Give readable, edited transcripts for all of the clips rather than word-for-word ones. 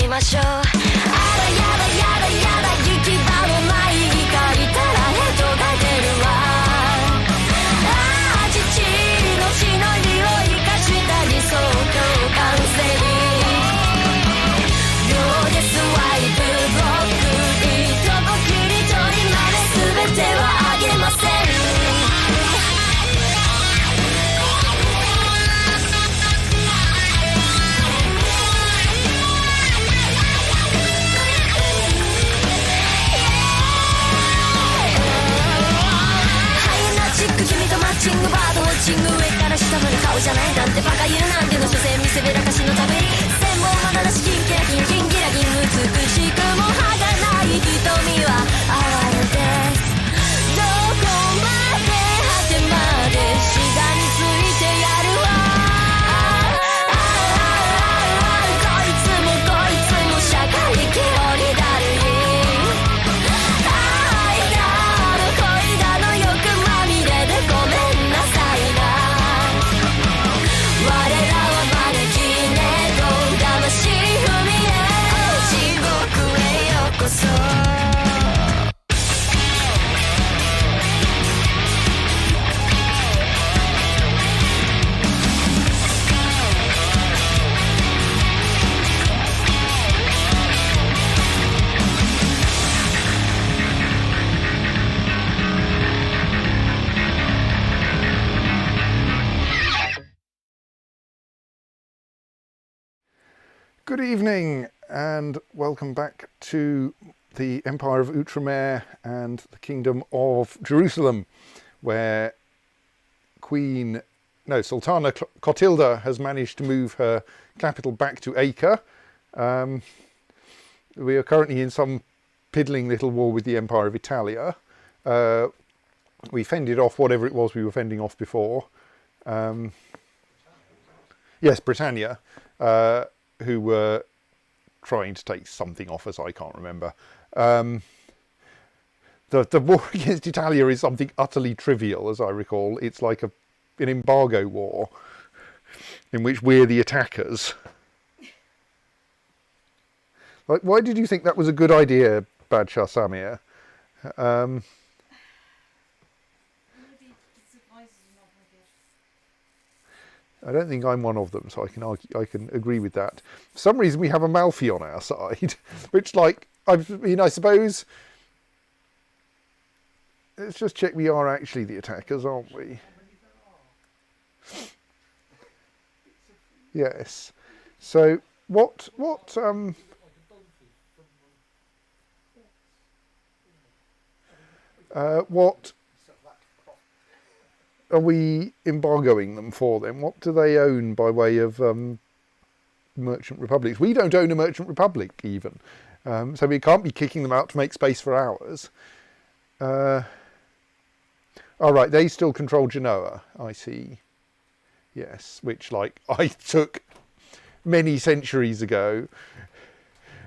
みましょう。あらやだやだやだ行き場のない怒りたらヘドが出るわ。ああ父の血の匂い生かした理想郷カウンセリング。秒でスワイプブロックいいとこ切り取りまで全てはあげません。マッチングバードウォッチング上から下まで顔じゃないなんてバカ言うなんての所詮見せびらかしのために専門まだらしキンキラキンキンギラギン美しくも歯がない瞳は哀れです。どこまで果てまでしがみついてやるわ。こいつもこいつも社会気折りだるい。Good evening and welcome back to the Empire of Outremer and the Kingdom of Jerusalem, where Sultana Clotilda has managed to move her capital back to Acre. We are currently in some piddling little war with the Empire of Italia. We fended off whatever it was we were fending off before. Yes, Britannia. Who were trying to take something off us, I can't remember. The war against Italia is something utterly trivial, as I recall. It's like an embargo war in which we're the attackers. Like, why did you think that was a good idea, Badshah Samir? I don't think I'm one of them, so I can agree with that. For some reason, we have Amalfi on our side, which, like, I suppose. Let's just check we are actually the attackers, aren't we? Yes. So what are we embargoing them for then? What do they own by way of merchant republics? We don't own a merchant republic even, so we can't be kicking them out to make space for ours. All right, they still control Genoa, I see. Yes, which, like, I took many centuries ago.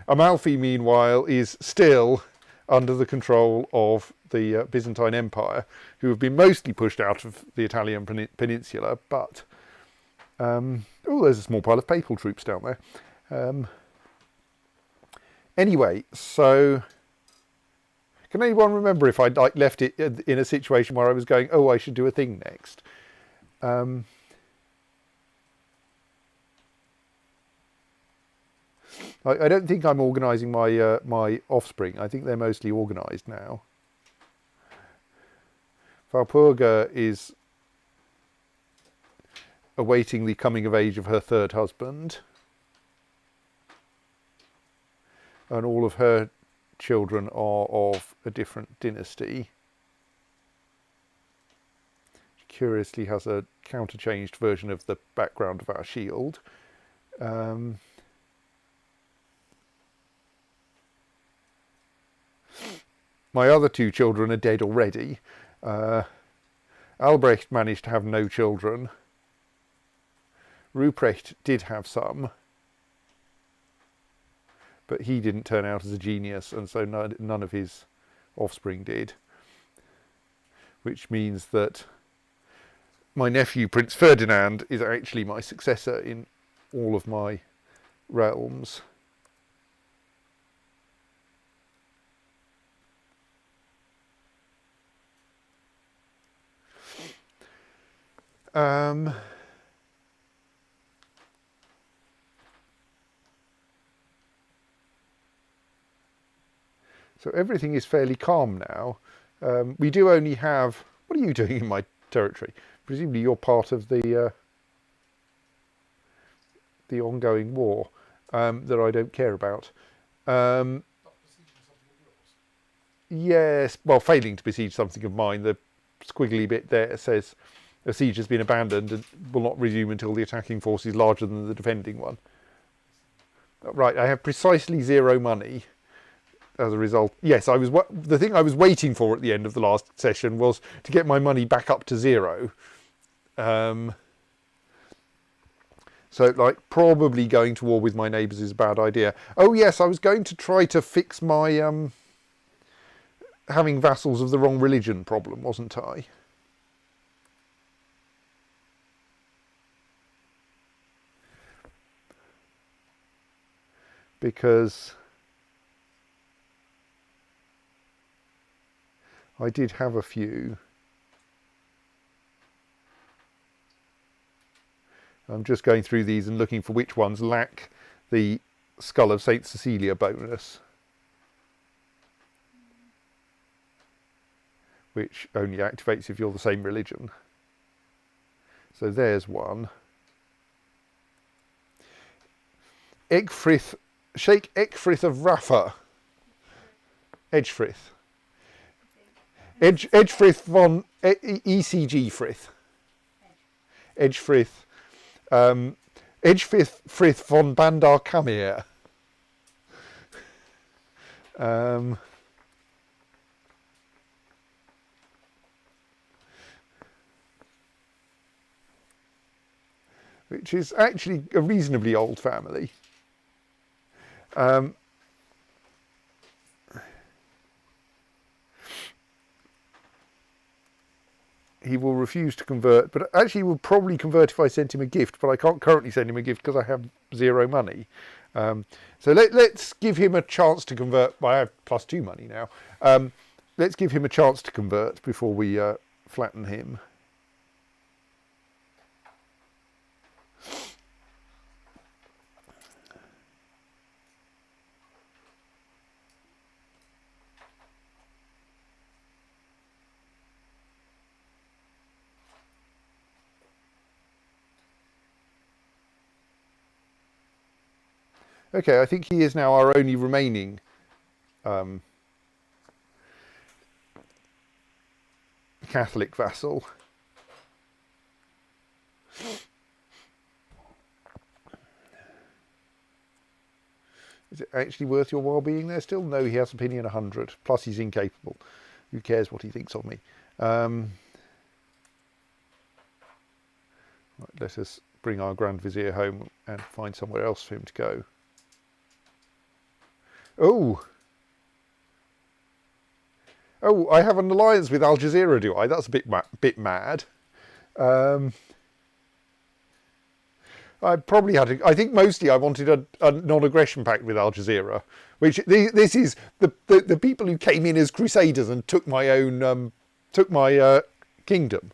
Amalfi, meanwhile, is still under the control of the Byzantine Empire, who have been mostly pushed out of the Italian peninsula, but there's a small pile of papal troops down there. Anyway, so can anyone remember if I'd left it in a situation where I was going, oh, I should do a thing next? I don't think I'm organising my offspring. I think they're mostly organised now. Valpurga is awaiting the coming of age of her third husband. And all of her children are of a different dynasty. She curiously has a counterchanged version of the background of our shield. My other two children are dead already. Albrecht managed to have no children. Ruprecht did have some, but he didn't turn out as a genius, and so none of his offspring did. Which means that my nephew, Prince Ferdinand, is actually my successor in all of my realms. Um, so everything is fairly calm now. We do only have... What are you doing in my territory? Presumably you're part of the ongoing war that I don't care about. Yes, well, failing to besiege something of mine, the squiggly bit there says a siege has been abandoned and will not resume until the attacking force is larger than the defending one. Right, I have precisely 0 money as a result. Yes, the thing I was waiting for at the end of the last session was to get my money back up to 0. So, like, probably going to war with my neighbours is a bad idea. Oh, yes, I was going to try to fix my having vassals of the wrong religion problem, wasn't I? Because I did have a few. I'm just going through these and looking for which ones lack the Skull of St. Cecilia bonus, which only activates if you're the same religion. So there's one. Sheikh Ecgfrith of Rafa. Edgefrith. Edgefrith von ECG Frith. Edgefrith. Edgefrith von Bandar Kamir. Which is actually a reasonably old family. He will refuse to convert, but actually he will probably convert if I sent him a gift, but I can't currently send him a gift because I have 0 money. So let's give him a chance to convert. Well, I have +2 money now. Let's give him a chance to convert before we flatten him. Okay, I think he is now our only remaining Catholic vassal. Is it actually worth your while being there still? No, he has opinion 100. Plus he's incapable. Who cares what he thinks of me? Right, let us bring our Grand Vizier home and find somewhere else for him to go. Oh, I have an alliance with Al Jazeera, do I? That's a bit mad. I probably had I think mostly I wanted a non-aggression pact with Al Jazeera, which this is the people who came in as crusaders and took my own kingdom.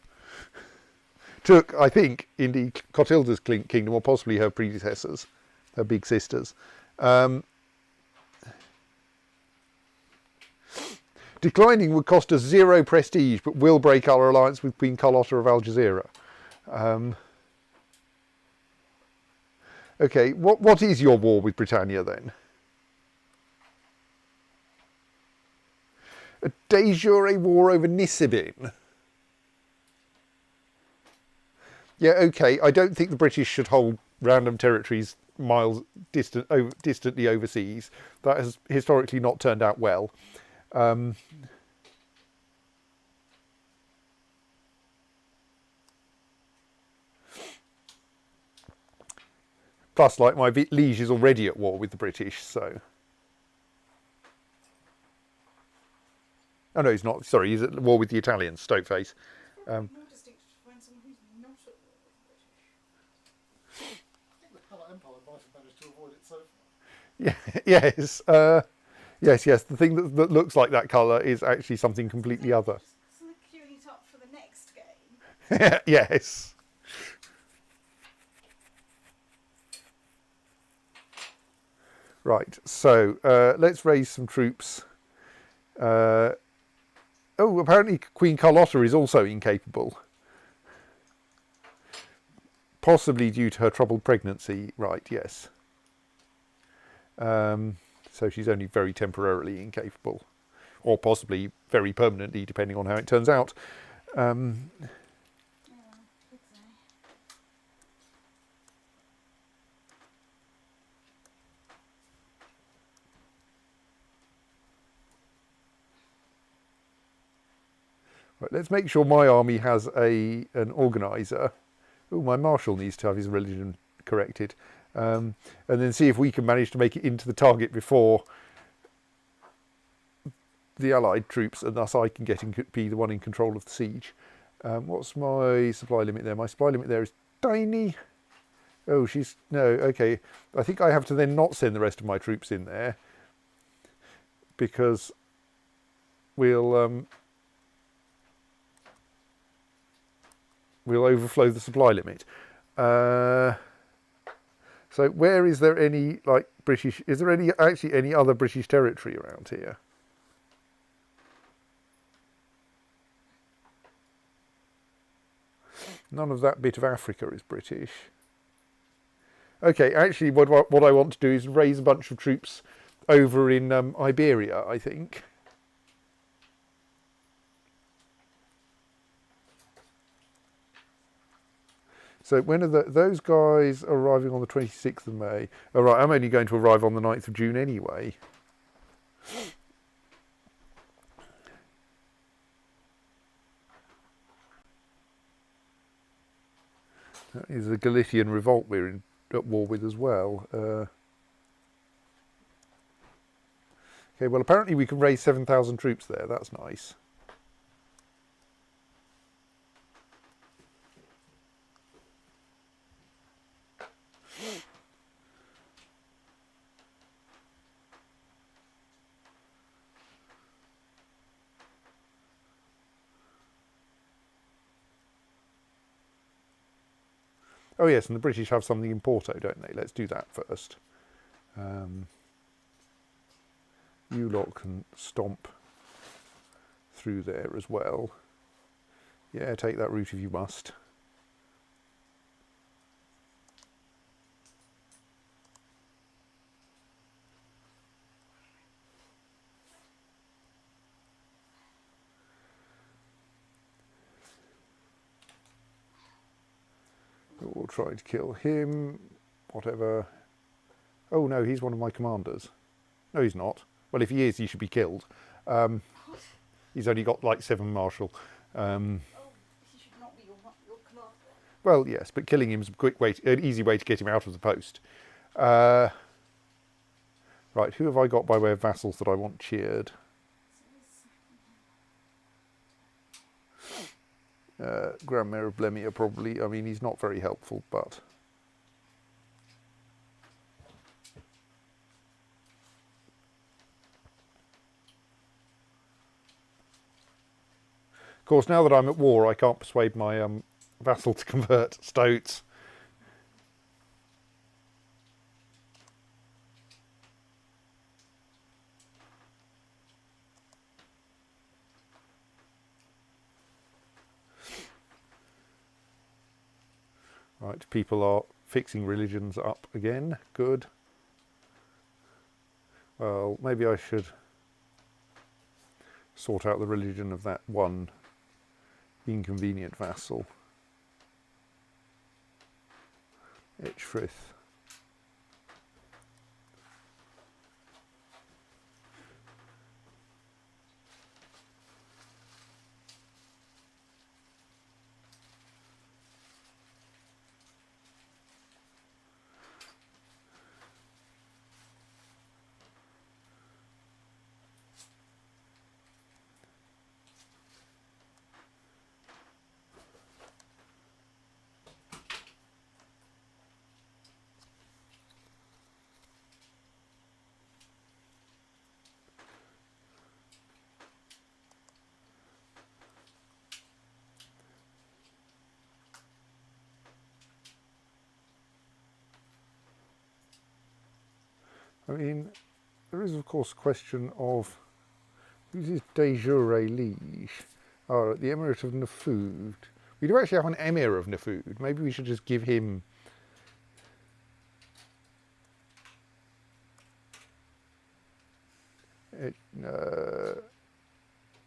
Took, I think, indeed Clotilda's kingdom, or possibly her predecessors, her big sisters. Declining would cost us 0 prestige, but will break our alliance with Queen Carlotta of Al Jazeera. Okay, what is your war with Britannia then? A de jure war over Nisibin. Yeah, okay, I don't think the British should hold random territories miles distantly overseas. That has historically not turned out well. Plus, like, my liege is already at war with the British, so... Oh no, he's not. Sorry, he's at war with the Italians, Stokeface. More distinct to find someone who's not at war with the British. I think the Colour Empire might have managed to avoid it so far. Yeah, yes. Yes. The thing that looks like that colour is actually something completely other. Just queuing it up for the next game. Yes. Right, so let's raise some troops. Oh, apparently Queen Carlotta is also incapable. Possibly due to her troubled pregnancy. Right, yes. So she's only very temporarily incapable. Or possibly very permanently, depending on how it turns out. Right, let's make sure my army has an organiser. Oh, my marshal needs to have his religion corrected. And then see if we can manage to make it into the target before the Allied troops, and thus I can be the one in control of the siege. What's my supply limit there? My supply limit there is tiny. Oh, no, okay. I think I have to then not send the rest of my troops in there, because we'll overflow the supply limit. So where is there any British? Is there actually any other British territory around here? None of that bit of Africa is British. Okay, actually, what I want to do is raise a bunch of troops over in Iberia, I think. So when are those guys arriving on the 26th of May? All right, I'm only going to arrive on the 9th of June anyway. That is the Galician revolt we're at war with as well. Okay, well, apparently we can raise 7,000 troops there. That's nice. Oh yes, and the British have something in Porto, don't they? Let's do that first. You lot can stomp through there as well. Yeah, take that route if you must. We'll try to kill him, whatever. Oh no, he's one of my commanders. No, he's not. Well, if he is, he should be killed. He's only got like 7 marshal. He should not be your commander. Well, yes, but killing him's an easy way to get him out of the post. Right, who have I got by way of vassals that I want cheered? Grand Mayor of Blemia, probably. I mean, he's not very helpful, but... Of course, now that I'm at war, I can't persuade my vassal to convert Stoats. Right, people are fixing religions up again. Good. Well, maybe I should sort out the religion of that one inconvenient vassal. Etchfrith. I mean, there is of course a question of who's this de jure liege? Oh, the Emirate of Nafud. We do actually have an Emir of Nafud. Maybe we should just give him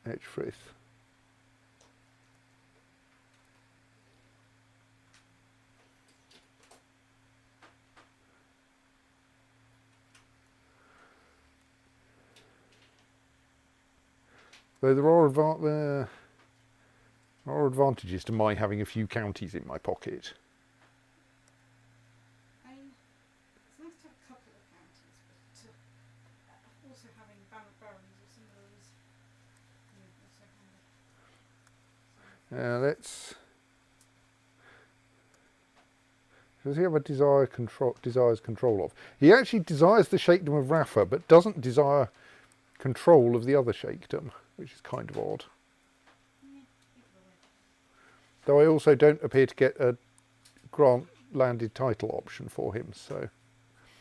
Edgefrith. Though there are advantages to my having a few counties in my pocket. I mean, it's nice to have a couple of counties, but also having barons or some of those, also handy. Does he have a desires control of? He actually desires the Sheikhdom of Rafa, but doesn't desire control of the other Sheikhdom, which is kind of odd. Though I also don't appear to get a grant landed title option for him, so...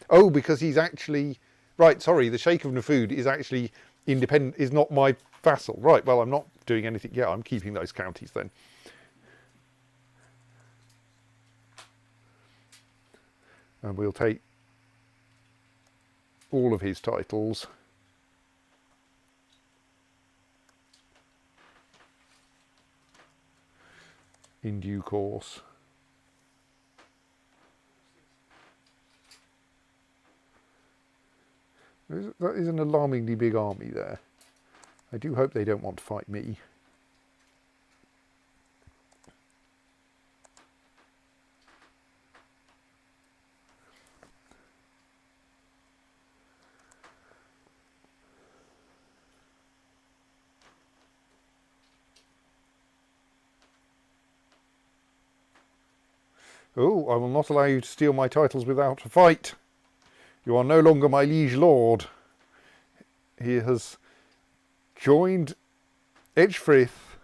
Oh, because he's actually... Right, sorry, the Sheikh of Nafud is actually independent, is not my vassal. Right, well, I'm not doing anything yet, I'm keeping those counties then. And we'll take all of his titles. In due course. That is an alarmingly big army there. I do hope they don't want to fight me. Oh, I will not allow you to steal my titles without a fight. You are no longer my liege lord. He has joined Edgefrith.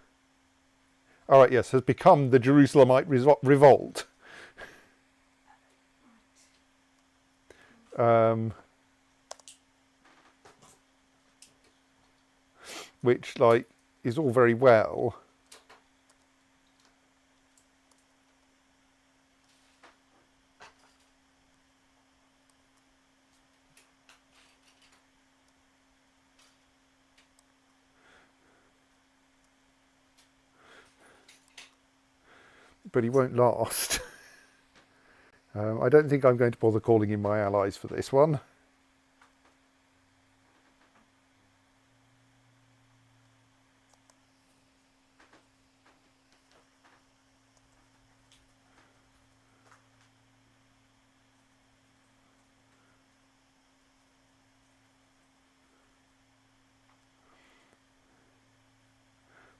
All right, yes, has become the Jerusalemite revolt. Which, like, is all very well. But he won't last. I don't think I'm going to bother calling in my allies for this one.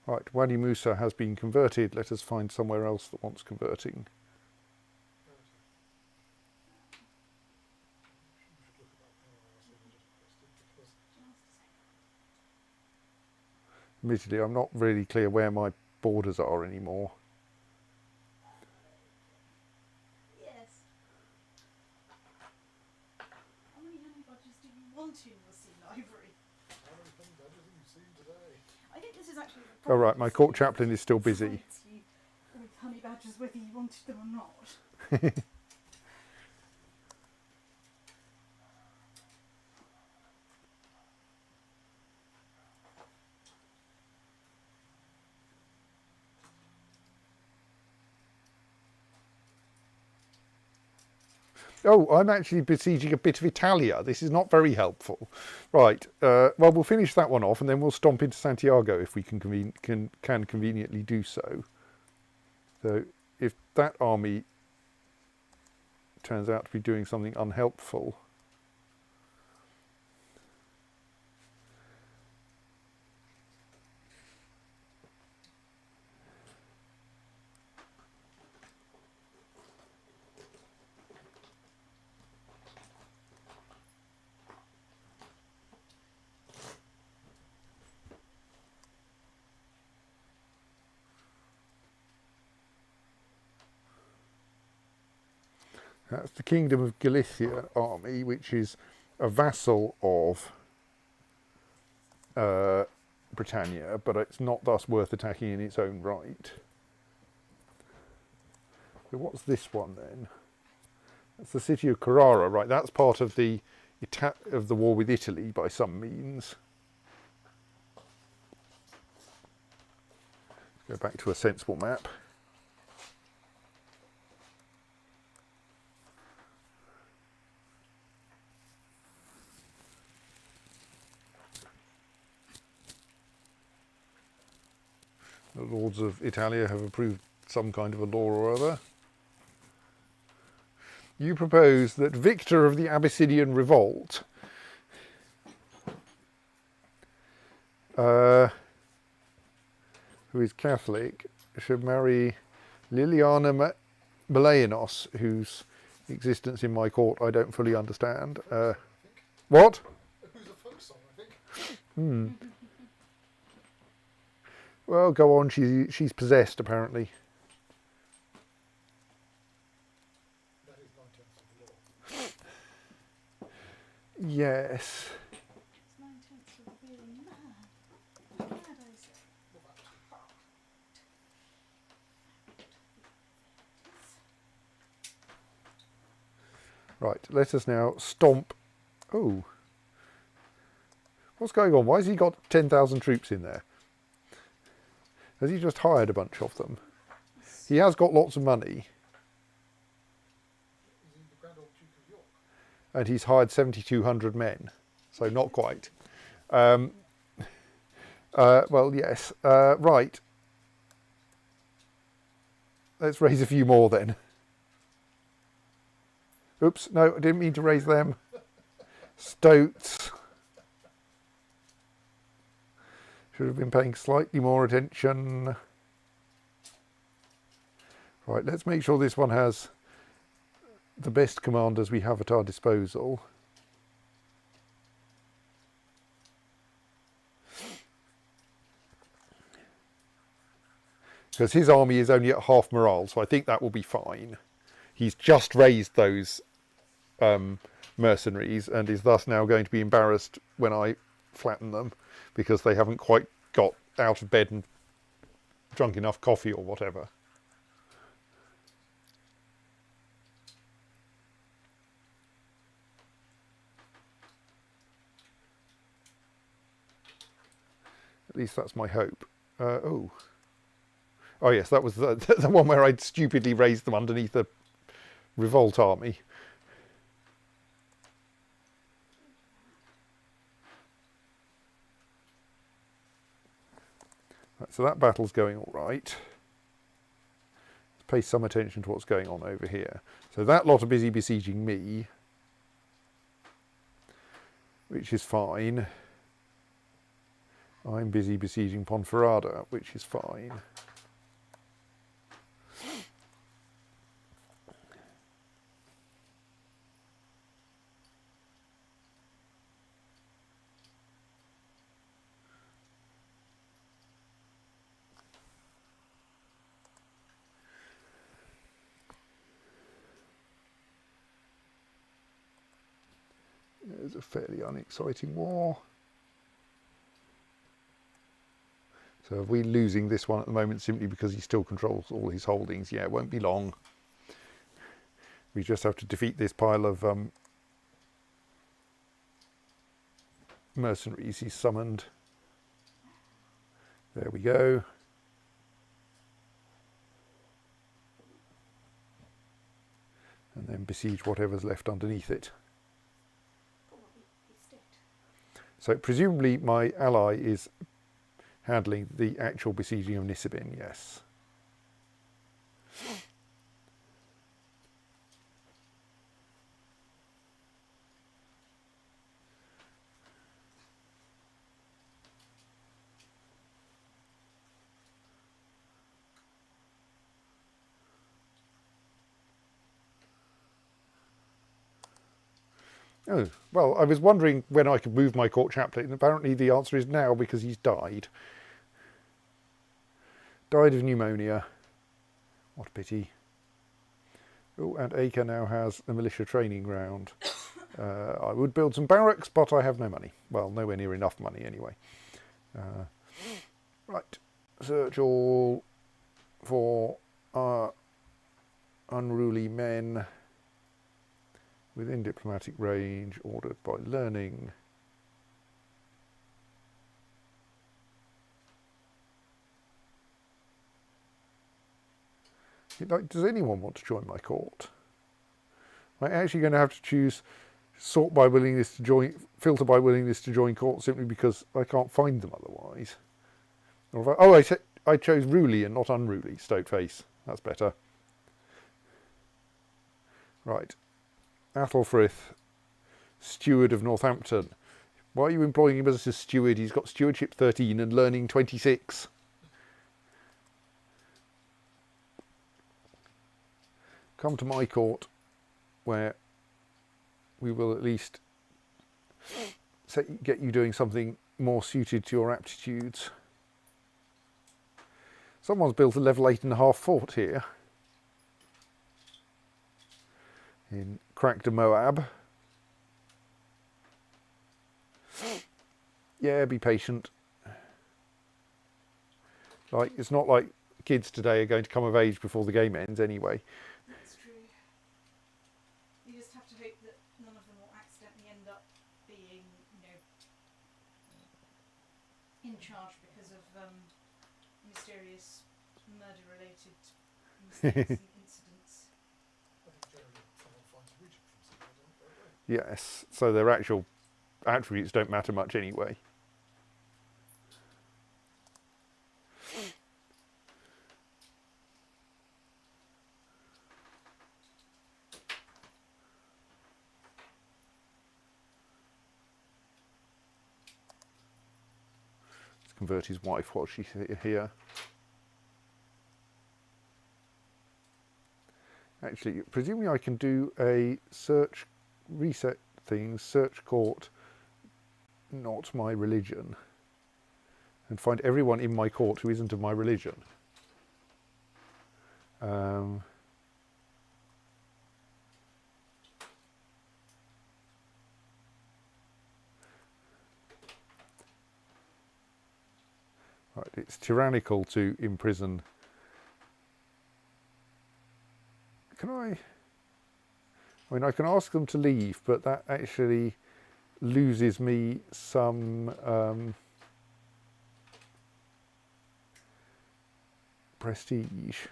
Right, Wadi Musa has been converted. Let us find somewhere else that wants converting. Admittedly, I'm not really clear where my borders are anymore. Yes. How many honey badgers do you want in the sea library? How many honey badgers have you seen today? I think this is actually the Oh right, problem. my court chaplain is still busy. Decides you with honey badgers whether you wanted them or not. Oh, I'm actually besieging a bit of Italia. This is not very helpful. Right, well, we'll finish that one off and then we'll stomp into Santiago if we can conveniently do so. So if that army turns out to be doing something unhelpful, that's the Kingdom of Galicia army, which is a vassal of Britannia, but it's not thus worth attacking in its own right. So what's this one then? That's the city of Carrara, right? That's part of the war with Italy by some means. Let's go back to a sensible map. The lords of Italia have approved some kind of a law or other. You propose that Victor of the Abyssinian Revolt who is Catholic should marry Liliana Malayanos, whose existence in my court I don't fully understand. What? Who's a folk song, I think. Well, go on. She's possessed, apparently. That is 9/10 of the law. Yes. It's 9/10 of being mad. Mad, I say. Right, let us now stomp. Oh. What's going on? Why has he got 10,000 troops in there? Has he just hired a bunch of them? He has got lots of money. Is he the Grand Old Duke of York? And he's hired 7,200 men. So not quite. Well, yes. Right. Let's raise a few more then. Oops, no, I didn't mean to raise them. Stoats. Should have been paying slightly more attention. Right, let's make sure this one has the best commanders we have at our disposal. Because his army is only at half morale, so I think that will be fine. He's just raised those mercenaries and is thus now going to be embarrassed when I flatten them because they haven't quite got out of bed and drunk enough coffee or whatever. At least that's my hope. Oh yes, that was the one where I'd stupidly raised them underneath a revolt army. Right, so that battle's going all right. Let's pay some attention to what's going on over here. So that lot are busy besieging me, which is fine. I'm busy besieging Ponferrada, which is fine. It's a fairly unexciting war. So are we losing this one at the moment simply because he still controls all his holdings? Yeah, it won't be long. We just have to defeat this pile of mercenaries he's summoned. There we go. And then besiege whatever's left underneath it. So presumably my ally is handling the actual besieging of Nisibin, yes. Oh, well, I was wondering when I could move my court chaplain, and apparently the answer is now because he's died. Died of pneumonia. What a pity. Oh, and Acre now has a militia training ground. I would build some barracks, but I have no money. Well, nowhere near enough money anyway. Right, search all for unruly men within diplomatic range, ordered by learning. Like, does anyone want to join my court? I'm actually going to have to choose sort by willingness to join, filter by willingness to join court, simply because I can't find them otherwise. Or if I chose ruly and not unruly. Stoked face. That's better. Right. Athelfrith, steward of Northampton. Why are you employing him as a steward? He's got stewardship 13 and learning 26. Come to my court, where we will at least get you doing something more suited to your aptitudes. Someone's built a level 8.5 fort here in Cracked Moab. Yeah, be patient. Like, it's not like kids today are going to come of age before the game ends anyway. That's true. You just have to hope that none of them will accidentally end up being, in charge because of mysterious murder-related mistakes and incidents. I think generally someone finds a widget from somewhere, don't they? Yes, so their actual attributes don't matter much anyway. Let's convert his wife while she's here. Actually, presumably I can do a search, reset things, search court, not my religion, and find everyone in my court who isn't of my religion. Right, it's tyrannical to imprison. Can I mean, I can ask them to leave, but that actually loses me some prestige.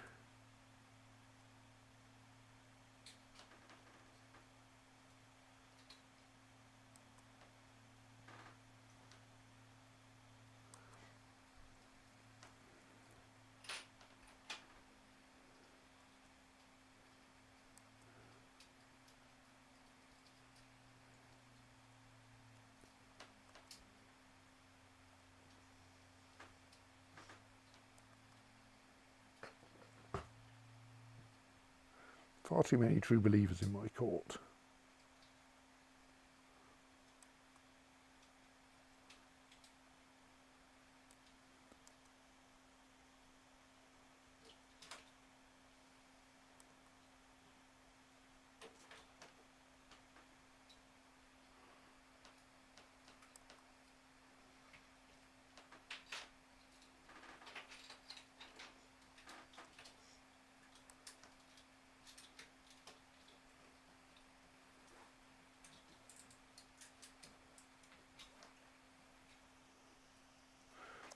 Far too many true believers in my court.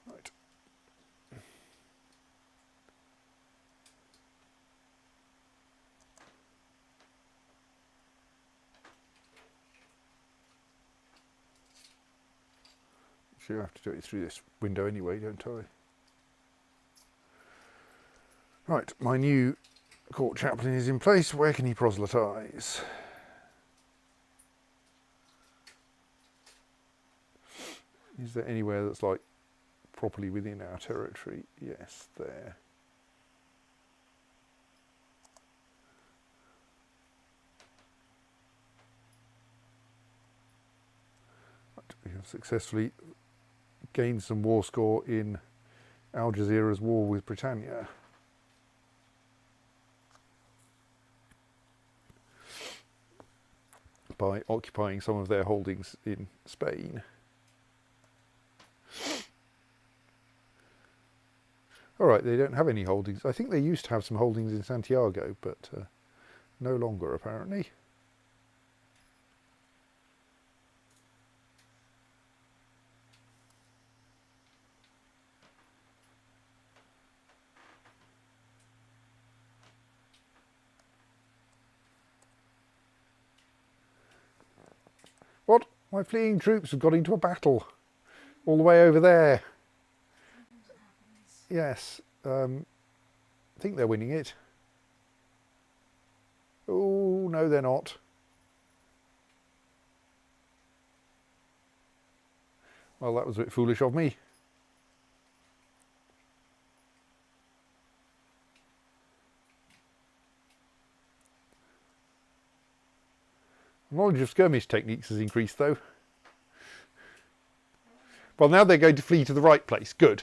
Right. So you have to do it through this window anyway, don't I? Right, my new court chaplain is in place. Where can he proselytise? Is there anywhere that's like properly within our territory? Yes, there. Right, we have successfully gained some war score in Al Jazeera's war with Britannia. by occupying some of their holdings in Spain. All right, they don't have any holdings. I think they used to have some holdings in Santiago, but no longer apparently. What? My fleeing troops have got into a battle all the way over there. Yes, I think they're winning it. Oh, no, they're not. Well, that was a bit foolish of me. Knowledge of skirmish techniques has increased, though. Well, now they're going to flee to the right place. Good.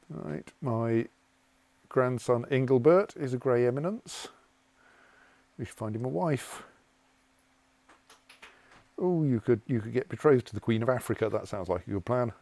Right, my grandson Engelbert is a grey eminence. We should find him a wife. Oh, you could get betrothed to the Queen of Africa. That sounds like a good plan.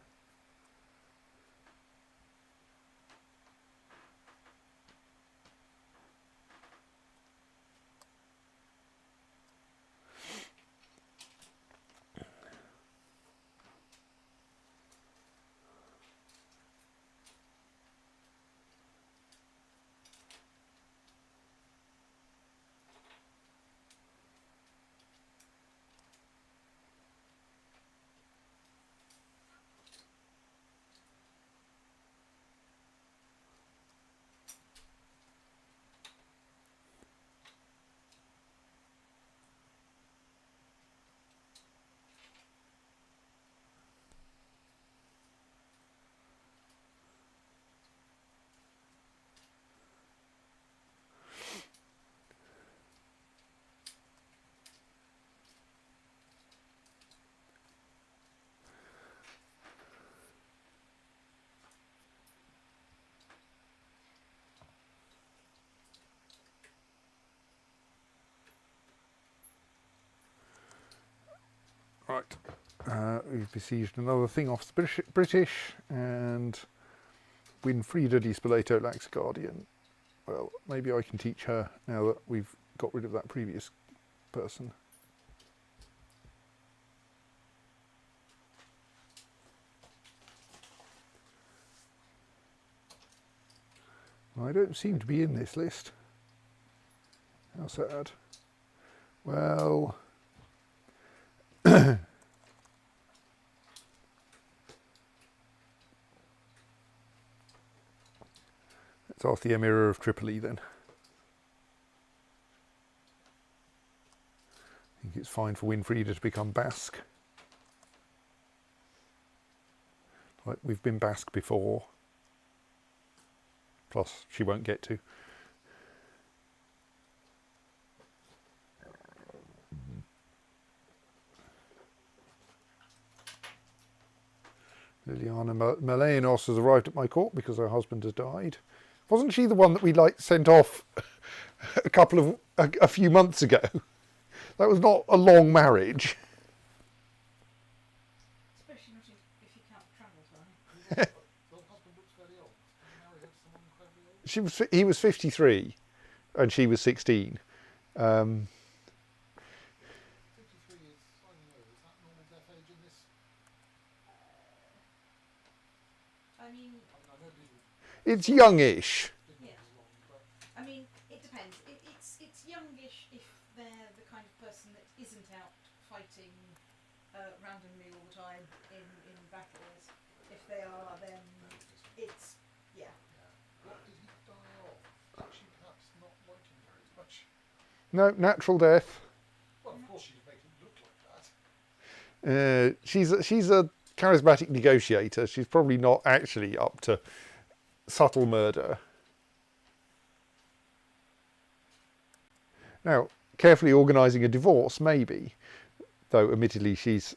Right, we've besieged another thing off the British, and Winfrida di Spoleto lacks a guardian. Well, maybe I can teach her now that we've got rid of that previous person. I don't seem to be in this list. How sad. Well... Let's ask the Emir of Tripoli then. I think it's fine for Winfrida to become Basque. Like we've been Basque before. Plus, she won't get to. Liliana Melenos has arrived at my court because her husband has died. Wasn't she the one that we sent off a few months ago? That was not a long marriage. Especially not if you count travel time. Your husband looks very old. Now he has someone incredibly old. He was 53 and she was 16. 53 is, I don't know, is that normal death age in this? I mean, I know people It's youngish. didn't Yeah. as long, but I mean, it depends. It's youngish if they're the kind of person that isn't out fighting randomly all the time in battles. If they are, then it's yeah. what did he die of? She perhaps not liking very much. No, natural death. Well, of course she'd make it look like that. She's a charismatic negotiator. She's probably not actually up to subtle murder. Now, carefully organising a divorce, maybe. Though, admittedly, she's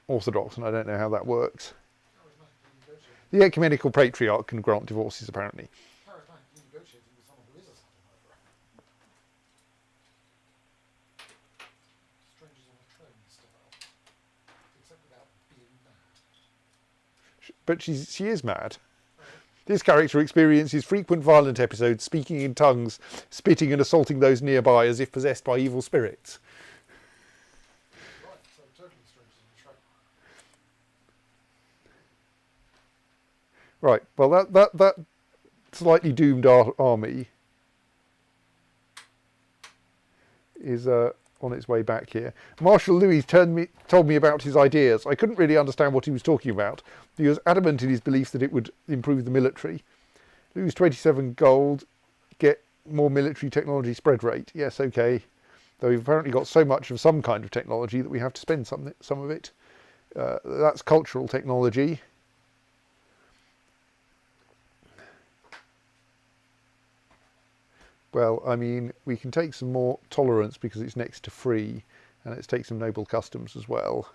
Orthodox, and I don't know how that works. Charismatically negotiating. The ecumenical patriarch can grant divorces, apparently. Charismatically negotiating with someone who is a subtle murderer. Strangers on a train style. Except without being mad. But she is mad. This character experiences frequent violent episodes, speaking in tongues, spitting and assaulting those nearby as if possessed by evil spirits. Right, so totally strangers on a train. Right, well that slightly doomed army is on its way back here. Marshal Louis told me about his ideas. I couldn't really understand what he was talking about. He was adamant in his belief that it would improve the military. Lose 27 gold, get more military technology spread rate. Yes, okay. Though we've apparently got so much of some kind of technology that we have to spend some of it. That's cultural technology. Well, I mean, we can take some more tolerance because it's next to free, and let's take some noble customs as well.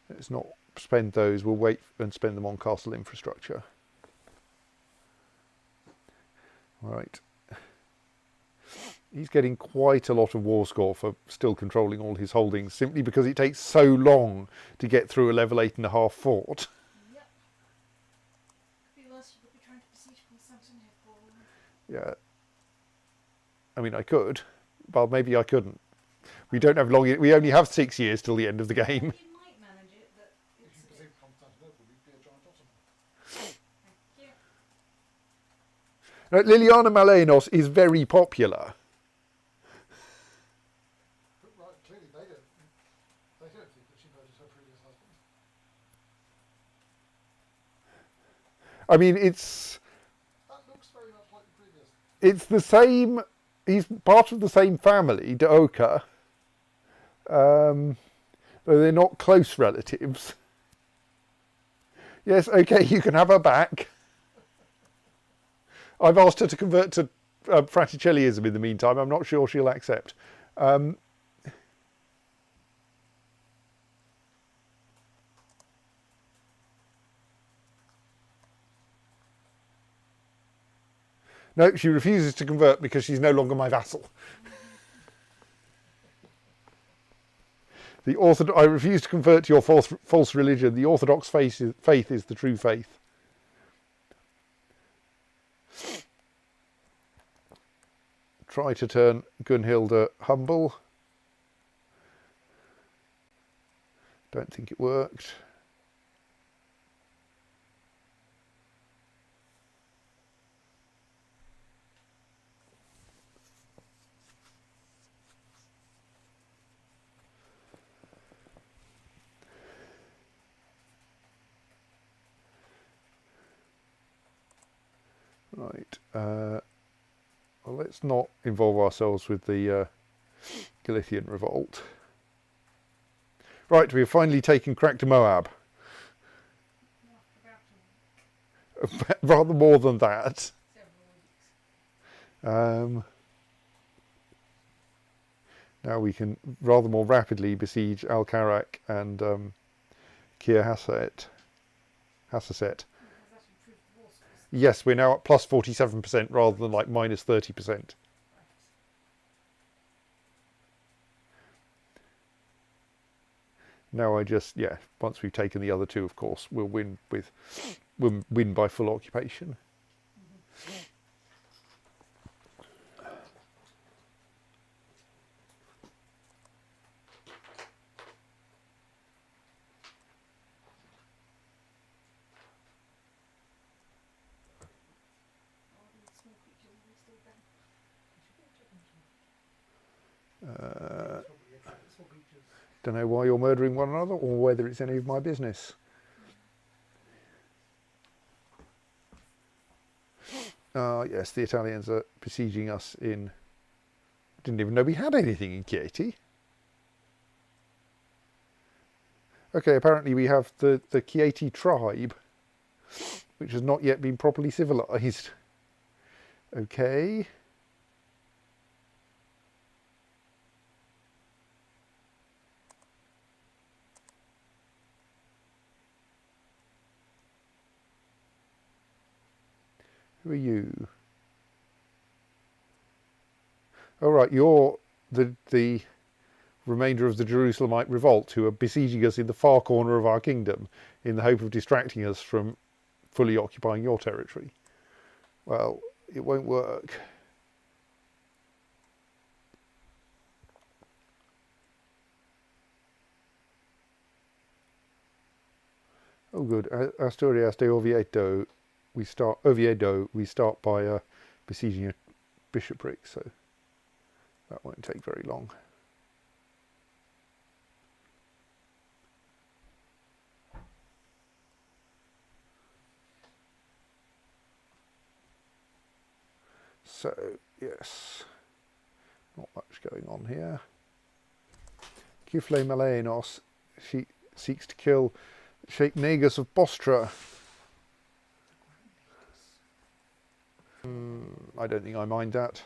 Let's not spend those, we'll wait and spend them on castle infrastructure. Right. He's getting quite a lot of war score for still controlling all his holdings, simply because it takes so long to get through a level 8.5 fort. Yep. Could be worse, you could be trying to besiege Constantinople. Yeah. I mean, I could. Well, maybe I couldn't. We don't have long. We only have 6 years till the end of the game. You might manage it, but If it's you a bit... believe Constantinople, you'd be a giant Ottoman. Thank you. Liliana Malenos is very popular. But right, clearly they don't think that she murdered her previous husband. I mean, it's That looks very much like the previous. the same. He's part of the same family, Daoka. Though they're not close relatives. Yes, okay, you can have her back. I've asked her to convert to Fraticelliism in the meantime. I'm not sure she'll accept. No, she refuses to convert because she's no longer my vassal. I refuse to convert to your false religion. The Orthodox faith is the true faith. Try to turn Gunhilda humble. Don't think it worked. Right. Well, let's not involve ourselves with the Galician revolt. Right, we have finally taken crack to Moab. Rather more than that. Now we can rather more rapidly besiege Al-Karak and Kir Hasset. Yes, we're now at plus 47% rather than like minus 30%. Now once we've taken the other two, of course, we'll win by full occupation. Don't know why you're murdering one another or whether it's any of my business. Yes, the Italians are besieging us in... Didn't even know we had anything in Chieti. Okay, apparently we have the Chieti tribe which has not yet been properly civilized. Okay. Who are you? All right, you're the remainder of the Jerusalemite revolt who are besieging us in the far corner of our kingdom in the hope of distracting us from fully occupying your territory. Well, it won't work. Oh good, Asturias de Oviedo, we start by besieging a bishopric, so that won't take very long. So, yes, not much going on here. Kifle Melenos, she seeks to kill Sheikh Negus of Bostra. I don't think I mind that.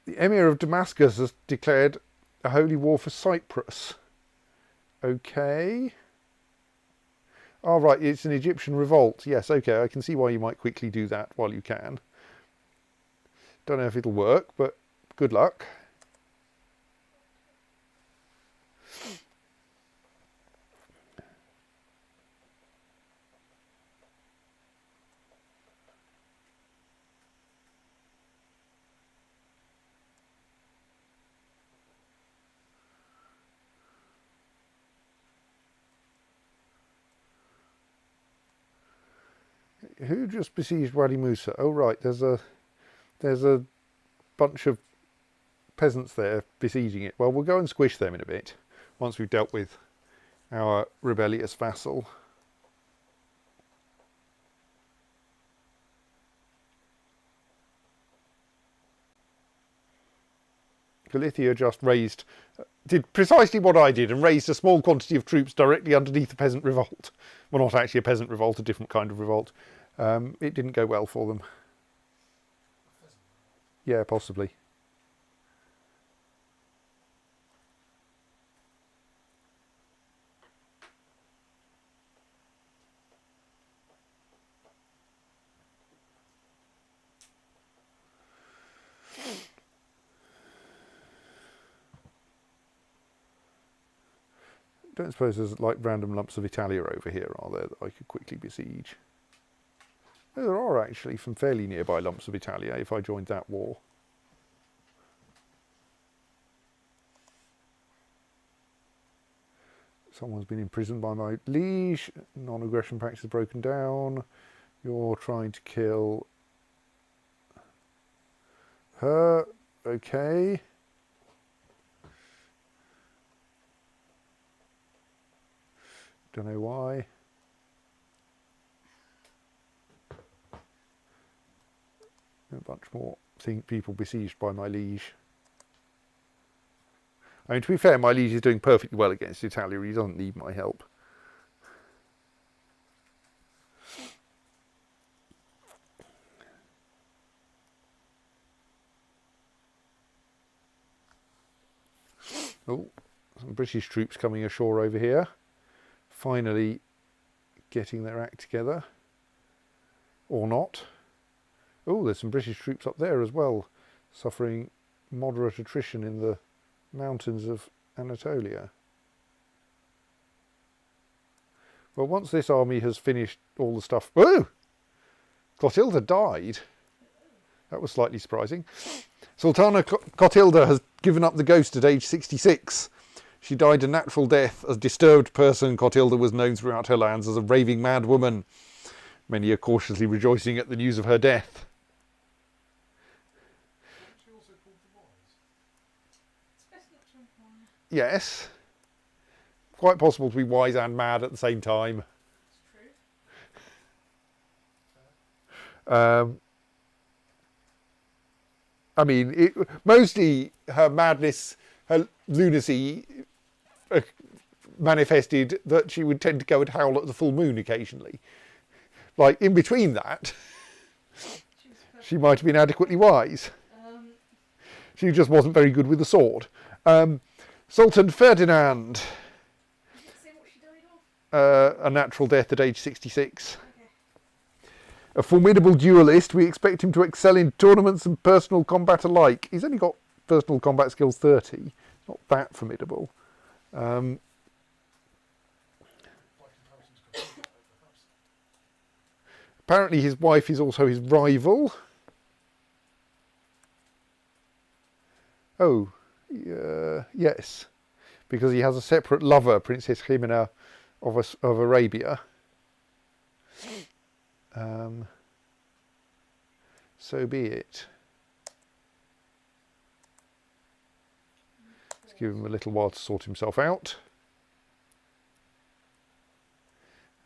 The Emir of Damascus has declared a holy war for Cyprus. Okay. Oh, right, it's an Egyptian revolt. Yes, okay, I can see why you might quickly do that while you can. Don't know if it'll work, but good luck. Who just besieged Wadi Musa? Oh right, there's a bunch of peasants there besieging it. Well, we'll go and squish them in a bit once we've dealt with our rebellious vassal. Galicia just did precisely what I did and raised a small quantity of troops directly underneath the peasant revolt. Well, not actually a peasant revolt, a different kind of revolt. It didn't go well for them. Yeah, possibly. Don't suppose there's like random lumps of Italia over here, are there, that I could quickly besiege? Oh, there are actually some fairly nearby lumps of Italia if I joined that war. Someone's been imprisoned by my liege. Non-aggression pact is broken down. You're trying to kill her. Okay. Don't know why. A bunch more people besieged by my liege. I mean, to be fair, my liege is doing perfectly well against Italia. He doesn't need my help. Oh, some British troops coming ashore over here. Finally getting their act together. Or not. Oh, there's some British troops up there as well, suffering moderate attrition in the mountains of Anatolia. Well, once this army has finished all the stuff... Oh! Clotilda died. That was slightly surprising. Sultana Clotilda has given up the ghost at age 66. She died a natural death. A disturbed person, Clotilda was known throughout her lands as a raving mad woman. Many are cautiously rejoicing at the news of her death. She also called the wise. It's best not to inquire. Yes. Quite possible to be wise and mad at the same time. It's true. I mean, mostly her madness, her lunacy manifested that she would tend to go and howl at the full moon occasionally. Like, in between that, she might have been adequately wise. She just wasn't very good with the sword. Sultan Ferdinand. Say what she died of? A natural death at age 66. Okay. A formidable duelist, we expect him to excel in tournaments and personal combat alike. He's only got personal combat skills 30. Not that formidable. By comparison to combat, perhaps. Apparently his wife is also his rival. Oh, yes. Because he has a separate lover, Princess Jimena of Arabia. So be it. Let's give him a little while to sort himself out.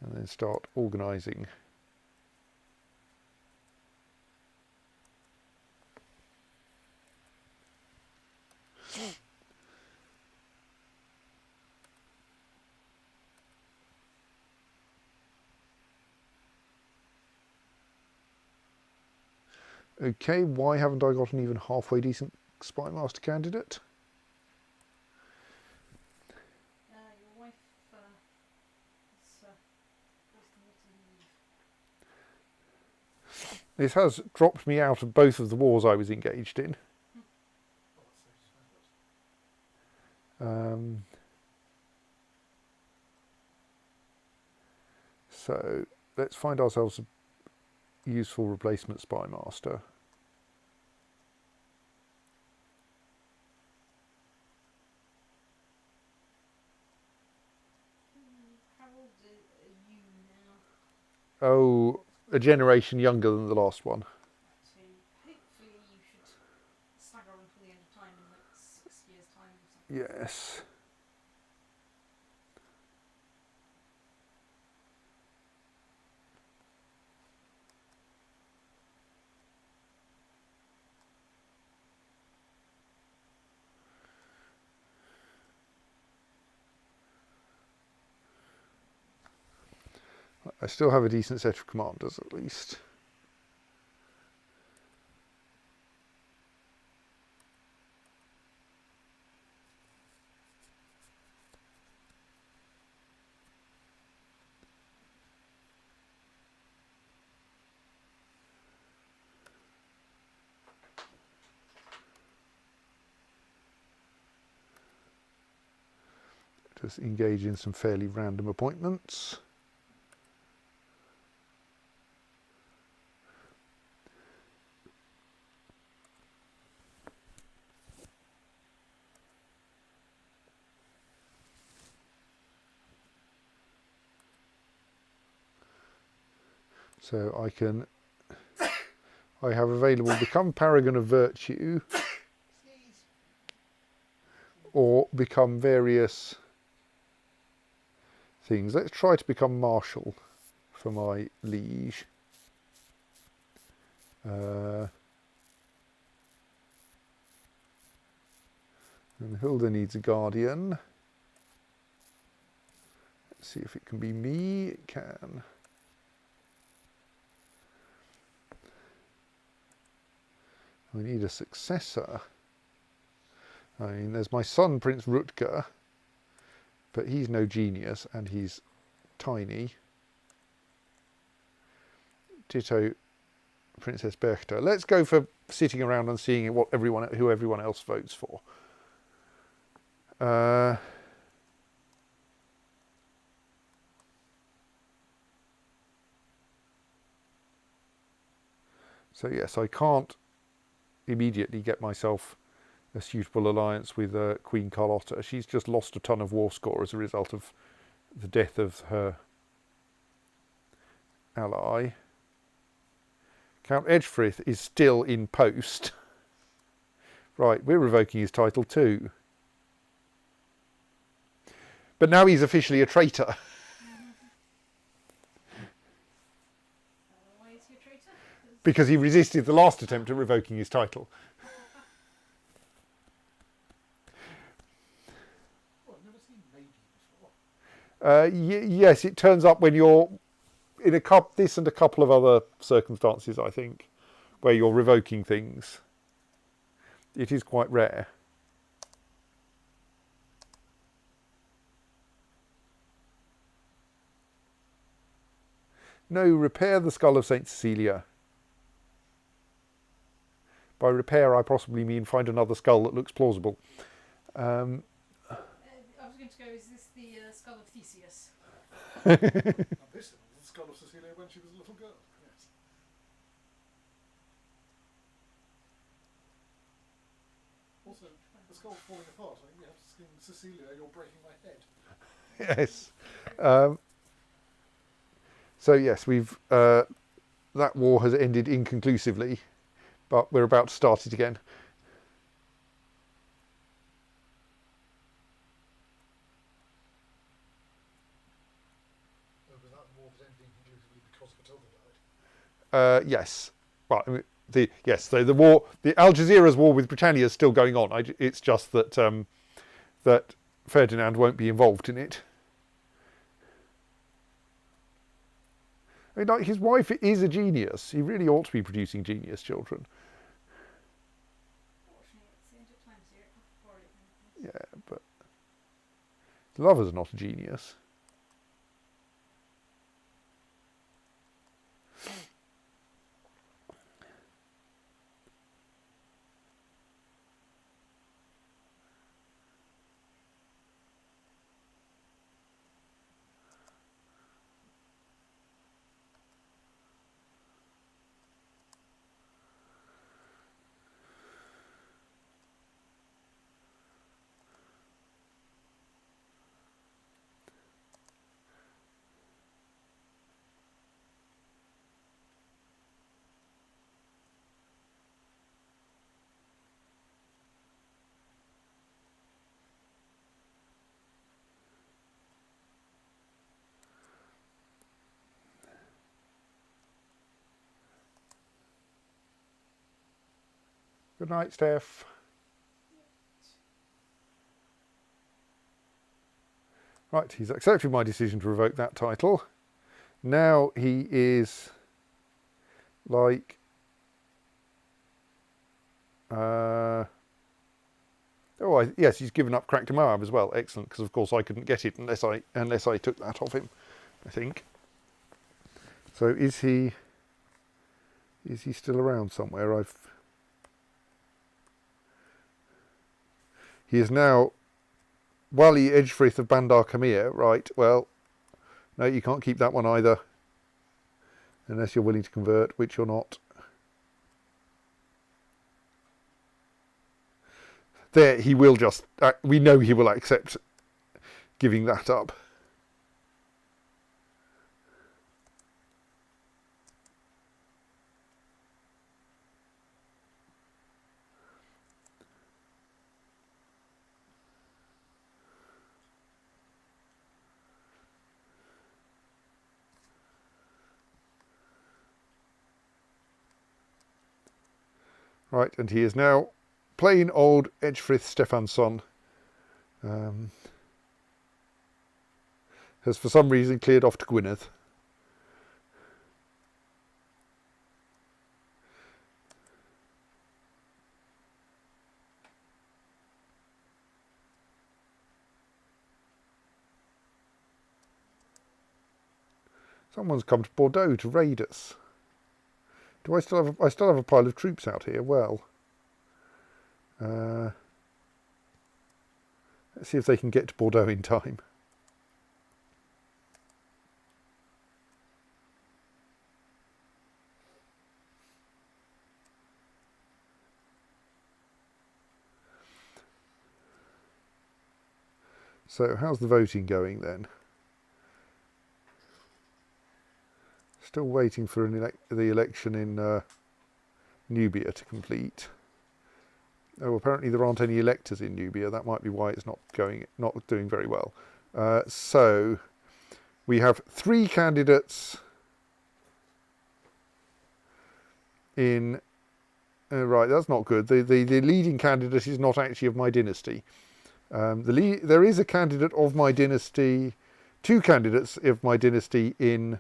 And then start organising. Okay, why haven't I got an even halfway decent Spy Master candidate? Your wife is to leave. This has dropped me out of both of the wars I was engaged in. So let's find ourselves a useful replacement Spy Master. How old are you now? Oh, a generation younger than the last one. So hopefully you should stagger until the end of time in like 6 years' time or something. Yes. I still have a decent set of commanders at least. Just engage in some fairly random appointments. So I have available become Paragon of Virtue or become various things. Let's try to become Marshal for my liege. And Hilda needs a guardian. Let's see if it can be me. It can. We need a successor. I mean, there's my son, Prince Rutger, but he's no genius and he's tiny. Ditto Princess Berchtesgaden. Let's go for sitting around and seeing who everyone else votes for. So yes, I can't immediately get myself a suitable alliance with Queen Carlotta. She's just lost a ton of war score as a result of the death of her ally. Count Edgefrith is still in post. Right, we're revoking his title too. But now he's officially a traitor. Why is he a traitor? Because he resisted the last attempt at revoking his title. Yes, it turns up when you're in this and a couple of other circumstances, I think, where you're revoking things. It is quite rare. No, repair the skull of St. Cecilia. By repair, I possibly mean find another skull that looks plausible. I was going to go, is this the skull of Theseus? Now this is the skull of Cecilia when she was a little girl. Yes. Also, the skull falling apart. I think we have to sing Cecilia, you're breaking my head. Yes. So yes, we've that war has ended inconclusively, but we're about to start it again. Was that war that ended inconclusively because Matilda died? Yes. Well, I mean, so the war, the Algeciras war with Britannia is still going on. It's just that that Ferdinand won't be involved in it. I mean, like, his wife is a genius. He really ought to be producing genius children. Yeah, but the lover's not a genius. Good night, Steph. Right, he's accepted my decision to revoke that title. Now he is like yes, he's given up Crack to Moab as well. Excellent, because of course I couldn't get it unless I took that off him, I think. So is he still around somewhere? He is now Wali Edgefrith of Bandar Kamir. Right, well, no, you can't keep that one either. Unless you're willing to convert, which you're not. There, he will just... we know he will accept giving that up. Right, and he is now plain old Edgefrith Stefansson. Has for some reason cleared off to Gwynedd. Someone's come to Bordeaux to raid us. Do I still have a pile of troops out here? Well, let's see if they can get to Bordeaux in time. So, how's the voting going then? Still waiting for the election in Nubia to complete. Oh, apparently there aren't any electors in Nubia. That might be why it's not doing very well. So we have 3 candidates in. Right, that's not good. The leading candidate is not actually of my dynasty. There is a candidate of my dynasty, two candidates of my dynasty in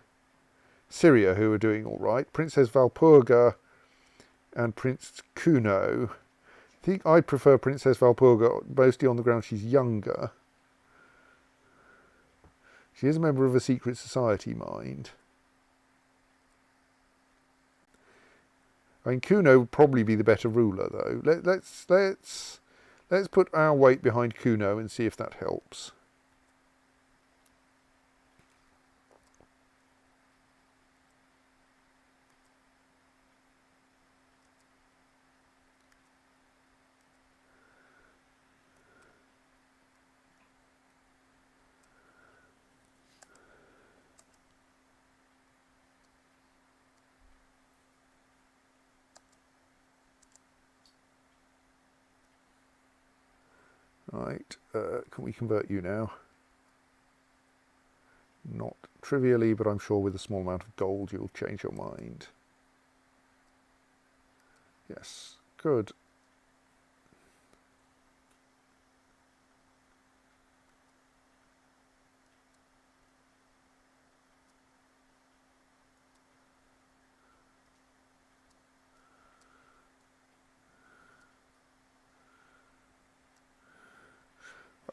Syria who are doing all right. Princess Valpurga and Prince Kuno. I think I'd prefer Princess Valpurga, mostly on the ground she's younger. She is a member of a secret society, mind. I mean, Kuno would probably be the better ruler, though. Let's put our weight behind Kuno and see if that helps. Right, can we convert you now? Not trivially, but I'm sure with a small amount of gold you'll change your mind. Yes, good.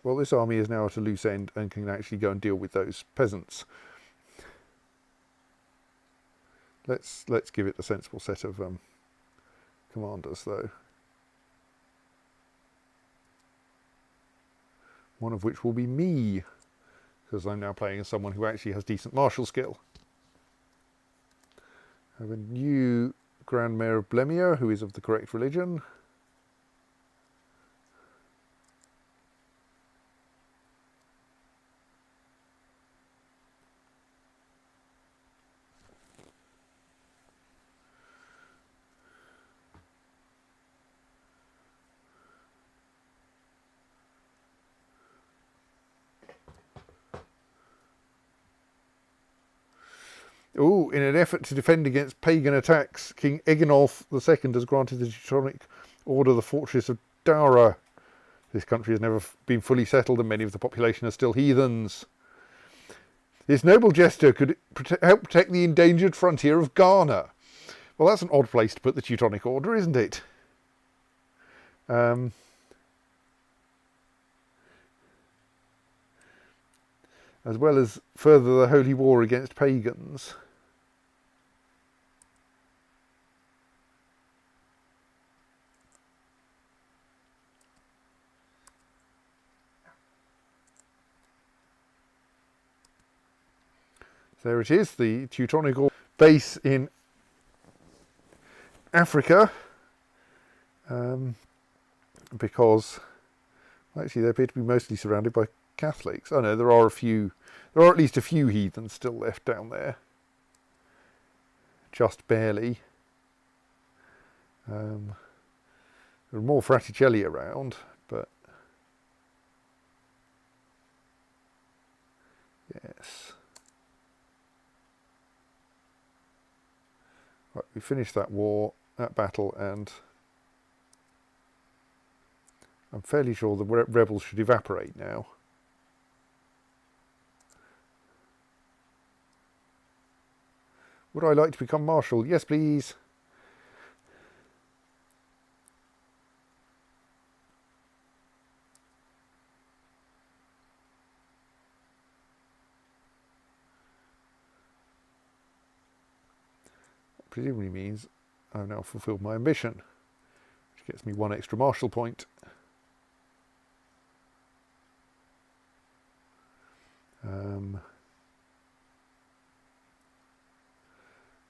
Well, this army is now at a loose end and can actually go and deal with those peasants. Let's give it a sensible set of commanders, though. One of which will be me, because I'm now playing as someone who actually has decent martial skill. I have a new Grand Mayor of Blemia, who is of the correct religion. Oh, in an effort to defend against pagan attacks, King Eginolf II has granted the Teutonic Order the fortress of Dara. This country has never been fully settled and many of the population are still heathens. This noble gesture could help protect the endangered frontier of Ghana. Well, that's an odd place to put the Teutonic Order, isn't it? As well as further the holy war against pagans. There it is, the Teutonic base in Africa, because actually they appear to be mostly surrounded by Catholics. Oh no, there are at least a few heathens still left down there, just barely. There are more Fraticelli around, but yes. Right, we finished that battle, and I'm fairly sure the rebels should evaporate now. Would I like to become Marshal? Yes, please. Presumably means I've now fulfilled my ambition, which gets me one extra martial point.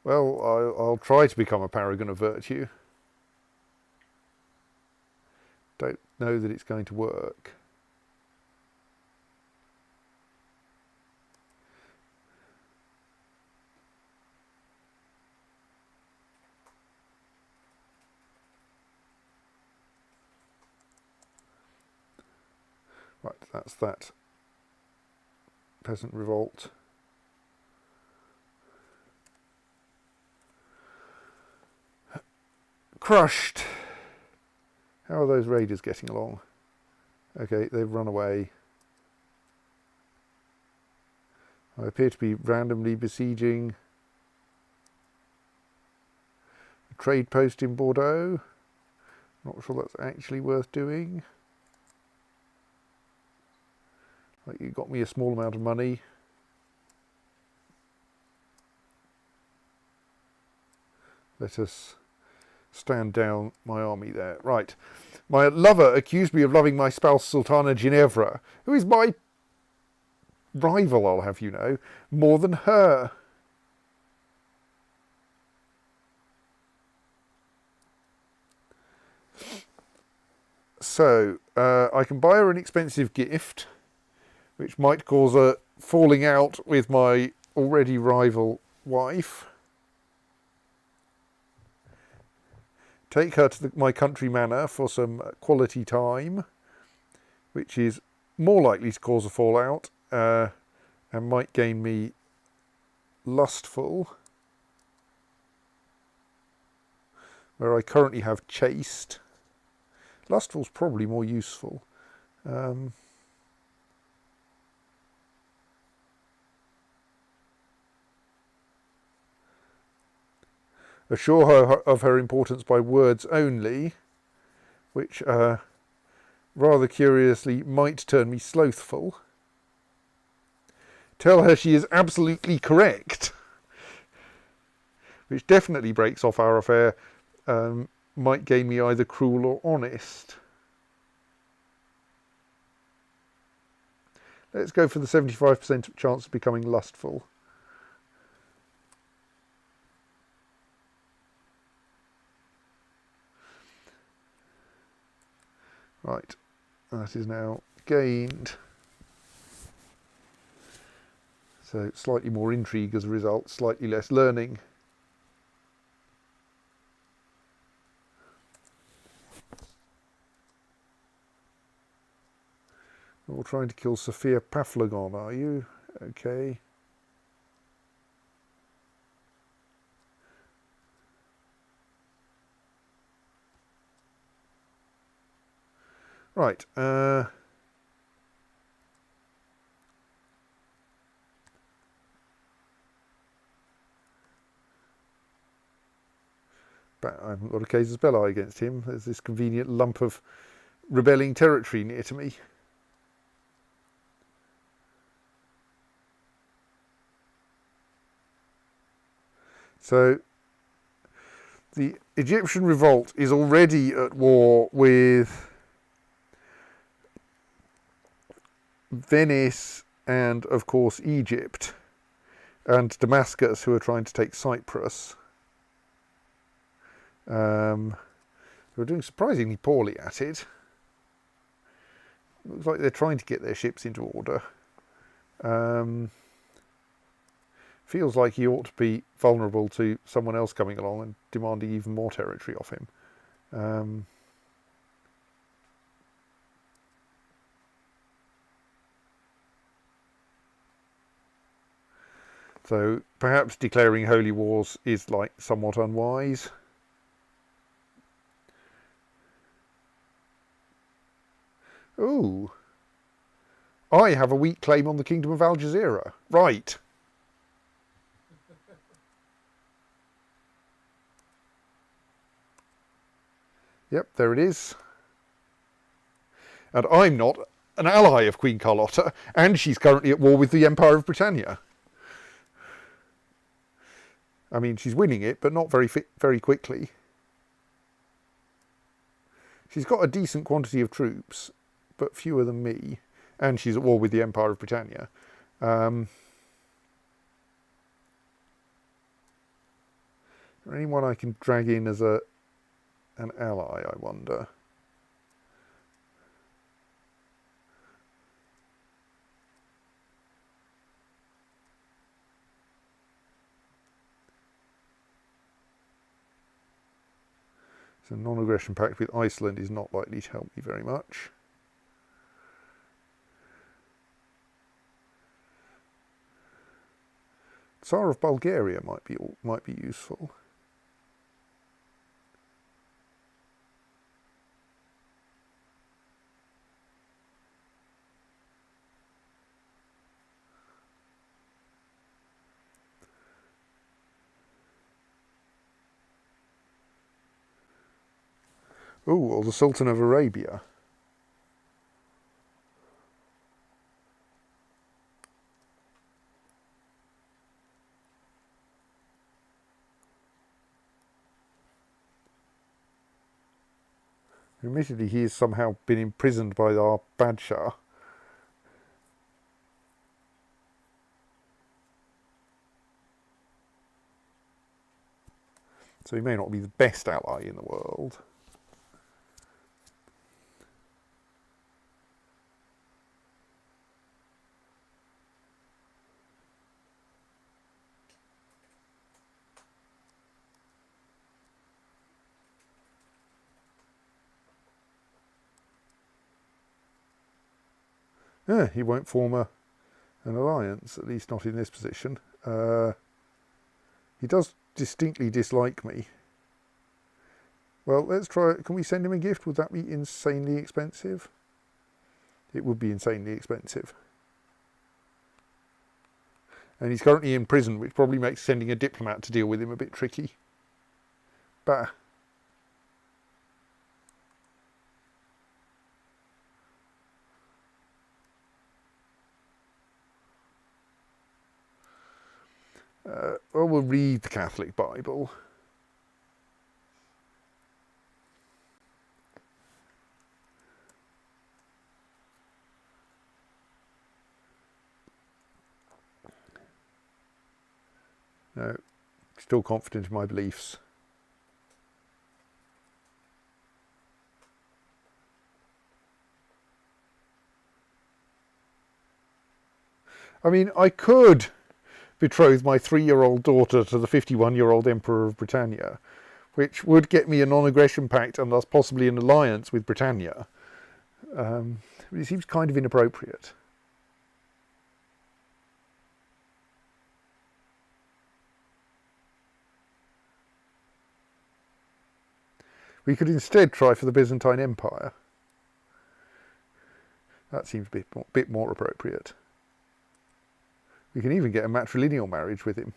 Well, I'll try to become a paragon of virtue. Don't know that it's going to work. Right, that's that peasant revolt. Crushed. How are those raiders getting along? Okay, they've run away. I appear to be randomly besieging a trade post in Bordeaux. Not sure that's actually worth doing. Like, you got me a small amount of money. Let us stand down my army there. Right. My lover accused me of loving my spouse Sultana Ginevra, who is my rival, I'll have you know, more than her. So, I can buy her an expensive gift, which might cause a falling out with my already rival wife. Take her to my country manor for some quality time, which is more likely to cause a fallout and might gain me lustful, where I currently have chaste. Lustful's probably more useful. Assure her of her importance by words only, which rather curiously might turn me slothful. Tell her she is absolutely correct, which definitely breaks off our affair, might gain me either cruel or honest. Let's go for the 75% chance of becoming lustful. Right, that is now gained. So slightly more intrigue as a result, slightly less learning. You're trying to kill Sophia Paflagon, are you? Okay. Right. But I haven't got a casus belli against him. There's this convenient lump of rebelling territory near to me. So the Egyptian revolt is already at war with Venice and, of course, Egypt, and Damascus, who are trying to take Cyprus. We're doing surprisingly poorly at it. Looks like they're trying to get their ships into order. Feels like he ought to be vulnerable to someone else coming along and demanding even more territory off him. So perhaps declaring holy wars is like somewhat unwise. Ooh. I have a weak claim on the Kingdom of Al Jazeera. Right. Yep, there it is. And I'm not an ally of Queen Carlotta, and she's currently at war with the Empire of Britannia. I mean, she's winning it, but not very quickly. She's got a decent quantity of troops, but fewer than me, and she's at war with the Empire of Britannia. Is there anyone I can drag in as an ally, I wonder? So non-aggression pact with Iceland is not likely to help me very much. Tsar of Bulgaria might be useful. Ooh, or the Sultan of Arabia. Admittedly, he has somehow been imprisoned by our Badshah. So he may not be the best ally in the world. He won't form an alliance, at least not in this position. He does distinctly dislike me. Well, let's try. Can we send him a gift? Would that be insanely expensive? It would be insanely expensive. And he's currently in prison, which probably makes sending a diplomat to deal with him a bit tricky. Bah. Well, we'll read the Catholic Bible. No, still confident in my beliefs. I mean, I could betroth my 3-year-old daughter to the 51-year-old Emperor of Britannia, which would get me a non-aggression pact and thus possibly an alliance with Britannia. It seems kind of inappropriate. We could instead try for the Byzantine Empire. That seems a bit more appropriate. We can even get a matrilineal marriage with him.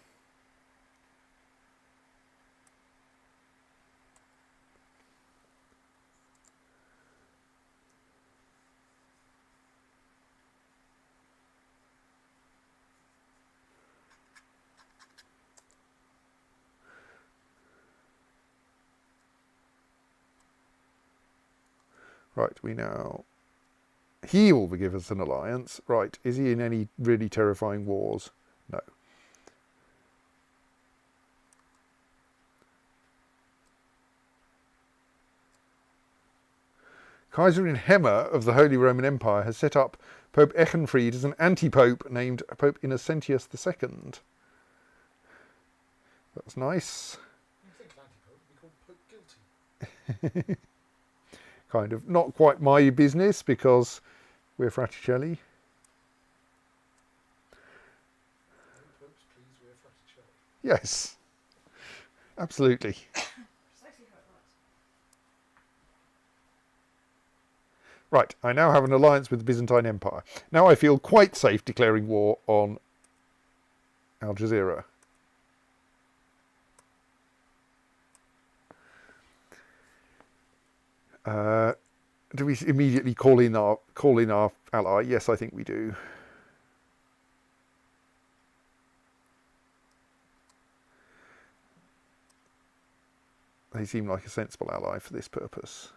Right, we now... He will give us an alliance. Right, is he in any really terrifying wars? No. Kaiserin Hemmer of the Holy Roman Empire has set up Pope Echenfried as an anti-pope named Pope Innocentius II. That's nice. You think anti-pope would be called Pope Guilty? Kind of. Not quite my business because we're Fraticelli. Popes, please, we're Fraticelli. Yes. Absolutely. Precisely how it works. Right, I now have an alliance with the Byzantine Empire. Now I feel quite safe declaring war on Al Jazeera. Do we immediately call in our ally? Yes, I think we do. They seem like a sensible ally for this purpose.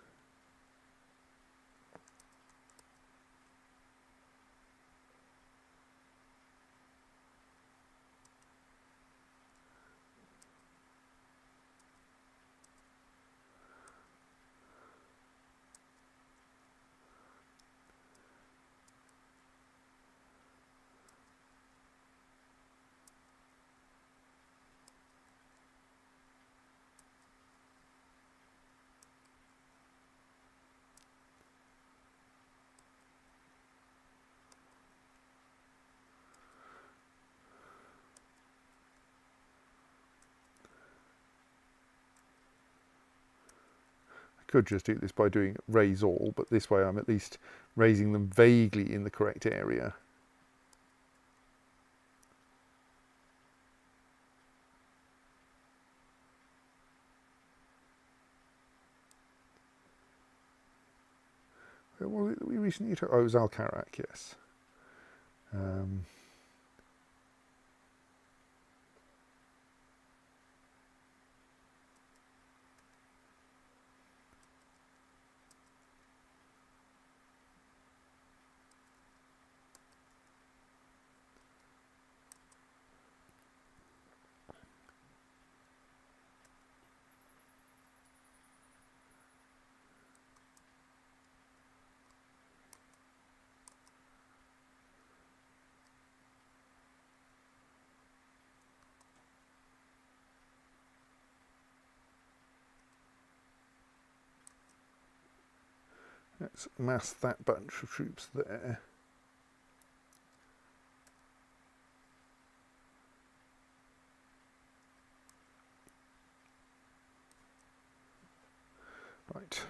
Could just do this by doing raise all, but this way I'm at least raising them vaguely in the correct area. recently? Oh, it was Al-Karak, yes. Let's mass that bunch of troops there. Right.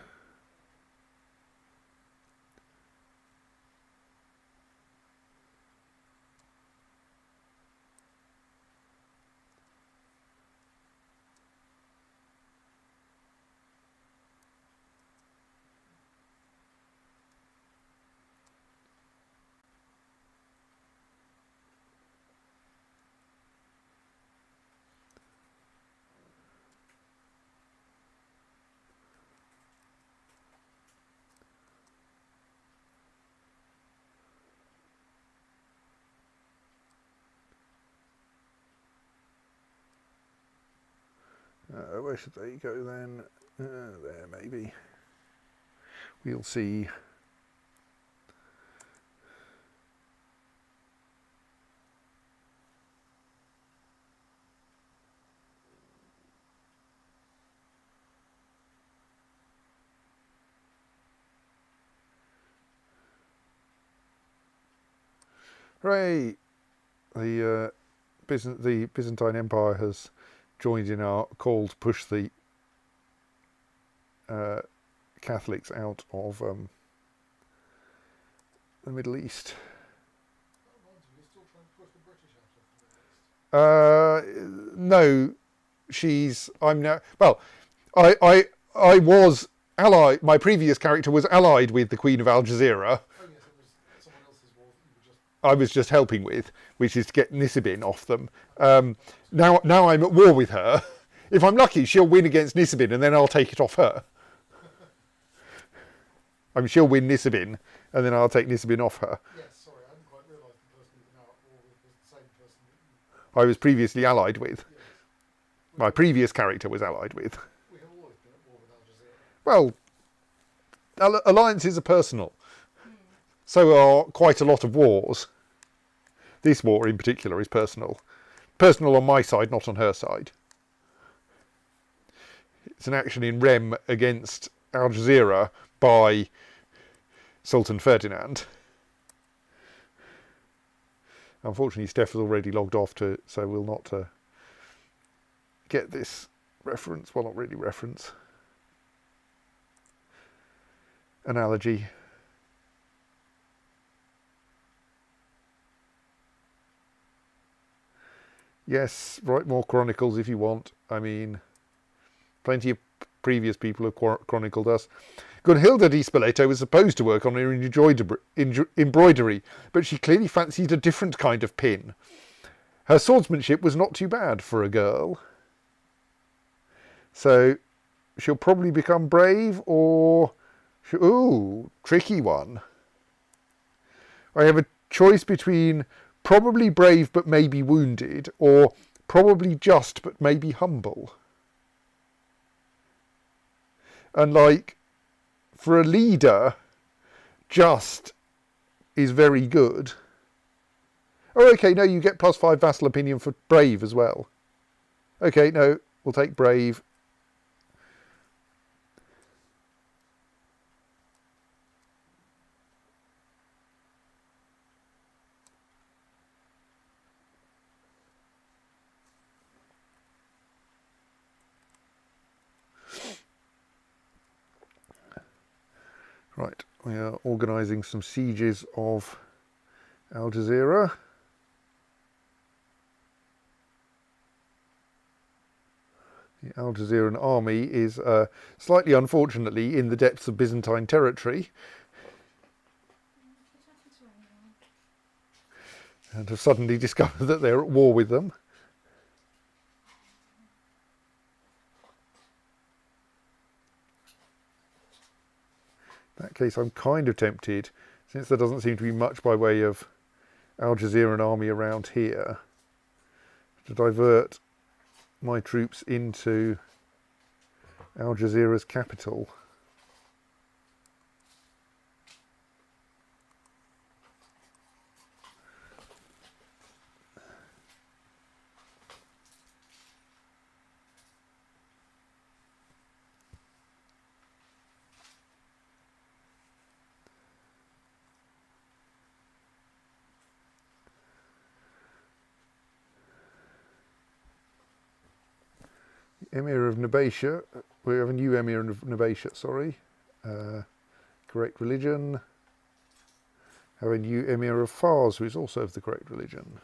Where should they go then? There, maybe. We'll see. Hooray! The Byzantine Empire has joined in our call to push the Catholics out of the Middle East. You're still trying to push the British out of the Middle East. No, I'm now. Well, I was allied. My previous character was allied with the Queen of Al Jazeera. Oh yes, it was someone else's war that you were just... I was just helping with, which is to get Nisibin off them. Now I'm at war with her. If I'm lucky, she'll win against Nisibin, and then I'll take it off her. I mean, she'll win Nisibin, and then I'll take Nisibin off her. Yes, sorry, I hadn't quite realised the person you were now at war with was the same person that you... I was previously allied with. Yes. My previous character was allied with. We have always been at war with Al Jazeera. Well, alliances are personal. So are quite a lot of wars. This war in particular is personal. Personal on my side, not on her side. It's an action in Rem against Al Jazeera by Sultan Ferdinand. Unfortunately, Steph has already logged off, so we'll not get this reference. Well, not really reference. Analogy. Yes, write more chronicles if you want. I mean, plenty of previous people have chronicled us. Gunhilda di Spoleto was supposed to work on her embroidery, but she clearly fancied a different kind of pin. Her swordsmanship was not too bad for a girl. So she'll probably become brave, or... Ooh, tricky one. I have a choice between probably brave but maybe wounded, or probably just but maybe humble. And like, for a leader, just is very good. Oh, okay, no, you get +5 vassal opinion for brave as well. Okay, no, we'll take brave. Right, we are organising some sieges of Al Jazeera. The Al Jazeeran army is slightly unfortunately in the depths of Byzantine territory. and have suddenly discovered that they're at war with them. In that case, I'm kind of tempted, since there doesn't seem to be much by way of Al Jazeera army around here, to divert my troops into Al Jazeera's capital. Emir of Nabatia, we have a new Emir of Nabatia, sorry. Correct religion. Have a new Emir of Fars, who is also of the correct religion.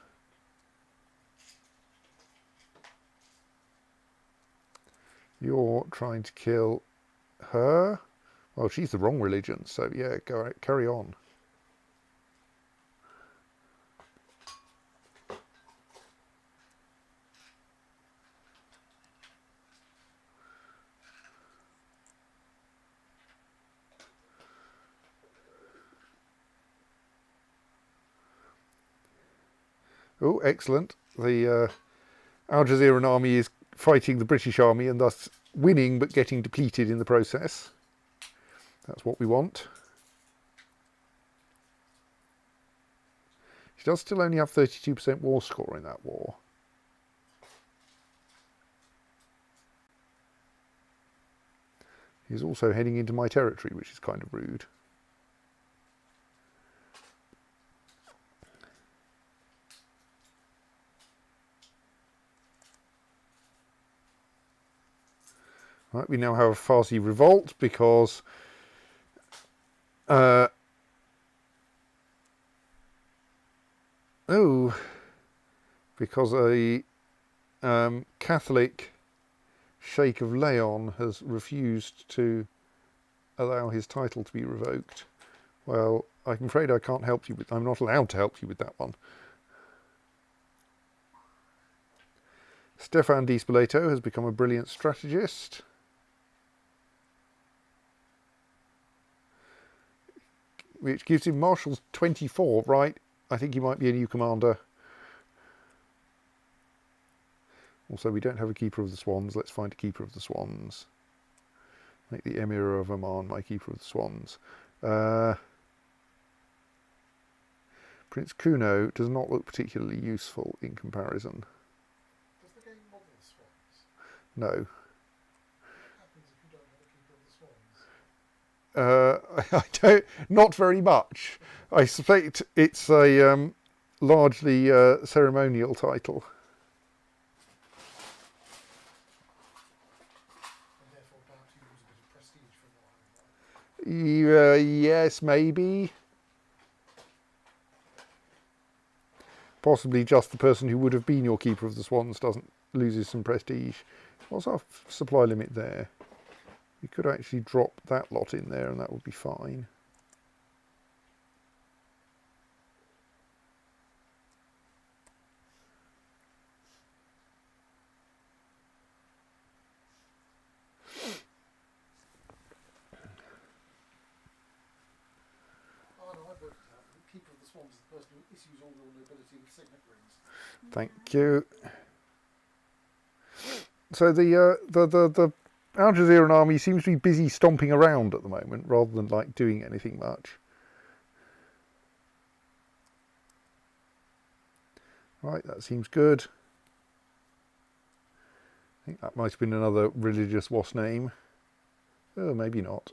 You're trying to kill her? Well, she's the wrong religion, so yeah, go carry on. Oh, excellent. The Al Jazeeran army is fighting the British army and thus winning but getting depleted in the process. That's what we want. She does still only have 32% war score in that war. He's also heading into my territory, which is kind of rude. Right, we now have a Farsi revolt because because a Catholic Sheikh of Leon has refused to allow his title to be revoked. Well, I'm afraid I can't help you with. I'm not allowed to help you with that one. Stefan Di Spoleto has become a brilliant strategist. Which gives him Marshall's 24, right? I think he might be a new commander. Also, we don't have a Keeper of the Swans. Let's find a Keeper of the Swans. Make the Emir of Oman my Keeper of the Swans. Prince Kuno does not look particularly useful in comparison. Does the game model swans? No. What happens if you don't have a Keeper of the Swans? I don't. Not very much. I suspect it's a largely ceremonial title. And therefore perhaps you lose a bit of prestige from what I'm like. Yes, maybe. Possibly just the person who would have been your Keeper of the Swans loses some prestige. What's our supply limit there? We could actually drop that lot in there and that would be fine. Oh no, I've worked it out. The Keeper of the Swans is the person who issues all your nobility with signet rings. Thank you. So the Al Jazeeran army seems to be busy stomping around at the moment rather than like doing anything much. Right, that seems good. I think that might have been another religious wasp name. Oh, maybe not.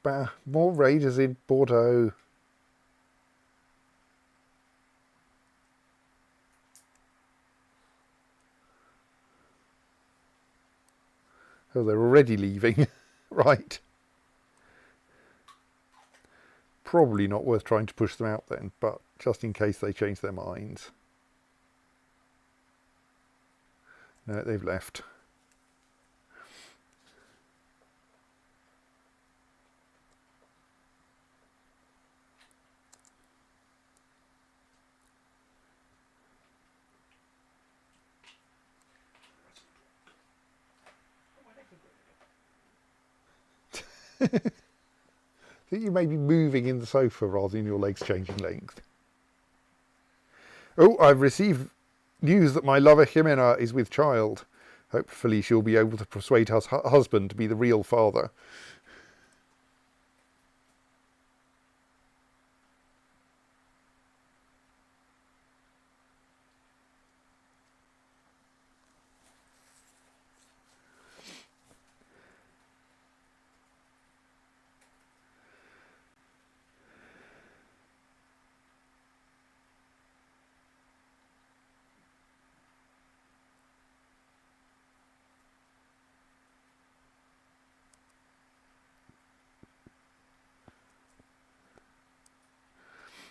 Bah, more raiders in Bordeaux. Oh, they're already leaving. Right. probably not worth trying to push them out then, but just in case they change their minds. No, they've left. I think you may be moving in the sofa rather than your legs changing length. Oh, I've received news that my lover Jimena is with child. Hopefully she'll be able to persuade her husband to be the real father.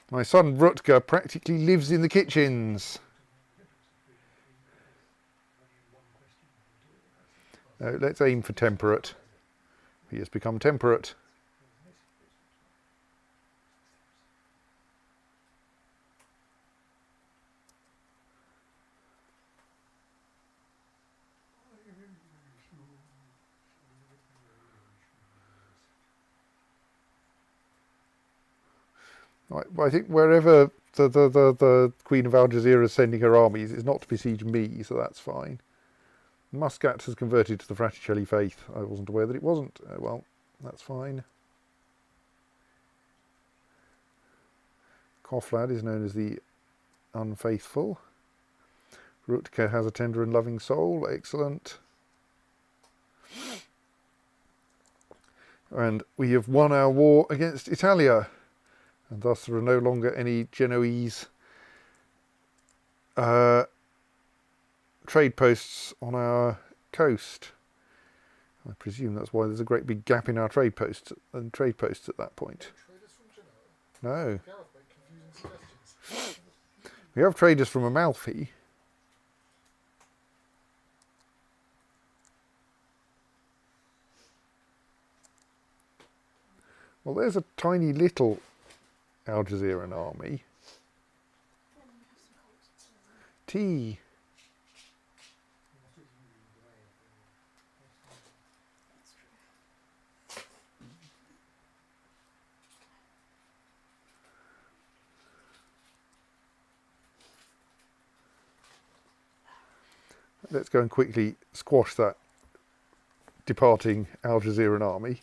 My son Rutger practically lives in the kitchens. Let's aim for temperate. He has become temperate. Right, well, I think wherever the Queen of Al Jazeera is sending her armies, it's not to besiege me, so that's fine. Muscat has converted to the Fraticelli faith. I wasn't aware that it wasn't. Well, that's fine. Koflad is known as the unfaithful. Rutger has a tender and loving soul. Excellent. And we have won our war against Italia. And thus there are no longer any Genoese trade posts on our coast. I presume that's why there's a great big gap in our trade posts at that point. Traders from Genoa? No. Gareth made confusing suggestions. We have traders from Amalfi. Well, there's a tiny little Al Jazeeran army. Tea. Let's go and quickly squash that departing Al Jazeeran army.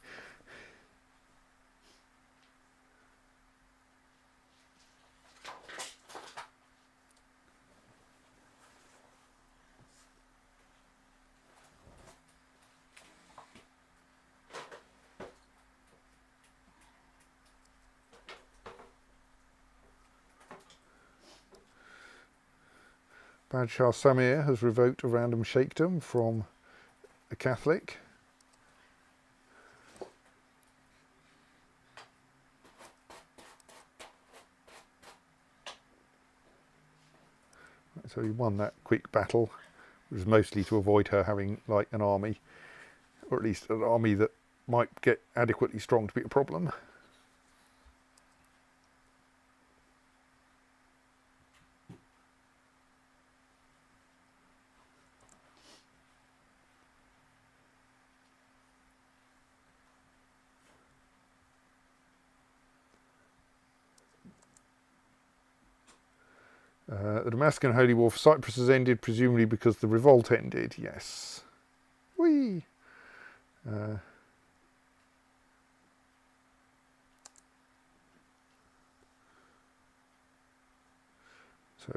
Badshah Samir has revoked a random sheikhdom from a Catholic. So he won that quick battle. It was mostly to avoid her having like an army, or at least an army that might get adequately strong to be a problem. The Damascus Holy War for Cyprus has ended, presumably because the revolt ended. Yes. Whee! So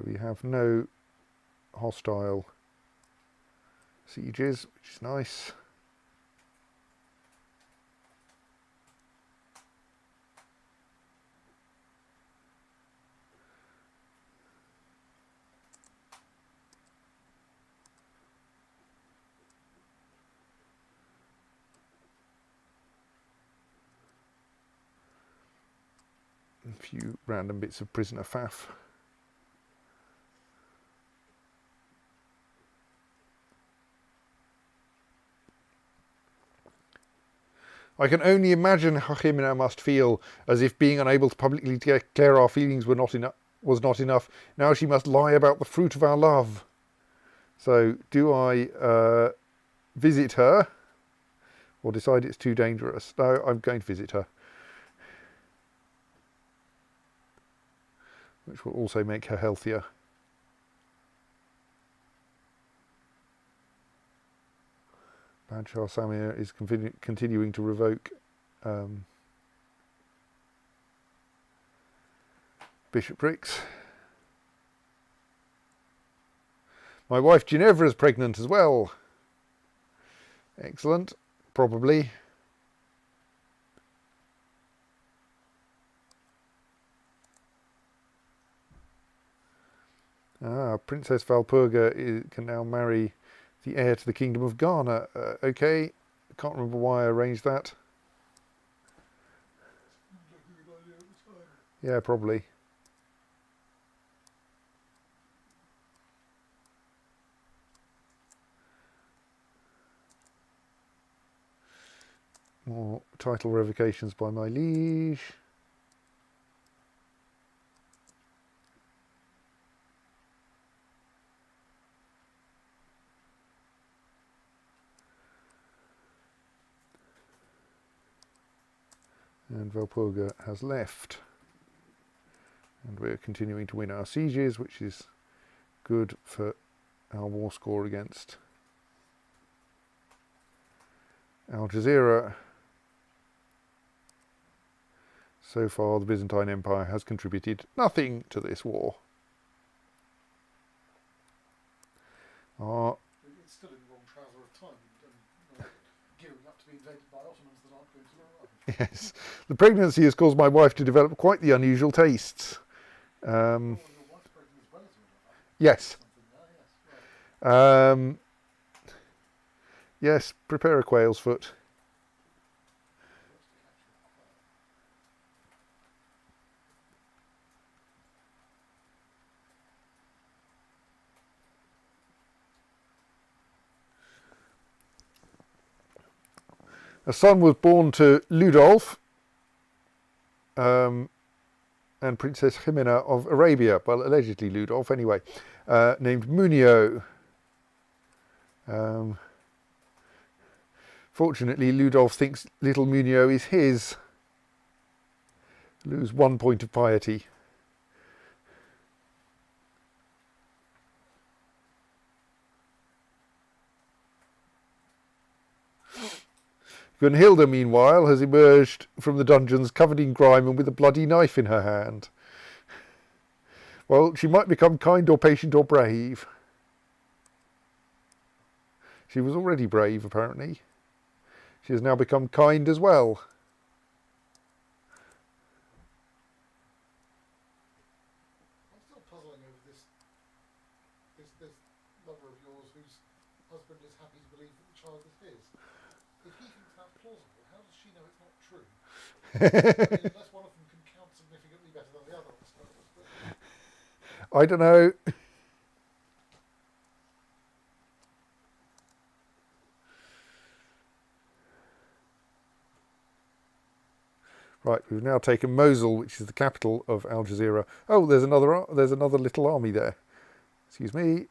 we have no hostile sieges, which is nice. A few random bits of prisoner faff. I can only imagine how Jimena must feel, as if being unable to publicly declare our feelings was not enough. Now she must lie about the fruit of our love. So, do I visit her, or decide it's too dangerous? No, I'm going to visit her. Which will also make her healthier. Badshah Samir is continuing to revoke bishoprics. My wife Ginevra is pregnant as well. Excellent. Probably. Princess Valpurga can now marry the heir to the Kingdom of Ghana. Okay, can't remember why I arranged that. Yeah, probably. More title revocations by my liege. And Valpurga has left. And we're continuing to win our sieges, which is good for our war score against Al Jazeera. So far, the Byzantine Empire has contributed nothing to this war. It's still in the wrong trouser of time, and gearing up to be invaded by Ottomans that aren't going to arrive. Yes, the pregnancy has caused my wife to develop quite the unusual tastes. Your wife's pregnant as well as your Yes. yes, right. Yes, prepare a quail's foot. A son was born to Ludolf and Princess Jimena of Arabia, well, allegedly Ludolf anyway, named Munio. Fortunately, Ludolf thinks little Munio is his. Lose 1 point of piety. Gunhilda, meanwhile, has emerged from the dungeons covered in grime and with a bloody knife in her hand. Well, she might become kind or patient or brave. She was already brave, apparently. She has now become kind as well. I'm still puzzling over this lover of yours whose husband is happy to believe that the child is his. If he thinks that plausible, how does she know it's not true? I mean, unless one of them can count significantly better than the other, I suppose. But... I don't know. Right, we've now taken Mosul, which is the capital of Al Jazeera. Oh, there's another little army there. Excuse me.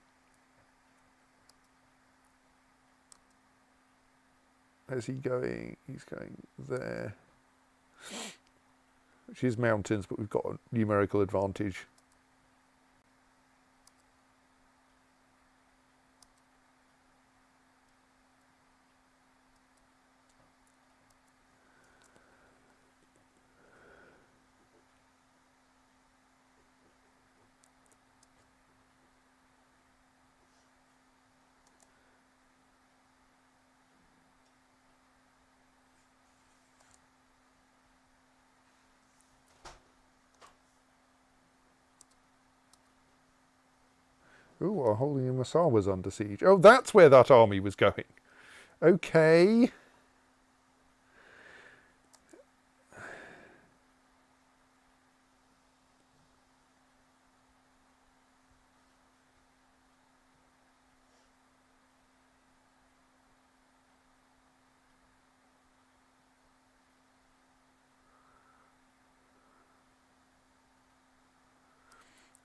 Where's he going? He's going there. Which is mountains, but we've got a numerical advantage. Ooh, our holy Masar was under siege. Oh, that's where that army was going. Okay.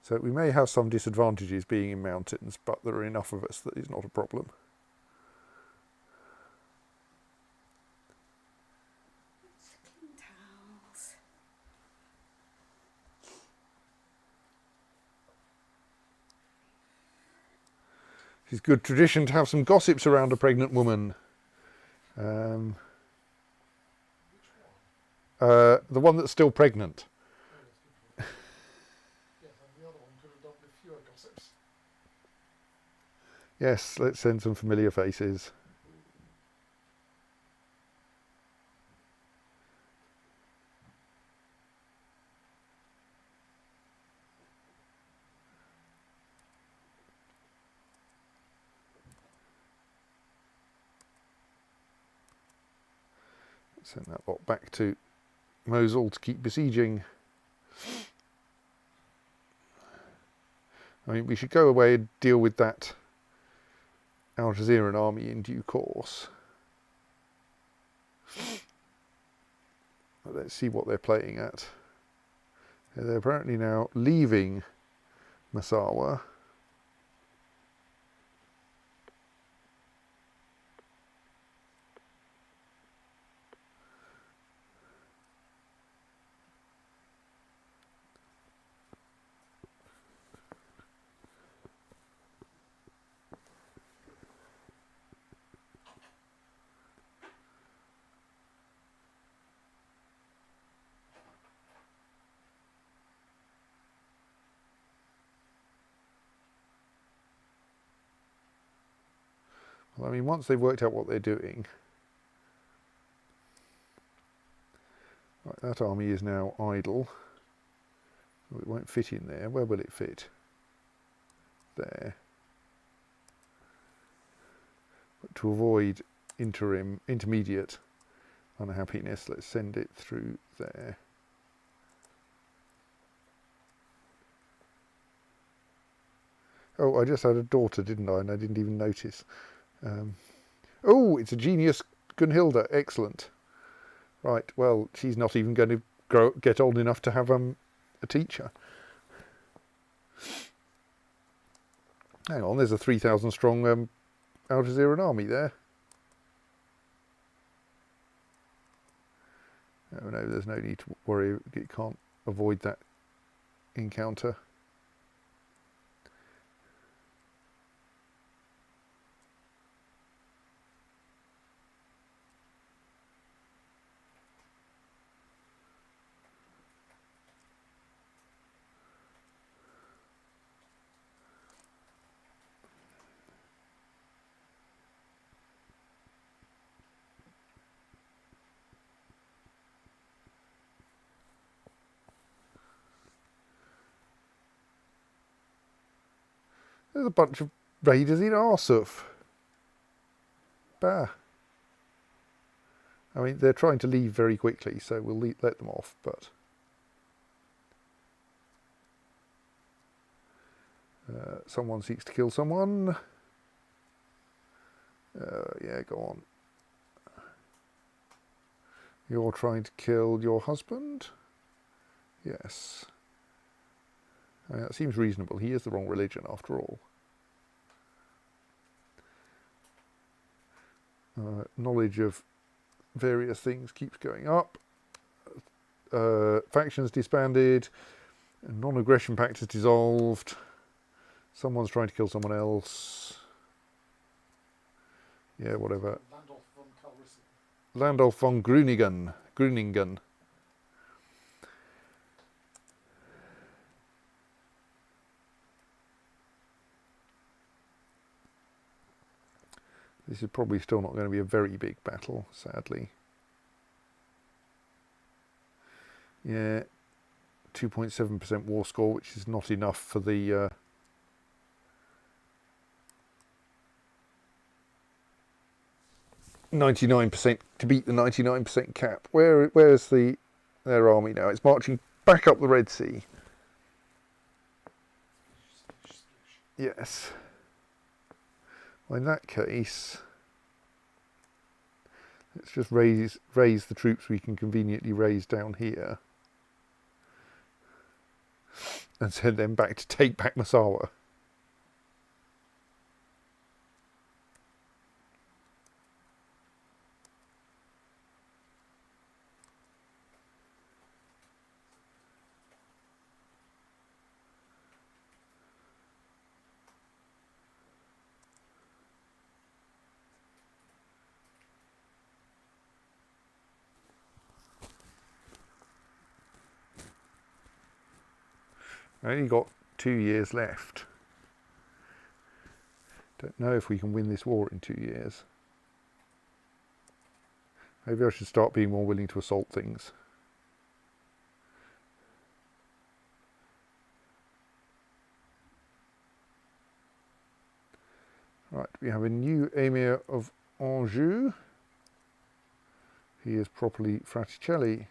So we may have some disadvantages being in mountains, but there are enough of us that it's not a problem. Clean towels. It's good tradition to have some gossips around a pregnant woman. The one that's still pregnant. Oh, yes, good. Yes, and the other one could have done with fewer gossips. Yes, let's send some familiar faces. Send that lot back to Mosul to keep besieging. I mean, we should go away and deal with that Al Jazeera army in due course. But let's see what they're playing at. They're apparently now leaving Massawa. Well, I mean, once they've worked out what they're doing, right, that army is now idle. It won't fit in there. Where will it fit? There. But to avoid intermediate unhappiness, let's send it through there. Oh, I just had a daughter, didn't I? And I didn't even notice. Oh, it's a genius Gunhilda. Excellent. Right, well, she's not even going to get old enough to have a teacher. Hang on, there's a 3,000 strong Al Jazeera army there. Oh no, there's no need to worry. It can't avoid that encounter. There's a bunch of raiders in Arsuf. Bah. I mean, they're trying to leave very quickly, so we'll let them off, but... someone seeks to kill someone. Yeah, go on. You're trying to kill your husband? Yes. I mean, that seems reasonable. He is the wrong religion, after all. Knowledge of various things keeps going up. Factions disbanded. Non-aggression pact is dissolved. Someone's trying to kill someone else. Yeah, whatever. Landolf von Gruningen. This is probably still not going to be a very big battle, sadly. Yeah, 2.7% war score, which is not enough for the 99% to beat the 99% cap. Where's their army now? It's marching back up the Red Sea. Yes. Well, in that case, let's just raise the troops we can conveniently raise down here. and send them back to take back Masawa. I only got 2 years left. Don't know if we can win this war in 2 years. Maybe I should start being more willing to assault things. Right, we have a new Emir of Anjou. He is properly Fraticelli.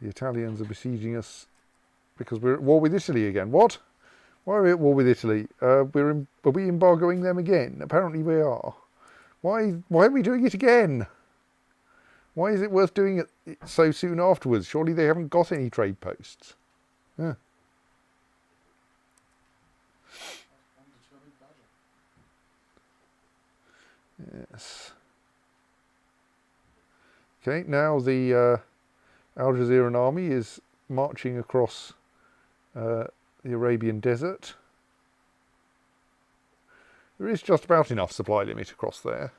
The Italians are besieging us because we're at war with Italy again. What? Why are we at war with Italy? Are we embargoing them again? Apparently we are. Why are we doing it again? Why is it worth doing it so soon afterwards? Surely they haven't got any trade posts. Yeah. Yes. Okay, now the Algerian army is marching across the Arabian desert. There is just about enough supply limit across there,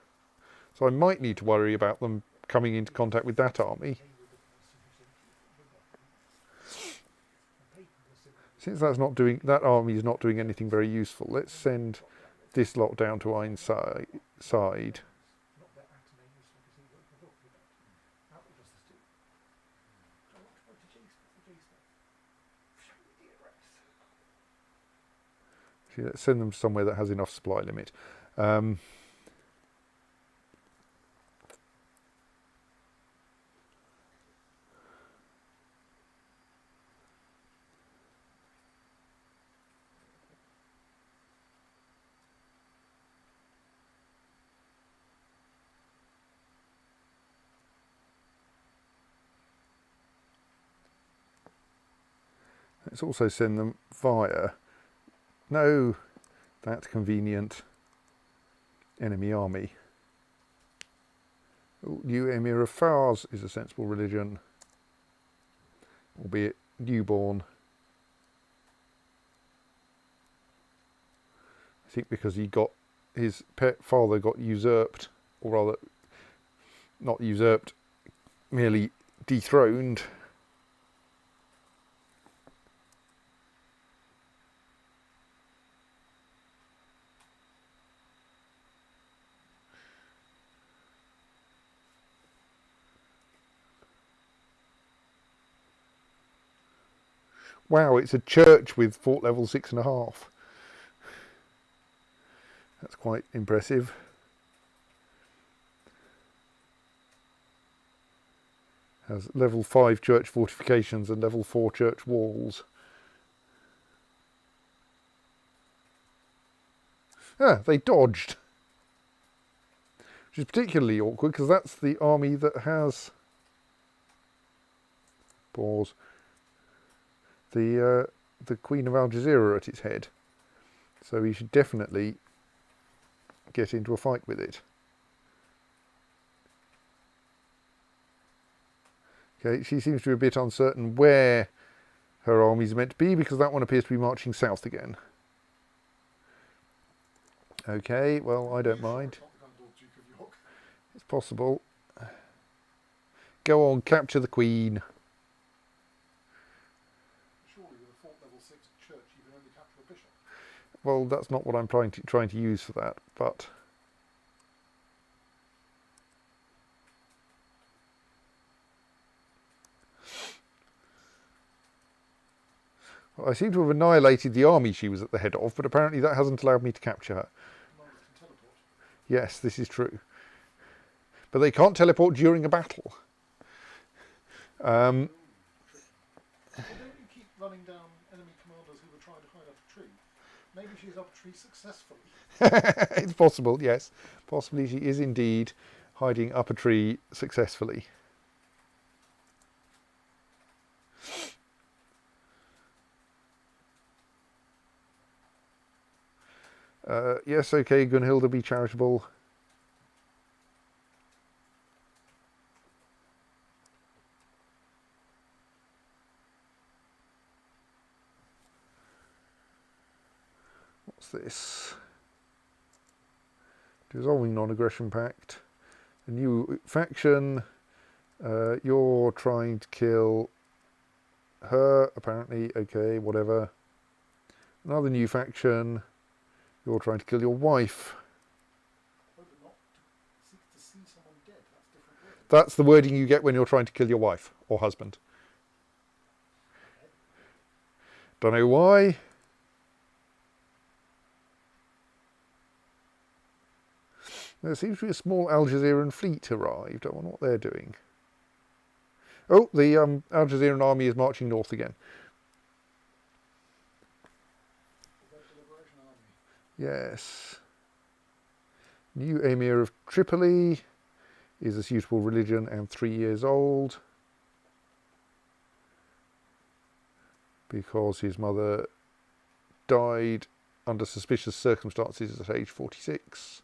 so I might need to worry about them coming into contact with that army. Since that army is not doing anything very useful, let's send this lot down to Einside. Let's send them somewhere that has enough supply limit. Let's also send them via... No, that convenient enemy army. New Emir of Fars is a sensible religion, albeit newborn. I think because his father got usurped, or rather, not usurped, merely dethroned. Wow, it's a church with fort level 6.5. That's quite impressive. Has level 5 church fortifications and level 4 church walls. Ah, they dodged. Which is particularly awkward because that's the army that has... Pause. The Queen of Aljazeera at its head, so he should definitely get into a fight with it. Okay, she seems to be a bit uncertain where her armies are meant to be because that one appears to be marching south again. Okay, well, I don't mind. It's possible. Go on, capture the Queen. Well, that's not what I'm trying to use for that, but well, I seem to have annihilated the army she was at the head of, but apparently that hasn't allowed me to capture her. Yes, this is true. But they can't teleport during a battle. Well, don't you keep running down enemy commanders who were trying to hide up a tree? Maybe she's up a tree successfully. It's possible, yes. Possibly she is indeed hiding up a tree successfully. Yes, okay, Gunhilda, be charitable. What's this? Dissolving non-aggression pact. A new faction. You're trying to kill her, apparently. Okay, whatever. Another new faction. You're trying to kill your wife. Oh, but not to seek to see someone dead. That's different wording. That's the wording you get when you're trying to kill your wife or husband. Don't know why. There seems to be a small Algerian fleet arrived. I wonder what they're doing. Oh, the Algerian army is marching north again. Red Liberation Army. Yes. New Emir of Tripoli is a suitable religion and 3 years old. Because his mother died under suspicious circumstances at age 46.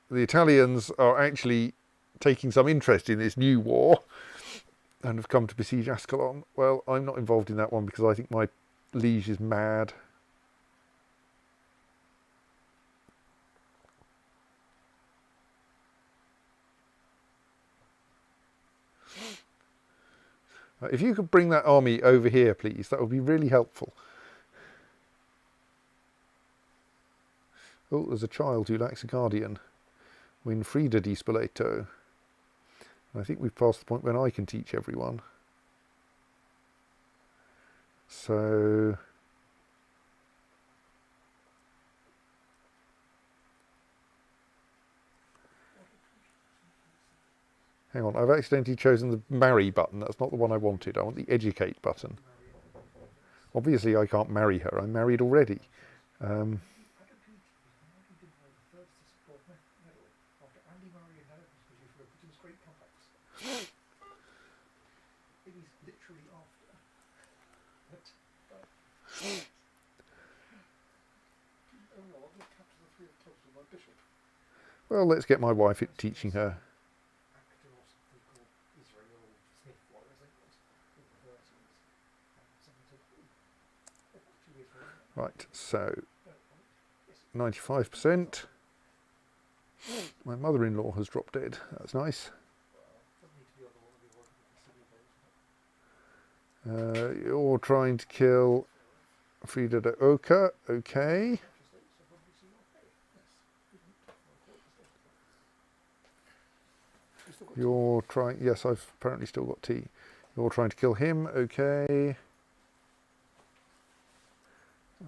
The Italians are actually taking some interest in this new war and have come to besiege Ascalon. Well, I'm not involved in that one because I think my liege is mad. If you could bring that army over here, please, that would be really helpful. Oh, there's a child who lacks a guardian. Winfrida di Spoleto. I think we've passed the point when I can teach everyone. So... hang on, I've accidentally chosen the marry button. That's not the one I wanted. I want the educate button. Obviously I can't marry her. I'm married already. Well, let's get my wife at teaching her. Right, so 95%. My mother-in-law has dropped dead. That's nice. You're trying to kill Frida de Oka. Okay. You're trying... yes, I've apparently still got tea. You're trying to kill him. Okay.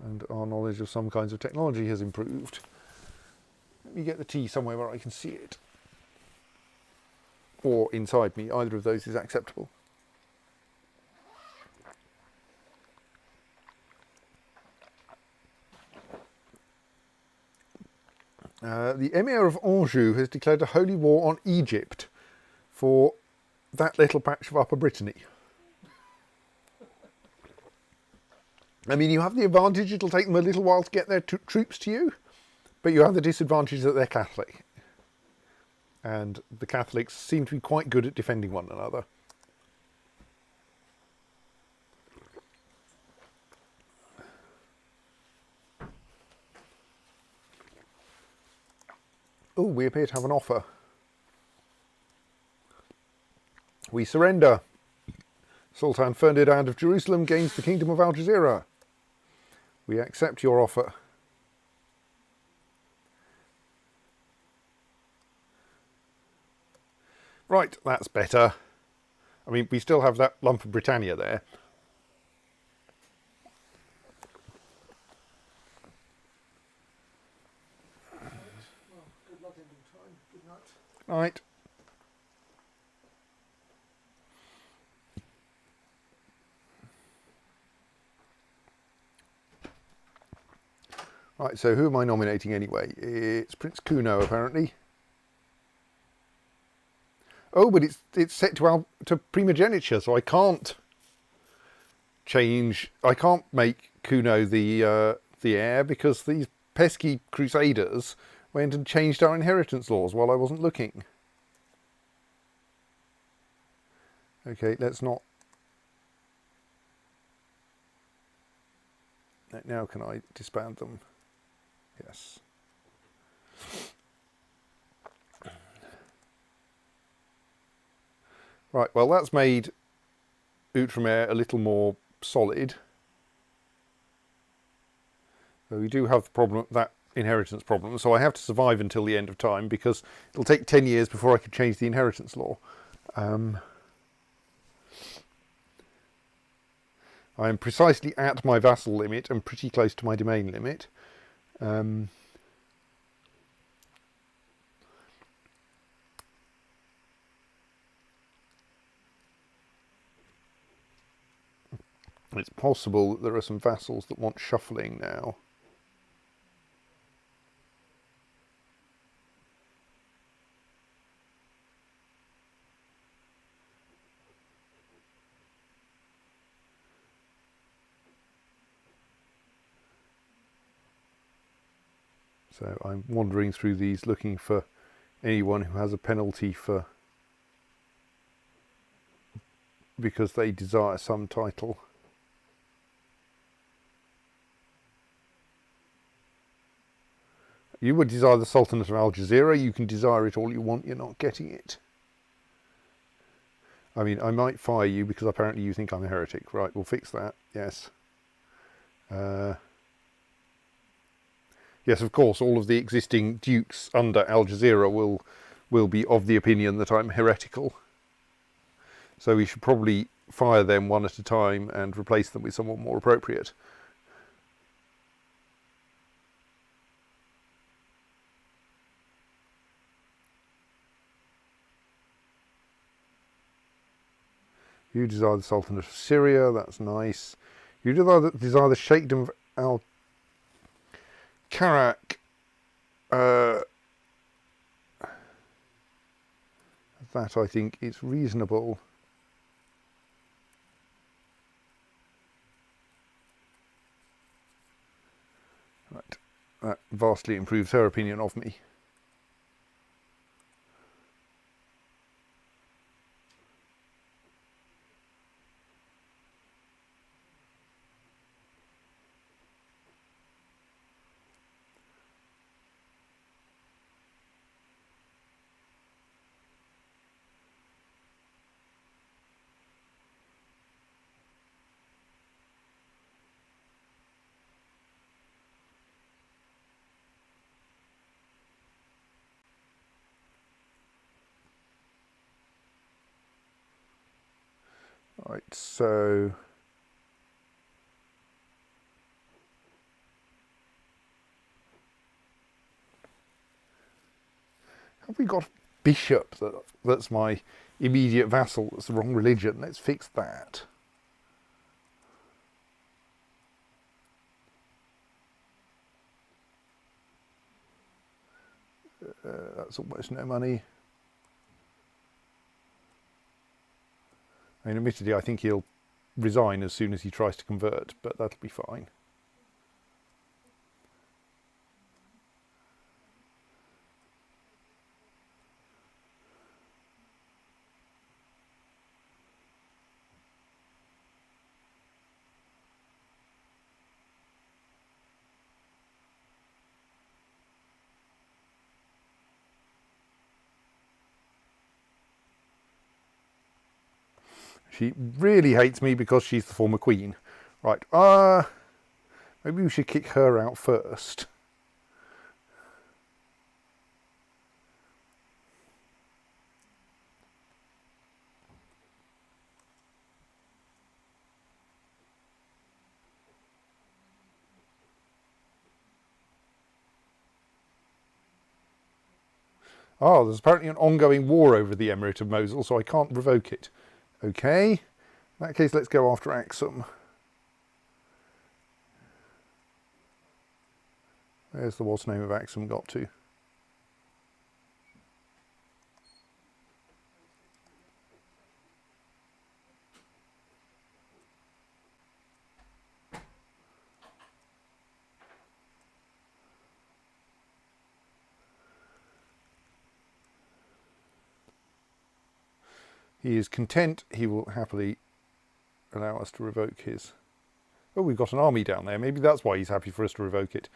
And our knowledge of some kinds of technology has improved. Let me get the tea somewhere where I can see it. Or inside me. Either of those is acceptable. The Emir of Anjou has declared a holy war on Egypt for that little patch of Upper Brittany. I mean, you have the advantage it'll take them a little while to get their troops to you, but you have the disadvantage that they're Catholic. And the Catholics seem to be quite good at defending one another. Oh, we appear to have an offer. We surrender. Sultan Ferdinand of Jerusalem gains the Kingdom of Al Jazeera. We accept your offer. Right, that's better. I mean, we still have that lump of Britannia there. Well, good luck ending time. Good night. Right. Right, so who am I nominating anyway? It's Prince Kuno, apparently. Oh, but it's set to primogeniture, so I can't change. I can't make Kuno the heir because these pesky crusaders went and changed our inheritance laws while I wasn't looking. Okay, let's not. Now can I disband them? Yes. Right, well that's made Outremer a little more solid. So we do have the problem, that inheritance problem, so I have to survive until the end of time because it'll take 10 years before I can change the inheritance law. I am precisely at my vassal limit and pretty close to my domain limit. It's possible that there are some vassals that want shuffling now. So I'm wandering through these looking for anyone who has a penalty for because they desire some title. You would desire the Sultanate of Al Jazeera. You can desire it all you want. You're not getting it. I mean, I might fire you because apparently you think I'm a heretic. Right, we'll fix that. Yes. Yes, of course, all of the existing dukes under Al Jazeera will be of the opinion that I'm heretical. So we should probably fire them one at a time and replace them with someone more appropriate. You desire the Sultanate of Syria, that's nice. You desire the Sheikhdom of Al Karak. That I think is reasonable. Right, that vastly improves her opinion of me. Right, so have we got a bishop that's my immediate vassal that's the wrong religion? Let's fix that. That's almost no money. I mean, admittedly, I think he'll resign as soon as he tries to convert, but that'll be fine. She really hates me because she's the former queen. Right, maybe we should kick her out first. Oh, there's apparently an ongoing war over the Emirate of Mosul, so I can't revoke it. Okay, in that case, let's go after Axum. Where's the what's name of Axum got to? He is content. He will happily allow us to revoke his... Oh, we've got an army down there. Maybe that's why he's happy for us to revoke it.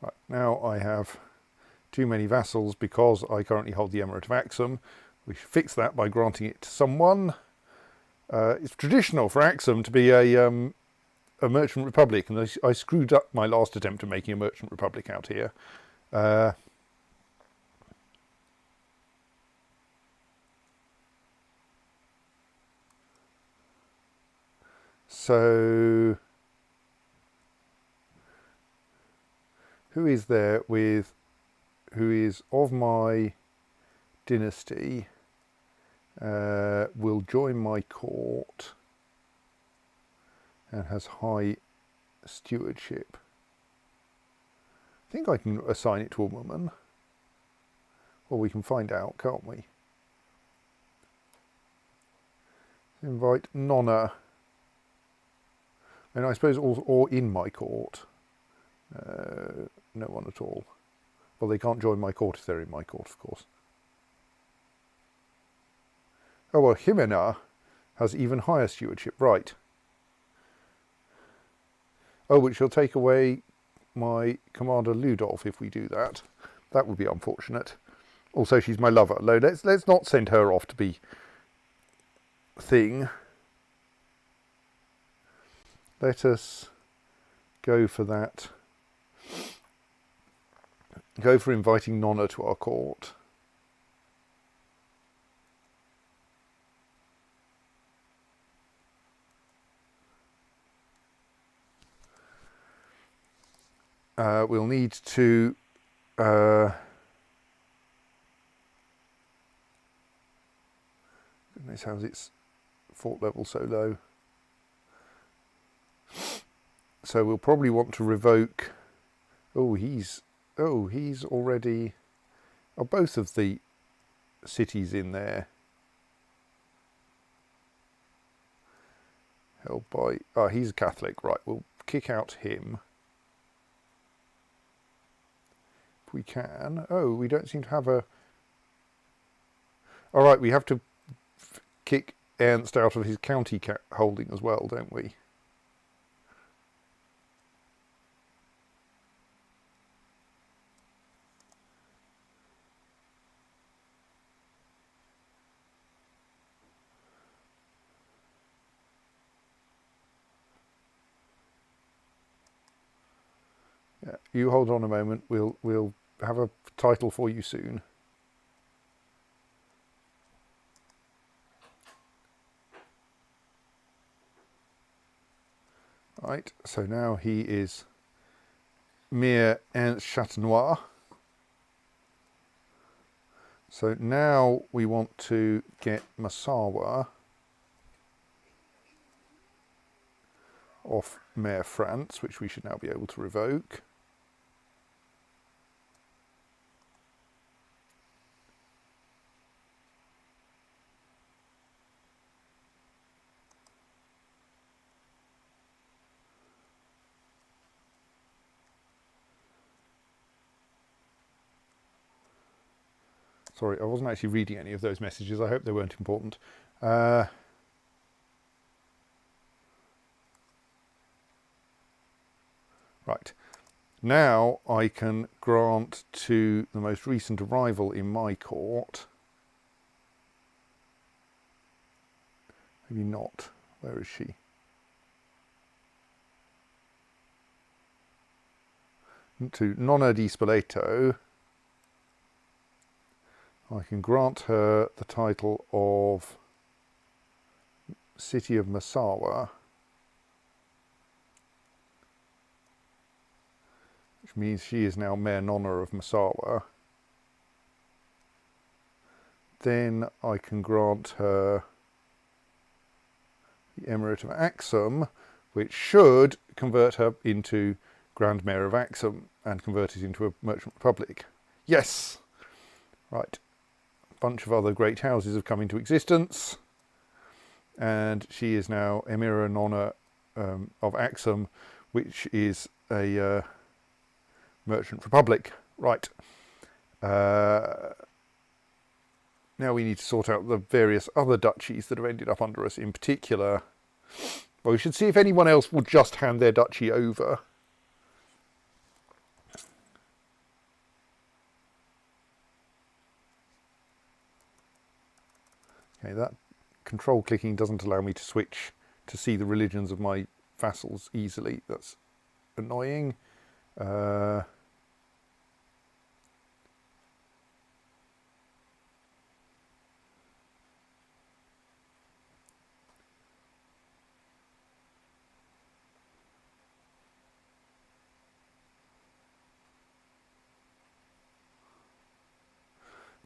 Right, now I have too many vassals because I currently hold the Emirate of Axum. We should fix that by granting it to someone. It's traditional for Axum to be a merchant republic, and I screwed up my last attempt at making a merchant republic out here. So who is there with, who is of my dynasty, will join my court and has high stewardship? I think I can assign it to a woman. Well, we can find out, can't we? Invite Nonna. And I suppose also, or in my court. No one at all. Well, they can't join my court if they're in my court, of course. Oh, well, Jimena has even higher stewardship, right. Oh, which will take away my Commander Ludolf if we do that. That would be unfortunate. Also, she's my lover. Let's not send her off to be thing. Let us go for that. Go for inviting Nonna to our court. We'll need to goodness, how's its fort level so low? So we'll probably want to revoke. Oh, he's already. Are both of the cities in there held by? Oh, he's a Catholic, right? We'll kick out him. If we can. Oh, we don't seem to have a. All right, we have to kick Ernst out of his county holding as well, don't we? Yeah, you hold on a moment. We'll have a title for you soon. Right, so now he is Mere Ernst Chatenois. So now we want to get Massawa off Mayor France, which we should now be able to revoke. Sorry, I wasn't actually reading any of those messages. I hope they weren't important. Right. Now I can grant to the most recent arrival in my court. Maybe not. Where is she? To Nonna di Spoleto. I can grant her the title of City of Massawa, which means she is now Mayor Nonna of Massawa. Then I can grant her the Emirate of Axum, which should convert her into Grand Mayor of Axum and convert it into a merchant republic. Yes! Right. A bunch of other great houses have come into existence, and she is now Emira Nona of Axum, which is a merchant republic. Right. Now we need to sort out the various other duchies that have ended up under us. In particular, well, we should see if anyone else will just hand their duchy over. Okay, that control clicking doesn't allow me to switch to see the religions of my vassals easily. That's annoying.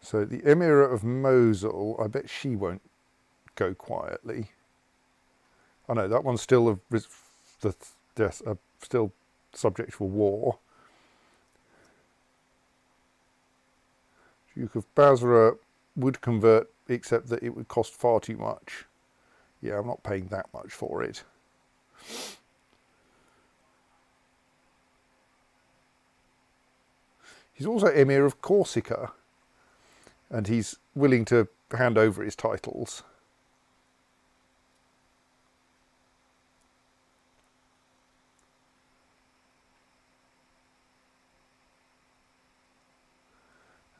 So the Emira of Mosul, I bet she won't go quietly. Oh no, that one's still still subject to a war. Duke of Basra would convert, except that it would cost far too much. Yeah, I'm not paying that much for it. He's also Emir of Corsica, and he's willing to hand over his titles.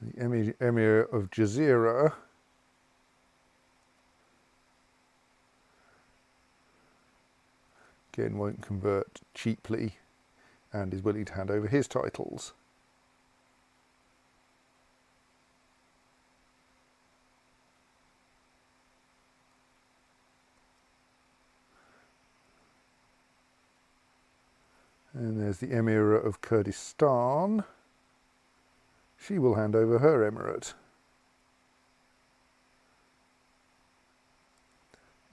The Emir of Jazeera again won't convert cheaply and is willing to hand over his titles. And there's the Emir of Kurdistan. She will hand over her emirate.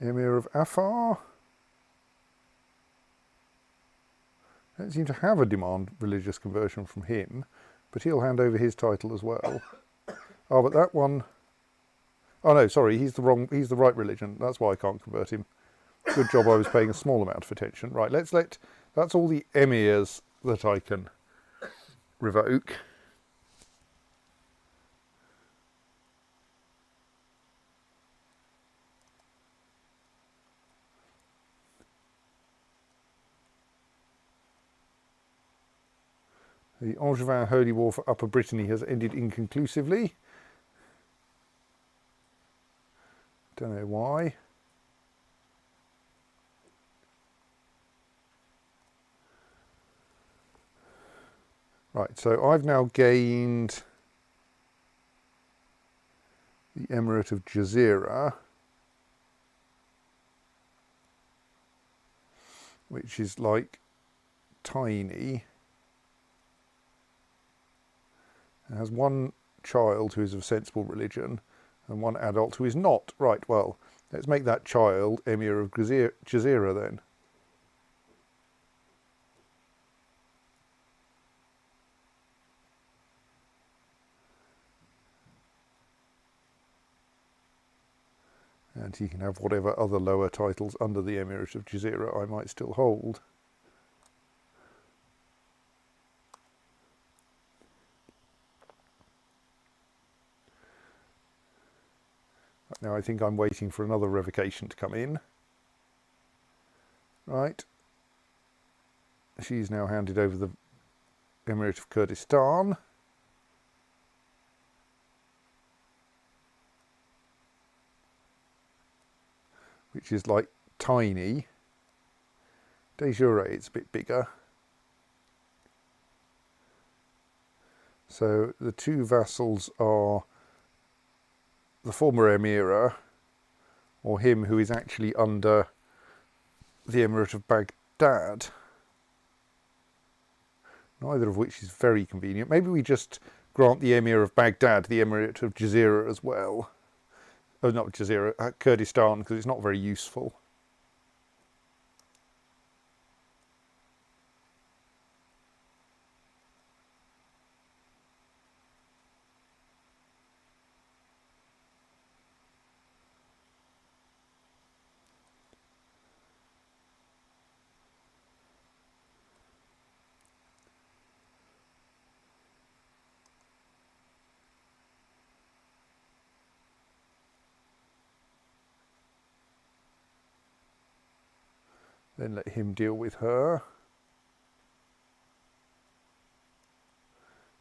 Emir of Afar. Don't seem to have a demand religious conversion from him, but he'll hand over his title as well. Oh, but that one... Oh no, sorry, he's the right religion. That's why I can't convert him. Good job I was paying a small amount of attention. Right, that's all the emirs that I can revoke. The Angevin Holy War for Upper Brittany has ended inconclusively. Don't know why. Right, so I've now gained the Emirate of Jazeera, which is like tiny. It has one child who is of sensible religion and one adult who is not. Right, well, let's make that child Emir of Jazeera then. And he can have whatever other lower titles under the Emirate of Jazeera I might still hold. Now I think I'm waiting for another revocation to come in. Right. She's now handed over the Emirate of Kurdistan. Which is like tiny. De jure, it's a bit bigger. So the two vassals are the former Emira, or him who is actually under the Emirate of Baghdad. Neither of which is very convenient. Maybe we just grant the Emir of Baghdad the Emirate of Jazeera as well. Oh, not Jazeera, Kurdistan, because it's not very useful. Then let him deal with her.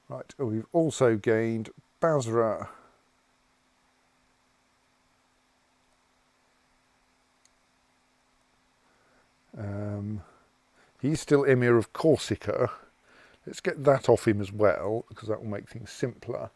Right, we've also gained Basra. He's still Emir of Corsica. Let's get that off him as well, because that will make things simpler.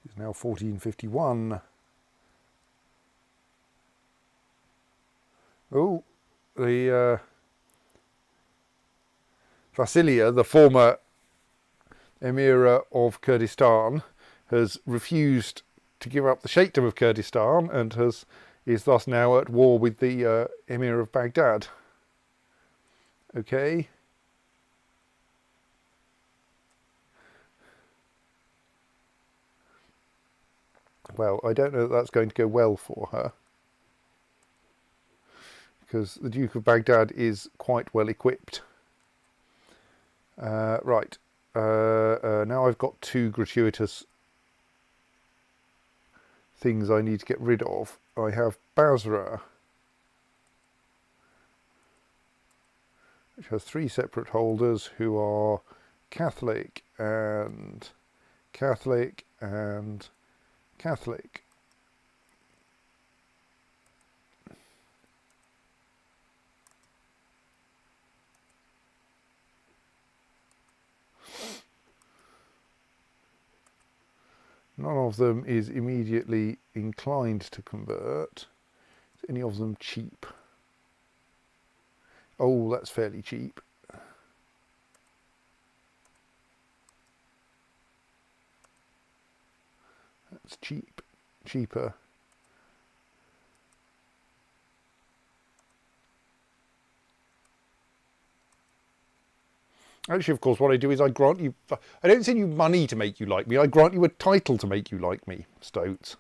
It's now 1451. Oh, the Vasilia, the former Emira of Kurdistan, has refused to give up the Sheikhdom of Kurdistan and is thus now at war with the Emir of Baghdad. Okay. Well, I don't know that that's going to go well for her, because the Duke of Baghdad is quite well equipped. Right, now I've got two gratuitous things I need to get rid of. I have Basra, which has three separate holders who are Catholic and Catholic and Catholic. None of them is immediately inclined to convert. Is any of them cheap? Oh, that's fairly cheap. That's cheap. Cheaper. Actually, of course, what I do is I grant you... I don't send you money to make you like me. I grant you a title to make you like me, Stoats.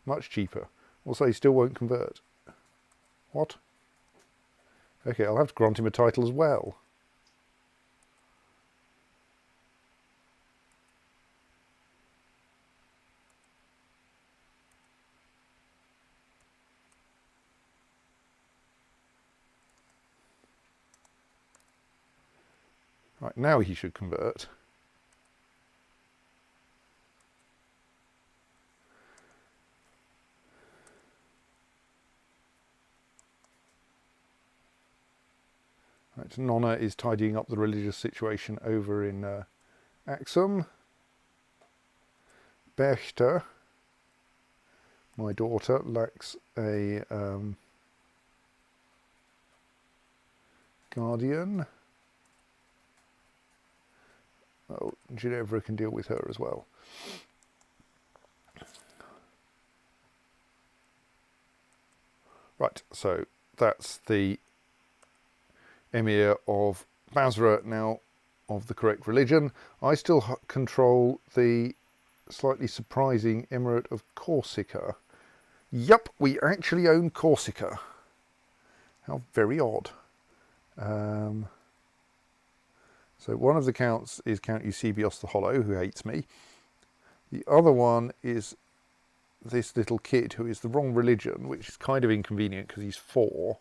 Much cheaper. Also, he still won't convert. What? Okay, I'll have to grant him a title as well. Right, now he should convert. Right, Nonna is tidying up the religious situation over in Axum. Berchter, my daughter, lacks a guardian. Oh, Ginevra can deal with her as well. Right, so that's the Emir of Basra now of the correct religion. I still control the slightly surprising Emirate of Corsica. Yup, we actually own Corsica. How very odd. So one of the counts is Count Eusebius the Hollow, who hates me. The other one is this little kid who is the wrong religion, which is kind of inconvenient because he's 4.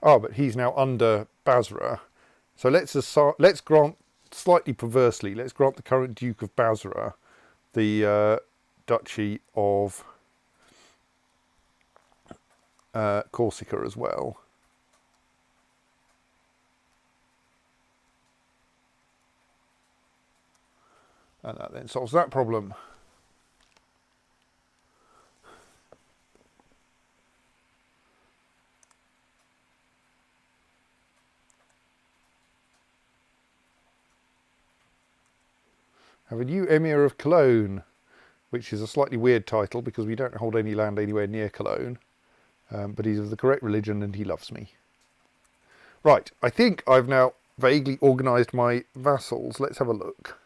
Oh, but he's now under Basra. So let's grant, slightly perversely, let's grant the current Duke of Basra the Duchy of Corsica as well. And that then solves that problem. have a new Emir of Cologne, which is a slightly weird title because we don't hold any land anywhere near Cologne. But he's of the correct religion and he loves me. Right, I think I've now vaguely organised my vassals. Let's have a look.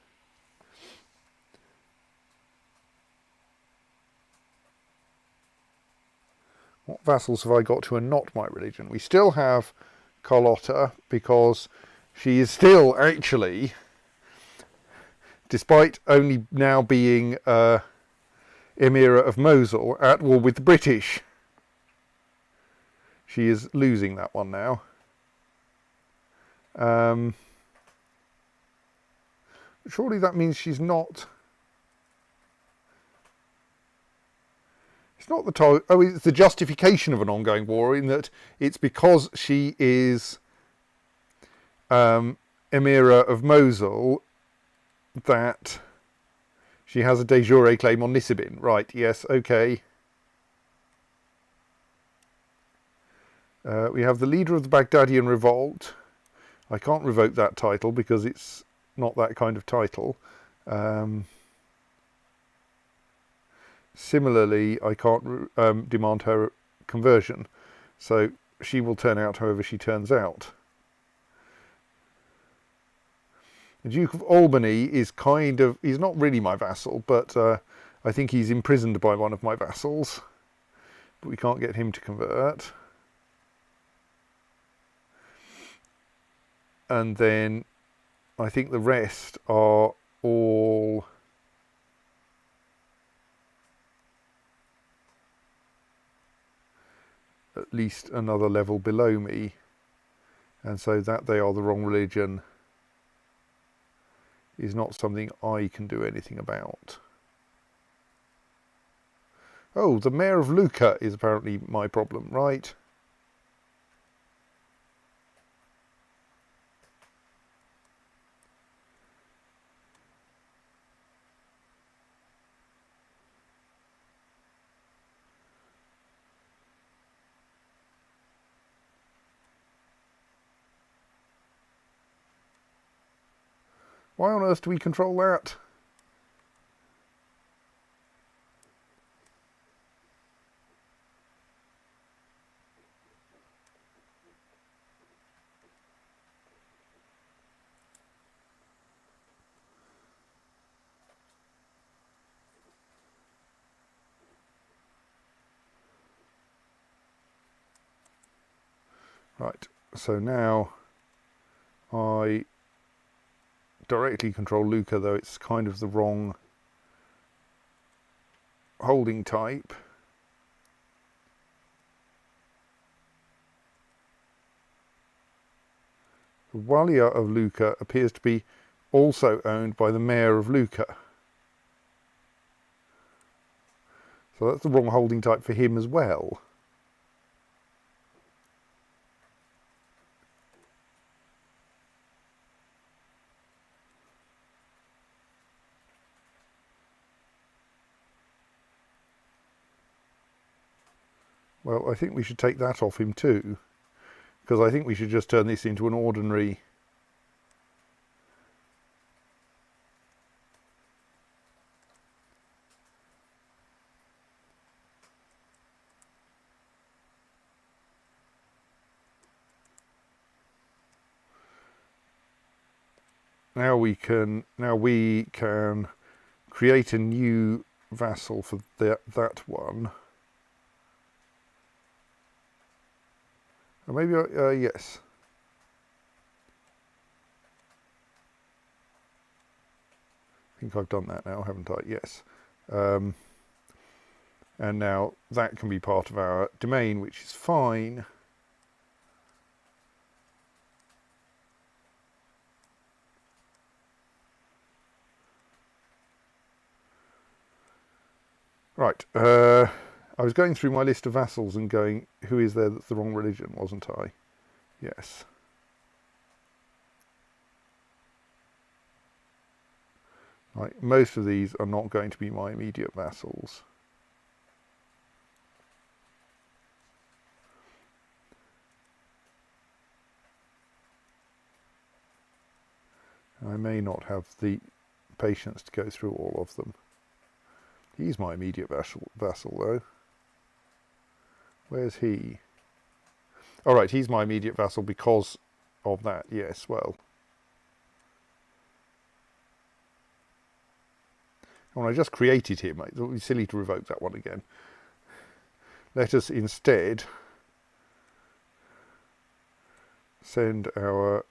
What vassals have I got who are not my religion? We still have Carlotta because she is still actually, despite only now being Emira of Mosul, at war with the British. She is losing that one now. Surely that means she's not... It's not the time. Oh, it's the justification of an ongoing war in that it's because she is Emira of Mosul that she has a de jure claim on Nisibin. Right, yes, okay. We have the leader of the Baghdadian revolt. I can't revoke that title because it's not that kind of title. Similarly, I can't demand her conversion, so she will turn out however she turns out. The Duke of Albany is kind of, he's not really my vassal, but I think he's imprisoned by one of my vassals, but we can't get him to convert. And then I think the rest are all at least another level below me, and so that they are the wrong religion is not something I can do anything about. Oh, the mayor of Lucca is apparently my problem, right? Why on earth do we control that? Right, so now I directly control Lucca, though it's kind of the wrong holding type. The Walia of Lucca appears to be also owned by the mayor of Lucca. So that's the wrong holding type for him as well. Well, I think we should take that off him too, because I think we should just turn this into an ordinary now we can create a new vassal for that one. Or maybe, yes. I think I've done that now, haven't I? Yes. And now that can be part of our domain, which is fine. Right. I was going through my list of vassals and going, who is there that's the wrong religion, wasn't I? Yes. Right, most of these are not going to be my immediate vassals. I may not have the patience to go through all of them. He's my immediate vassal though. Where's he? All right, he's my immediate vassal because of that. Yes, well. When I just created him, it would be silly to revoke that one again. Let us instead send our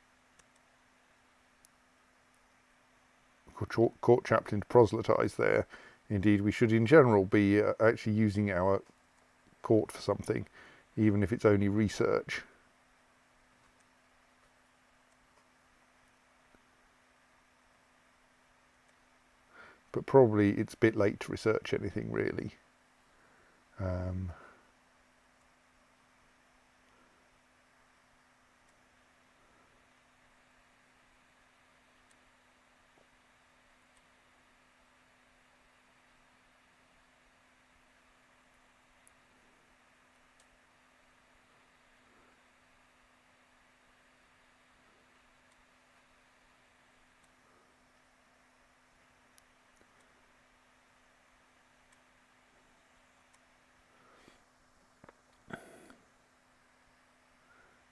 court chaplain to proselytise there. Indeed, we should in general be actually using our court for something, even if it's only research. But probably it's a bit late to research anything really.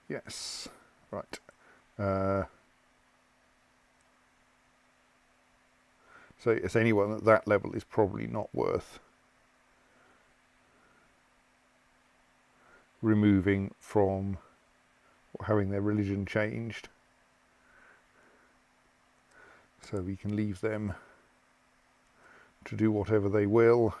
Yes, right. So yes, anyone at that level is probably not worth removing from or having their religion changed. So we can leave them to do whatever they will.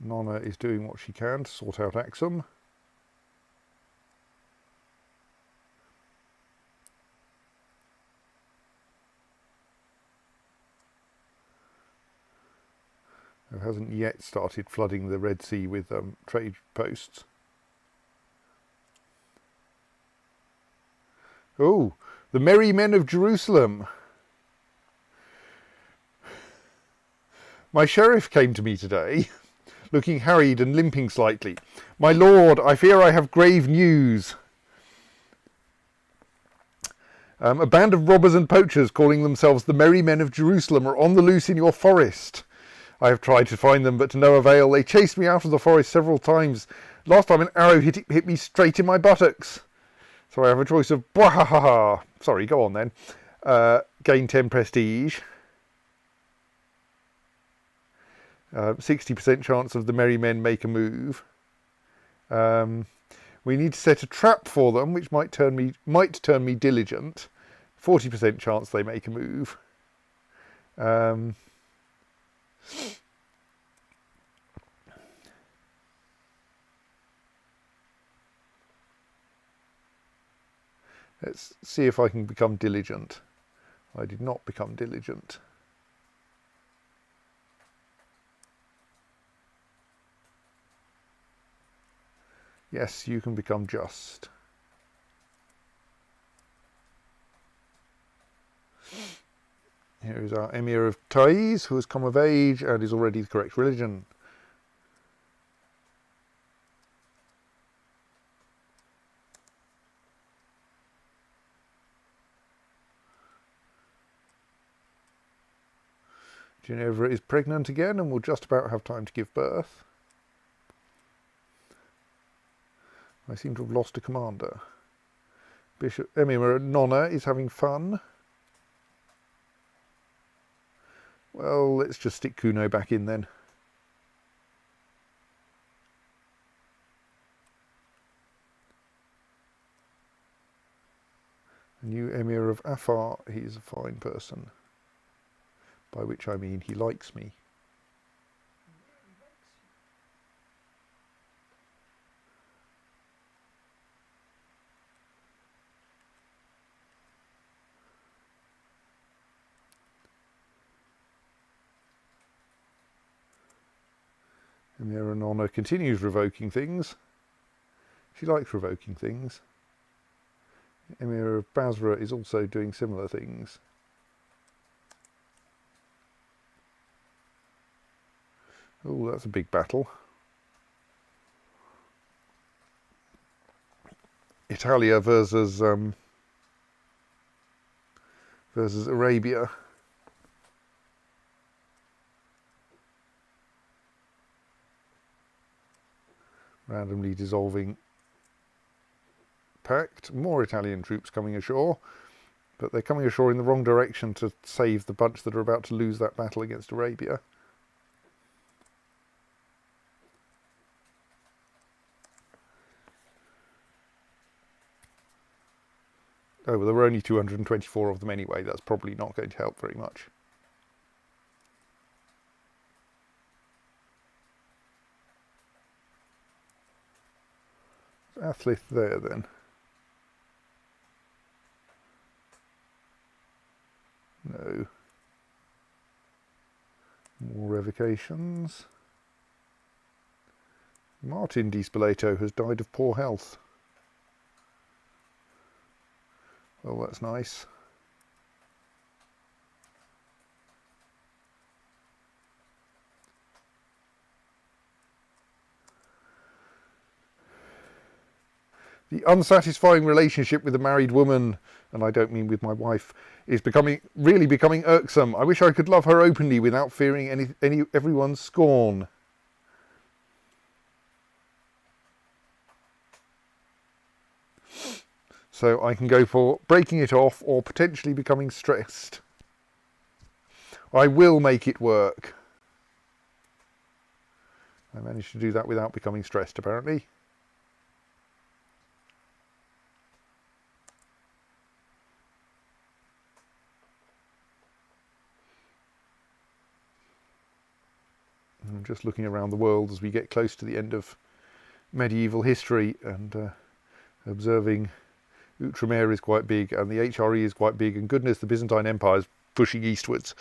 Nonna is doing what she can to sort out Axum. It hasn't yet started flooding the Red Sea with trade posts. Oh, the merry men of Jerusalem. My sheriff came to me today, looking harried and limping slightly. My lord, I fear I have grave news. A band of robbers and poachers calling themselves the Merry Men of Jerusalem are on the loose in your forest. I have tried to find them, but to no avail. They chased me out of the forest several times. Last time an arrow hit me straight in my buttocks. So I have a choice of bwahaha. Sorry, go on then. Gain 10 prestige. 60% chance of the merry men make a move. We need to set a trap for them, which might turn me diligent. 40% chance they make a move. Let's see if I can become diligent. I did not become diligent. Yes, you can become just. Here is our Emir of Taiz, who has come of age and is already the correct religion. Ginevra is pregnant again and will just about have time to give birth. I seem to have lost a commander. Bishop Emir Nonna is having fun. Well, let's just stick Kuno back in then. The new Emir of Afar, he's a fine person. By which I mean he likes me. Emir Nonna continues revoking things. She likes revoking things. Emir of Basra is also doing similar things. Oh, that's a big battle. Italia versus Arabia. Randomly dissolving pact. More Italian troops coming ashore, but they're coming ashore in the wrong direction to save the bunch that are about to lose that battle against Arabia. Oh, well, there were only 224 of them anyway. That's probably not going to help very much. Athlith there then. No. More revocations. Martin Di Spoleto has died of poor health. Well, that's nice. The unsatisfying relationship with a married woman, and I don't mean with my wife, is really becoming irksome. I wish I could love her openly without fearing everyone's scorn. So I can go for breaking it off or potentially becoming stressed. I will make it work. I managed to do that without becoming stressed, apparently. I'm just looking around the world as we get close to the end of medieval history and observing Outremer is quite big and the HRE is quite big, and goodness, the Byzantine Empire is pushing eastwards.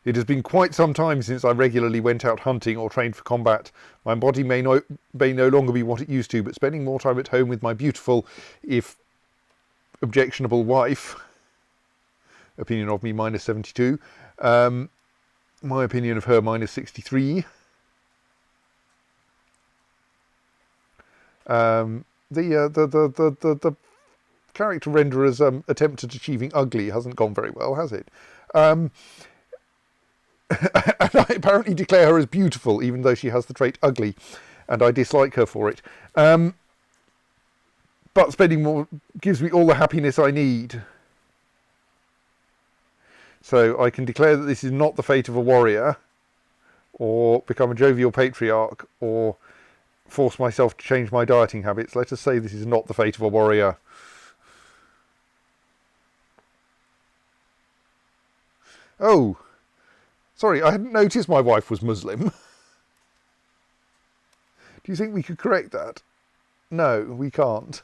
It has been quite some time since I regularly went out hunting or trained for combat. My body may no longer be what it used to, but spending more time at home with my beautiful, if objectionable, wife, opinion of me minus 72, my opinion of her minus 63. The character renderer's attempt at achieving ugly hasn't gone very well, has it? And I apparently declare her as beautiful, even though she has the trait ugly, and I dislike her for it. But spending more gives me all the happiness I need. So I can declare that this is not the fate of a warrior, or become a jovial patriarch, or force myself to change my dieting habits. Let us say this is not the fate of a warrior. Oh, sorry, I hadn't noticed my wife was Muslim. Do you think we could correct that? No, we can't.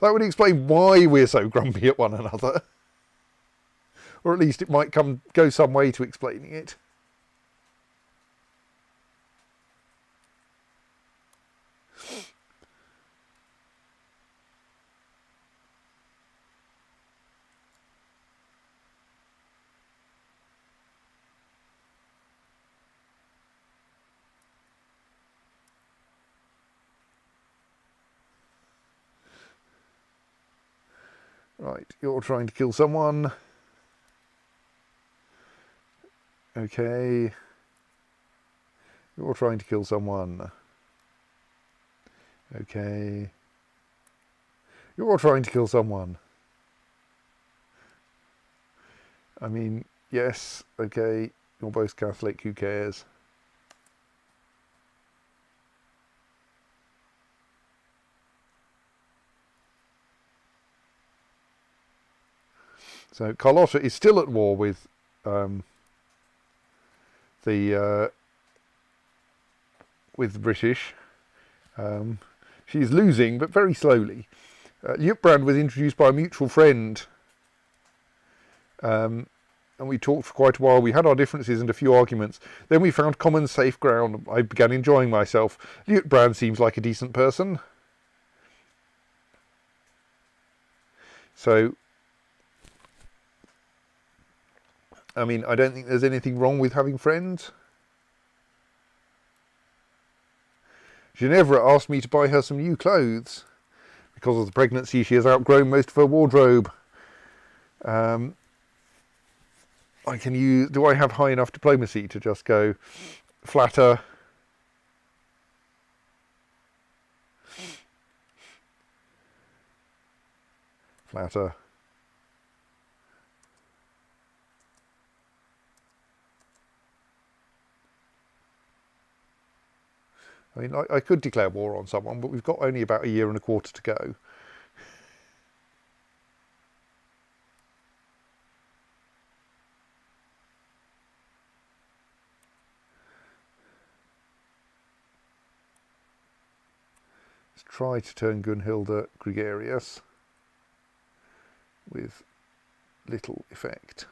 That would explain why we're so grumpy at one another. Or at least it might go some way to explaining it. Right, you're trying to kill someone. Okay. You're trying to kill someone. Okay. You're trying to kill someone. I mean, yes, okay, you're both Catholic, who cares? So Carlotta is still at war with the British. She's losing, but very slowly. Liutprand was introduced by a mutual friend, and we talked for quite a while. We had our differences and a few arguments. Then we found common safe ground. I began enjoying myself. Liutprand seems like a decent person. So, I mean, I don't think there's anything wrong with having friends. Ginevra asked me to buy her some new clothes. Because of the pregnancy, she has outgrown most of her wardrobe. I can use... Do I have high enough diplomacy to just go flatter? Flatter. I mean, I could declare war on someone, but we've got only about 1.25 years to go. Let's try to turn Gunhilda gregarious with little effect.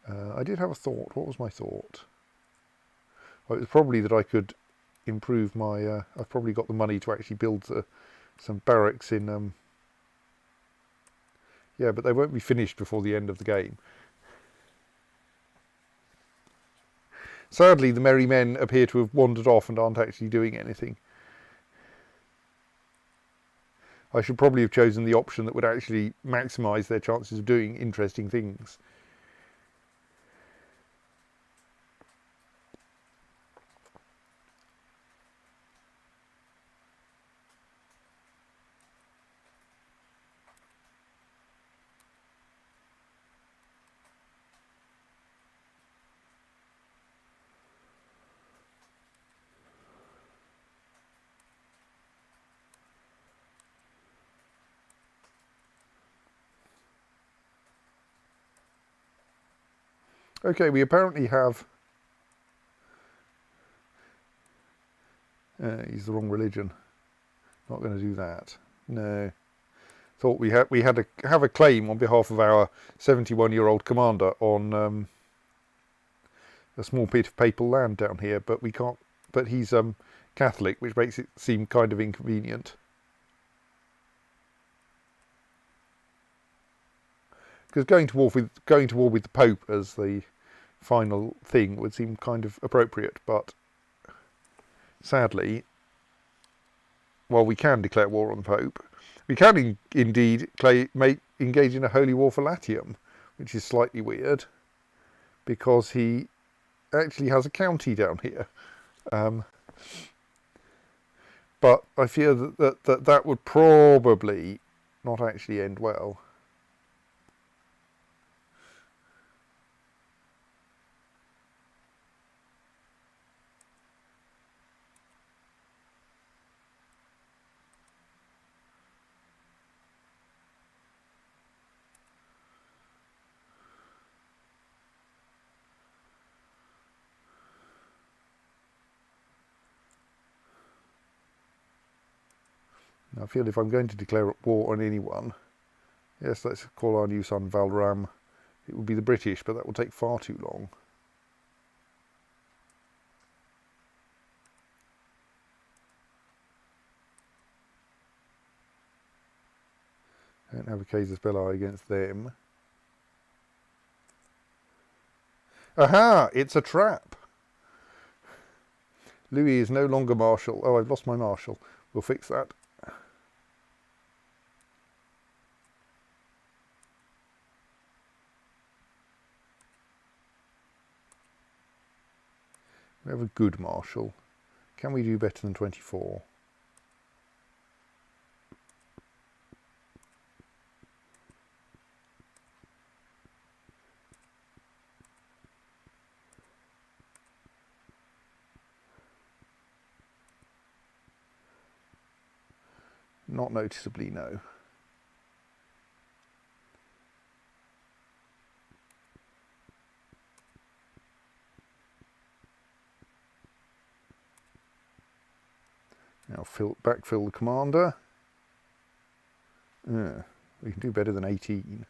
I did have a thought. What was my thought? Well, it was probably that I could improve my... I've probably got the money to actually build some barracks in... yeah, but they won't be finished before the end of the game. Sadly, the merry men appear to have wandered off and aren't actually doing anything. I should probably have chosen the option that would actually maximise their chances of doing interesting things. Okay, we apparently have... he's the wrong religion. Not going to do that. No. Thought we had to have a claim on behalf of our 71-year-old commander on a small bit of papal land down here, but we can't. But he's Catholic, which makes it seem kind of inconvenient. Because going to war with the Pope as the final thing would seem kind of appropriate, but sadly, while we can declare war on the Pope, we can indeed engage in a holy war for Latium, which is slightly weird, because he actually has a county down here. But I fear that would probably not actually end well. I feel if I'm going to declare war on anyone, yes, let's call our new son Valram. It would be the British, but that will take far too long. I don't have a casus belli against them. Aha! It's a trap! Louis is no longer Marshal. Oh, I've lost my Marshal. We'll fix that. We have a good Marshal. Can we do better than 24? Not noticeably, no. Now backfill the commander. We can do better than 18.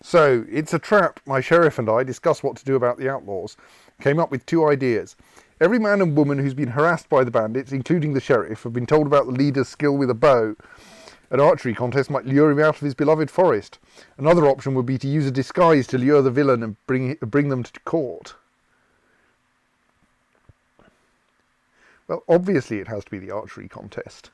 So, it's a trap. My sheriff and I discussed what to do about the outlaws. Came up with 2 ideas. Every man and woman who's been harassed by the bandits, including the sheriff, have been told about the leader's skill with a bow. An archery contest might lure him out of his beloved forest. Another option would be to use a disguise to lure the villain and bring them to court. Well, obviously it has to be the archery contest.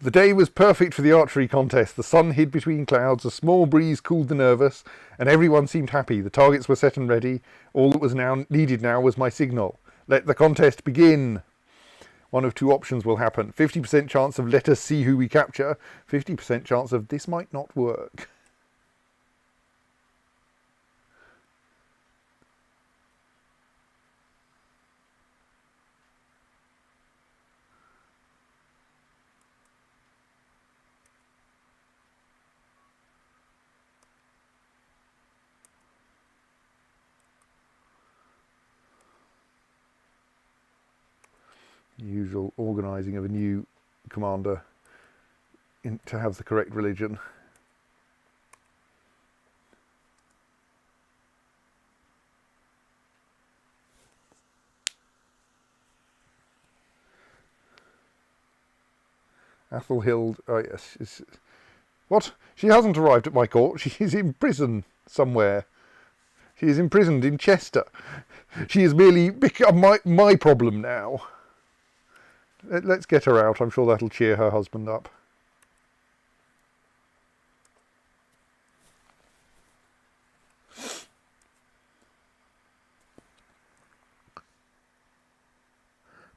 The day was perfect for the archery contest. The sun hid between clouds, a small breeze cooled the nervous, and everyone seemed happy. The targets were set and ready. All that was needed now was my signal. Let the contest begin. One of two options will happen. 50% chance of let us see who we capture. 50% chance of this might not work. Usual organising of a new commander to have the correct religion. Athelhild, oh yes. What? She hasn't arrived at my court. She is in prison somewhere. She is imprisoned in Chester. She has merely become my problem now. Let's get her out. I'm sure that'll cheer her husband up.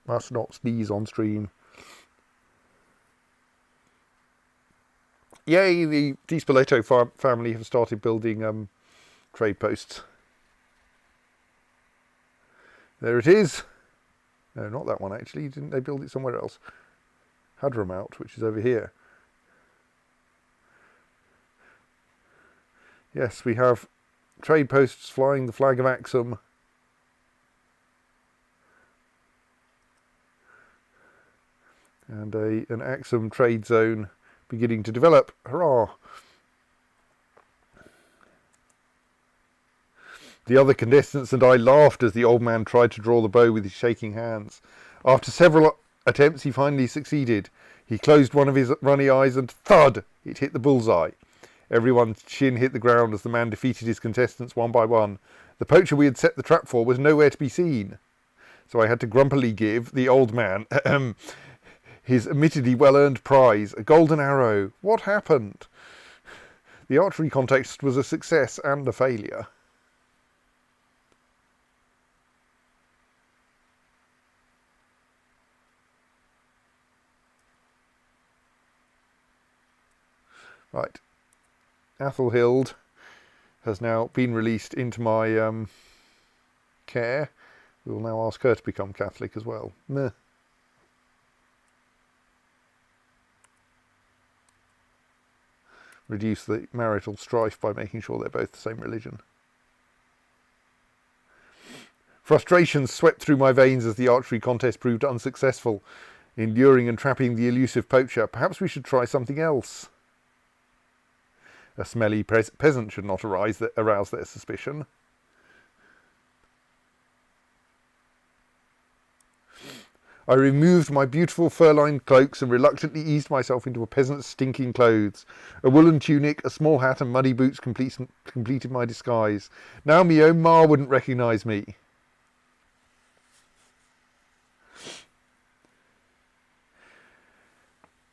Must not sneeze on stream. Yay, the Di Spoleto family have started building trade posts. There it is. No, not that one actually. Didn't they build it somewhere else? Hadramount, which is over here. Yes, we have trade posts flying the flag of Axum. And an Axum trade zone beginning to develop. Hurrah! The other contestants and I laughed as the old man tried to draw the bow with his shaking hands. After several attempts, he finally succeeded. He closed one of his runny eyes and thud! It hit the bullseye. Everyone's chin hit the ground as the man defeated his contestants one by one. The poacher we had set the trap for was nowhere to be seen. So I had to grumpily give the old man his admittedly well-earned prize, a golden arrow. What happened? The archery contest was a success and a failure. Right, Athelhild has now been released into my care. We will now ask her to become Catholic as well. Meh. Reduce the marital strife by making sure they're both the same religion. Frustrations swept through my veins as the archery contest proved unsuccessful in luring and trapping the elusive poacher. Perhaps we should try something else. A smelly peasant should not arouse their suspicion. I removed my beautiful fur-lined cloaks and reluctantly eased myself into a peasant's stinking clothes. A woolen tunic, a small hat and muddy boots completed my disguise. Now me own ma wouldn't recognise me.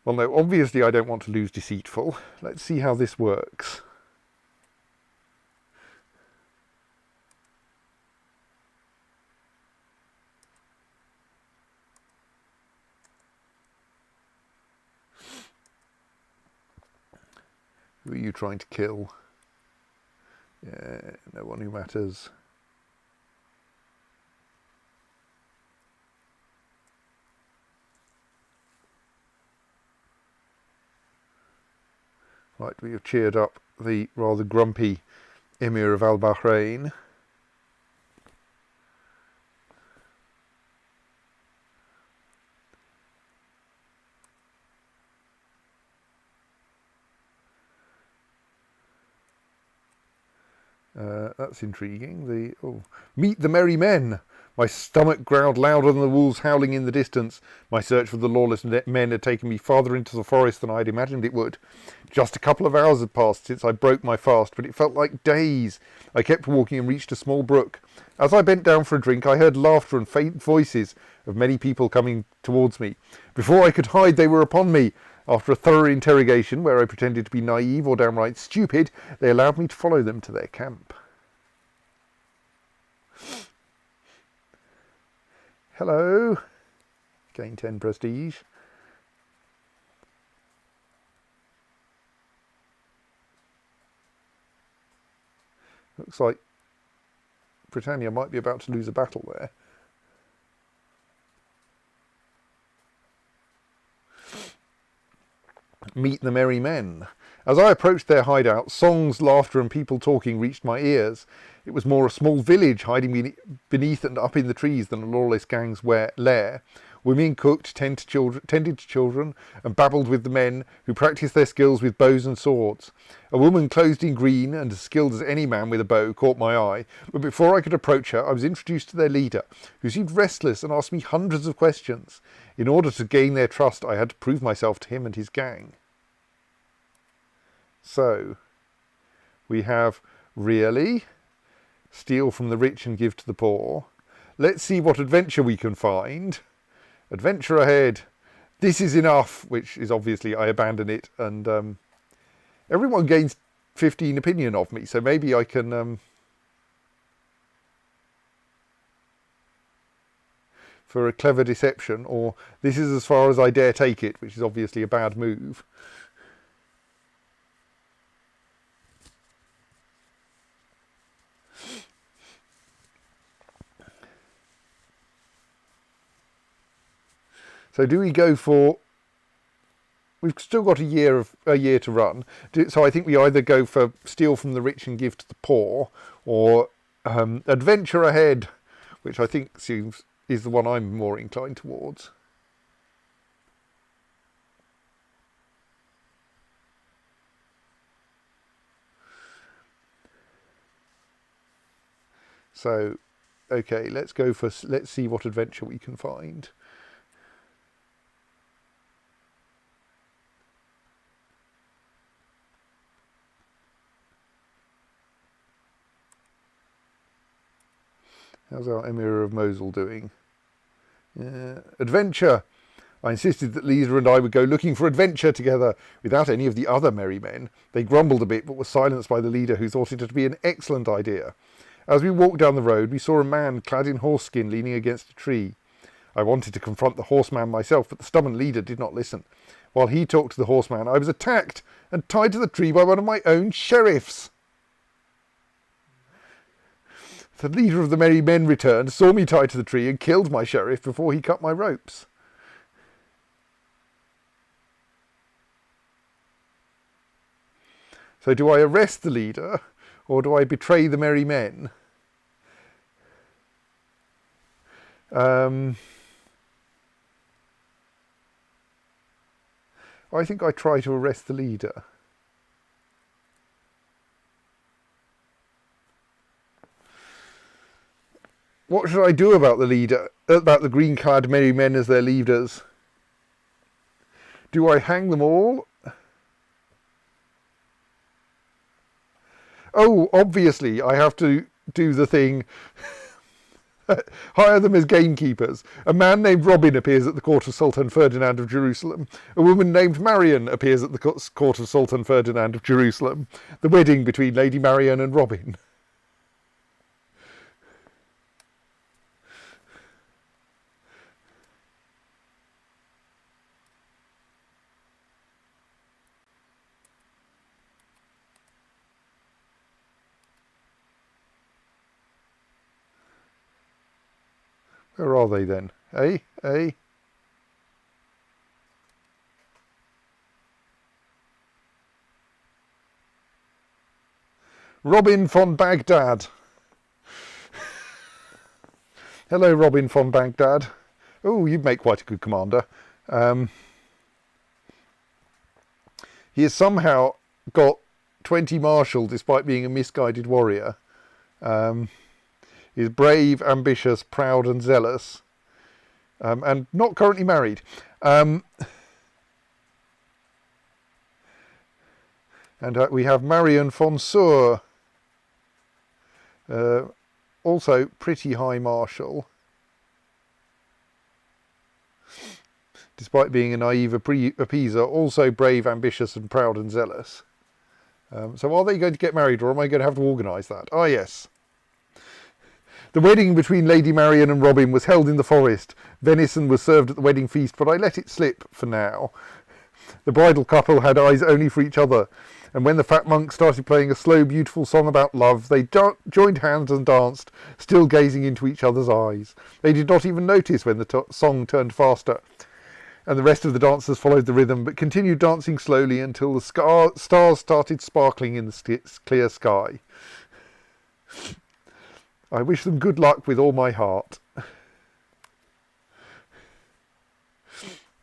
Well, no, obviously I don't want to lose Deceitful. Let's see how this works. Who are you trying to kill? Yeah, no one who matters. Right, we have cheered up the rather grumpy Emir of Al-Bahrain. That's intriguing. Meet the merry men. My stomach growled louder than the wolves howling in the distance. My search for the lawless men had taken me farther into the forest than I had imagined it would. Just a couple of hours had passed since I broke my fast, but it felt like days. I kept walking and reached a small brook. As I bent down for a drink, I heard laughter and faint voices of many people coming towards me. Before I could hide, they were upon me. After a thorough interrogation, where I pretended to be naive or downright stupid, they allowed me to follow them to their camp. Hello. Gain 10 prestige. Looks like Britannia might be about to lose a battle there. Meet the merry men. As I approached their hideout, songs, laughter and people talking reached my ears. It was more a small village hiding beneath and up in the trees than a lawless gang's lair. Women cooked, tended to children, and babbled with the men who practised their skills with bows and swords. A woman clothed in green and as skilled as any man with a bow caught my eye, but before I could approach her, I was introduced to their leader, who seemed restless and asked me hundreds of questions. In order to gain their trust, I had to prove myself to him and his gang. So, we have really steal from the rich and give to the poor. Let's see what adventure we can find. Adventure ahead. This is enough, which is obviously I abandon it, and everyone gains 15 opinion of me, so maybe I can for a clever deception, or this is as far as I dare take it, which is obviously a bad move. So do we go for? We've still got a year to run. So I think we either go for steal from the rich and give to the poor, or adventure ahead, which I think is the one I'm more inclined towards. So, okay, let's see what adventure we can find. How's our Emir of Mosul doing? Adventure! I insisted that Lisa and I would go looking for adventure together without any of the other merry men. They grumbled a bit, but were silenced by the leader, who thought it to be an excellent idea. As we walked down the road, we saw a man clad in horse skin leaning against a tree. I wanted to confront the horseman myself, but the stubborn leader did not listen. While he talked to the horseman, I was attacked and tied to the tree by one of my own sheriffs. The leader of the merry men returned, saw me tied to the tree, and killed my sheriff before he cut my ropes. So do I arrest the leader, or do I betray the merry men? I think I try to arrest the leader. What should I do about the leader, about the green-clad merry men as their leaders? Do I hang them all? Oh, obviously, I have to do the thing. Hire them as gamekeepers. A man named Robin appears at the court of Sultan Ferdinand of Jerusalem. A woman named Marian appears at the court of Sultan Ferdinand of Jerusalem. The wedding between Lady Marian and Robin. Where are they then? Eh? Robin von Baghdad. Hello, Robin von Baghdad. Oh, you'd make quite a good commander. He has somehow got 20 martial despite being a misguided warrior. is brave, ambitious, proud and zealous, and not currently married. And we have Marion Fonseur, also pretty high marshal, despite being a naive appeaser, also brave, ambitious and proud and zealous. So are they going to get married, or am I going to have to organise that? Ah, yes. The wedding between Lady Marion and Robin was held in the forest. Venison was served at the wedding feast, but I let it slip for now. The bridal couple had eyes only for each other, and when the fat monk started playing a slow, beautiful song about love, they joined hands and danced, still gazing into each other's eyes. They did not even notice when the song turned faster, and the rest of the dancers followed the rhythm, but continued dancing slowly until the stars started sparkling in the clear sky. I wish them good luck with all my heart.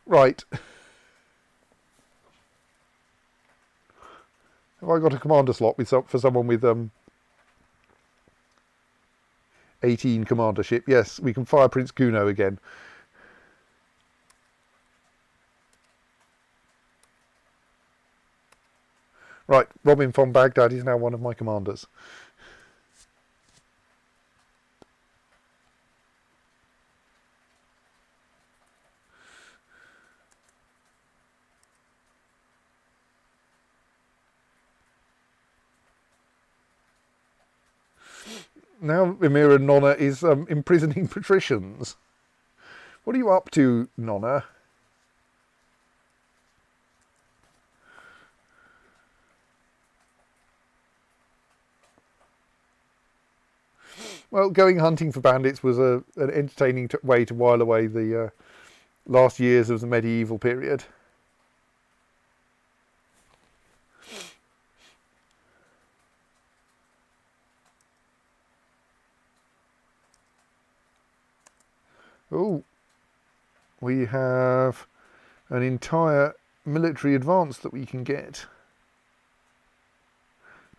Right. Have I got a commander slot for someone with 18 commandership? Yes, we can fire Prince Kuno again. Right, Robin von Baghdad is now one of my commanders. Now Emira Nonna is imprisoning patricians. What are you up to, Nonna? Well, going hunting for bandits was an entertaining way to while away the last years of the medieval period. Oh, we have an entire military advance that we can get.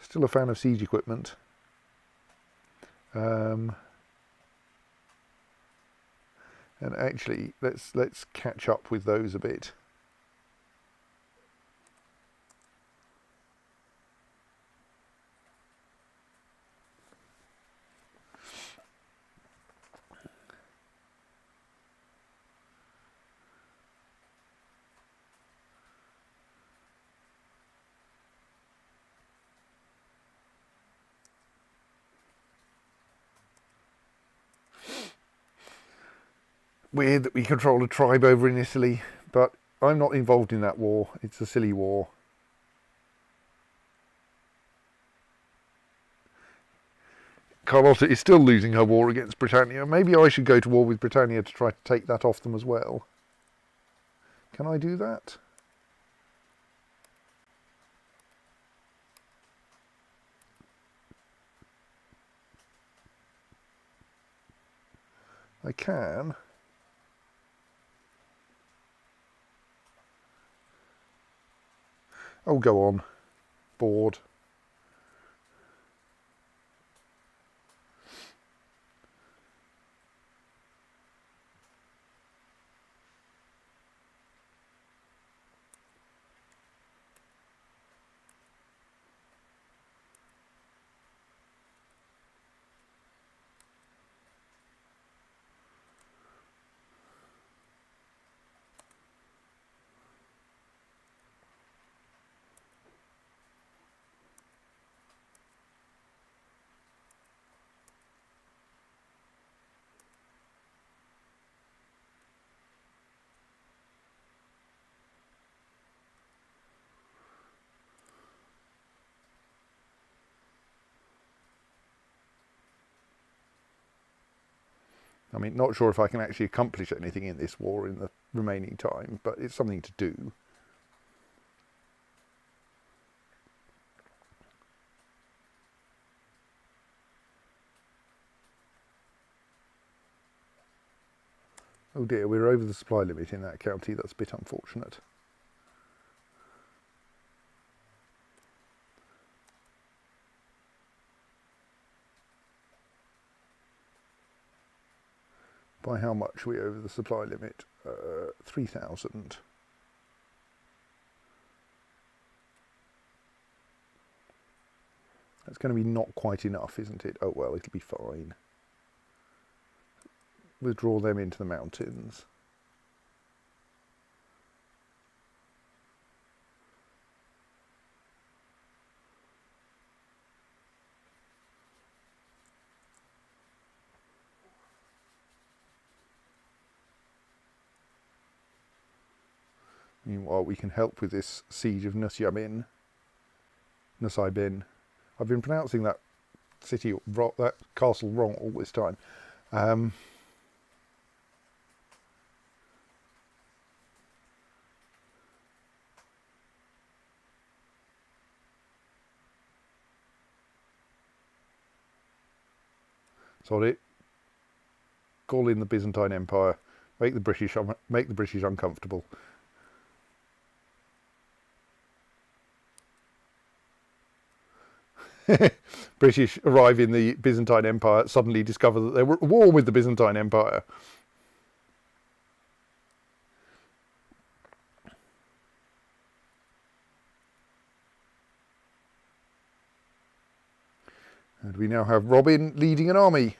Still a fan of siege equipment. And actually, let's catch up with those a bit. Weird that we control a tribe over in Italy, but I'm not involved in that war. It's a silly war. Carlotta is still losing her war against Britannia. Maybe I should go to war with Britannia to try to take that off them as well. Can I do that? I can. Oh, go on. Bored. I mean, not sure if I can actually accomplish anything in this war in the remaining time, but it's something to do. Oh dear, we're over the supply limit in that county. That's a bit unfortunate. By how much are we over the supply limit? 3,000. That's going to be not quite enough, isn't it? Oh well, it'll be fine. Withdraw them into the mountains. Meanwhile, we can help with this siege of Nusaybin. I've been pronouncing that city, that castle wrong all this time. Sorry. Call in the Byzantine Empire. Make the British uncomfortable. British arrive in the Byzantine Empire, suddenly discover that they were at war with the Byzantine Empire. And we now have Robin leading an army.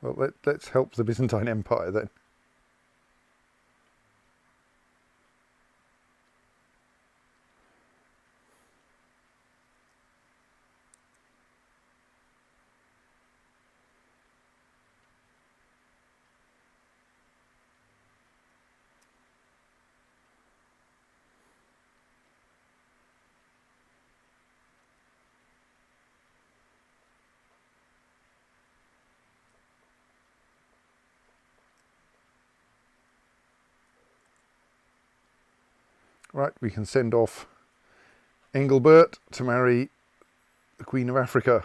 Well, let's help the Byzantine Empire then. Right, we can send off Engelbert to marry the Queen of Africa.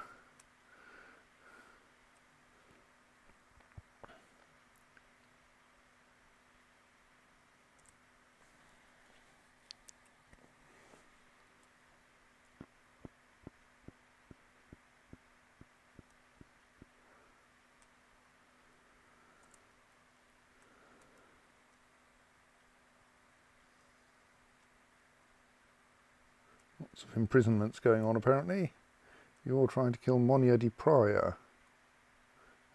Lots of imprisonments going on apparently. You're trying to kill Monia de Prior.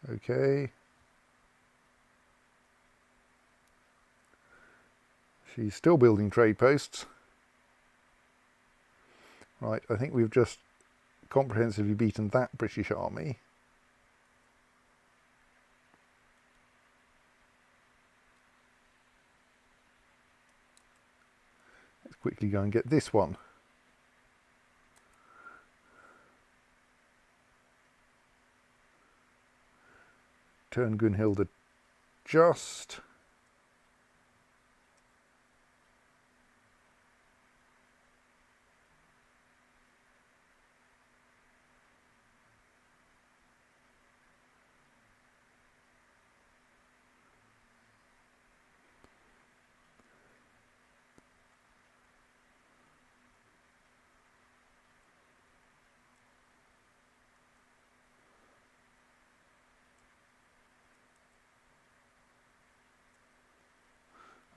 Okay. She's still building trade posts. Right, I think we've just comprehensively beaten that British army. Let's quickly go and get this one. Turn Gunhilda just.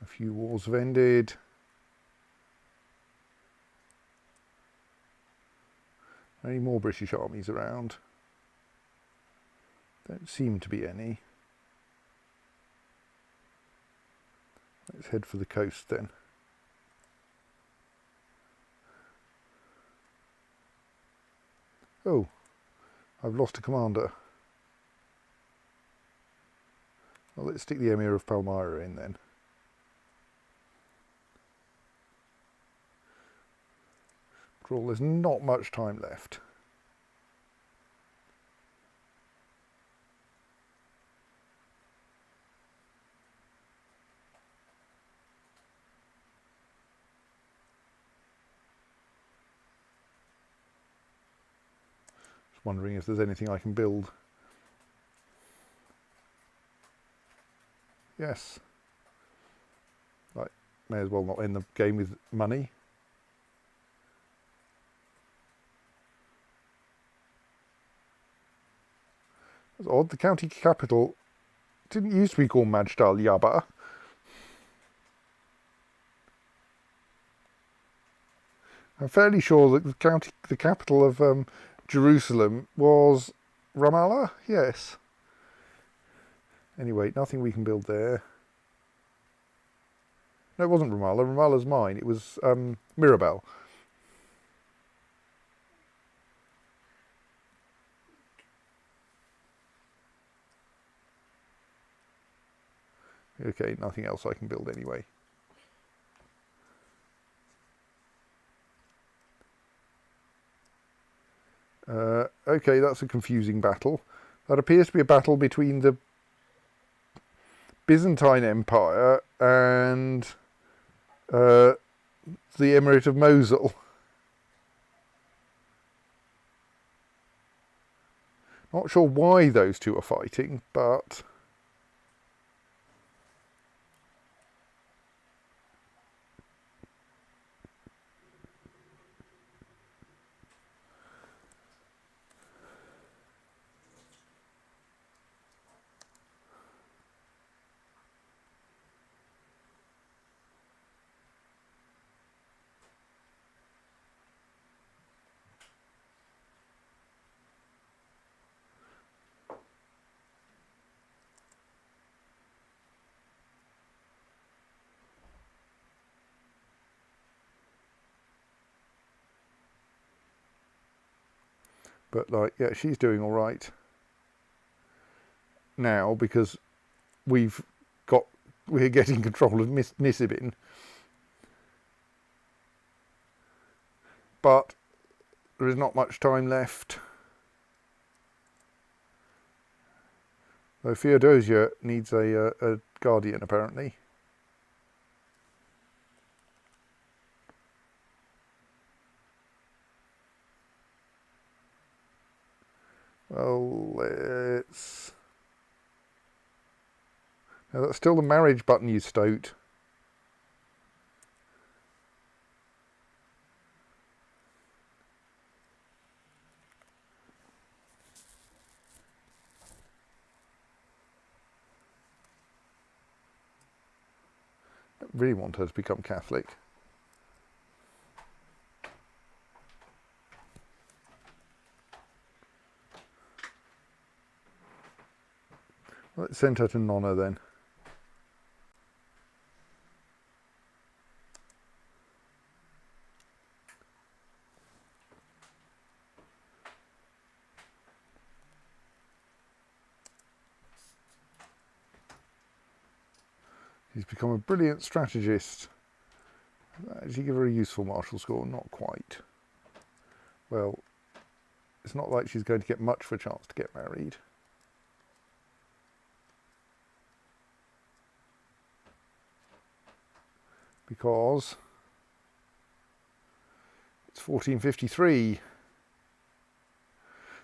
A few wars have ended. Any more British armies around? Don't seem to be any. Let's head for the coast then. Oh, I've lost a commander. Well, let's stick the Emir of Palmyra in then. After all, there's not much time left. wondering if there's anything I can build. Yes. Right, may as well not end the game with money. That's odd, the county capital didn't used to be called Majdal Yaba. I'm fairly sure that the capital of Jerusalem was Ramallah. Yes. Anyway, nothing we can build there. No, it wasn't Ramallah. Ramallah's mine. It was Mirabel. Okay, nothing else I can build anyway. Okay, that's a confusing battle. That appears to be a battle between the Byzantine Empire and the Emirate of Mosul. Not sure why those two are fighting, but like, yeah, she's doing all right now because we're getting control of Nisibin. But there is not much time left. Though Theodosia needs a guardian, apparently. Well, let's... Now, that's still the marriage button you stoked. I don't really want her to become Catholic. Let's send her to Nonna then. She's become a brilliant strategist. Did you give her a useful martial score? Not quite. Well, it's not like she's going to get much of a chance to get married. Because it's 1453.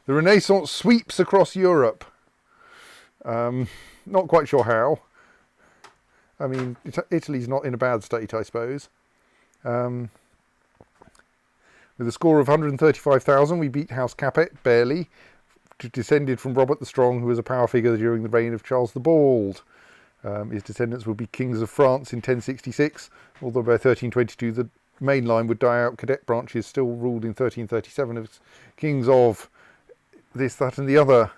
The Renaissance sweeps across Europe. Not quite sure how. I mean, Italy's not in a bad state, I suppose. With a score of 135,000, we beat House Capet, barely, descended from Robert the Strong, who was a power figure during the reign of Charles the Bald. His descendants would be kings of France in 1066, although by 1322 the main line would die out. Cadet branches still ruled in 1337 as kings of this, that and the other.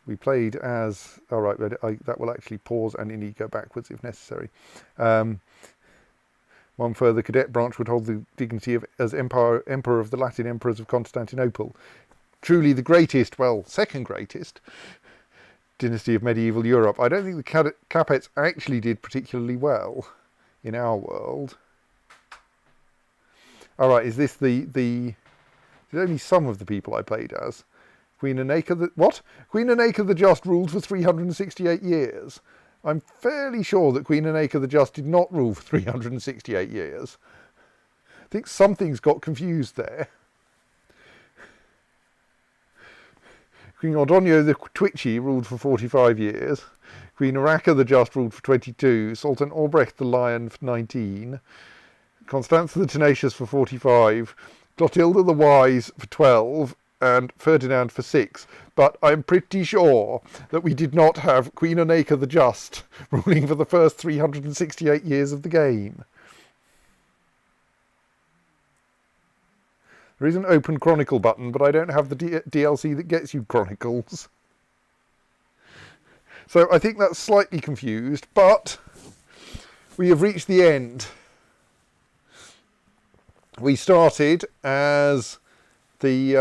We played as... All right, that will actually pause and indeed go backwards if necessary. One further cadet branch would hold the dignity as Emperor of the Latin Emperors of Constantinople. Truly the greatest, well, second greatest dynasty of medieval Europe. I don't think the Capets actually did particularly well in our world. All right, is this the only some of the people I played as? Queen Anaka the... What? Queen Anaka the Just ruled for 368 years. I'm fairly sure that Queen Anaka the Just did not rule for 368 years. I think something's got confused there. Queen Ordonio the Twitchy ruled for 45 years. Queen Urraca the Just ruled for 22. Sultan Albrecht the Lion for 19. Constanza the Tenacious for 45. Clotilda the Wise for 12. And Ferdinand for 6. But I'm pretty sure that we did not have Queen Oneca the Just ruling for the first 368 years of the game. There is an open Chronicle button, but I don't have the DLC that gets you Chronicles. So I think that's slightly confused, but we have reached the end. We started as the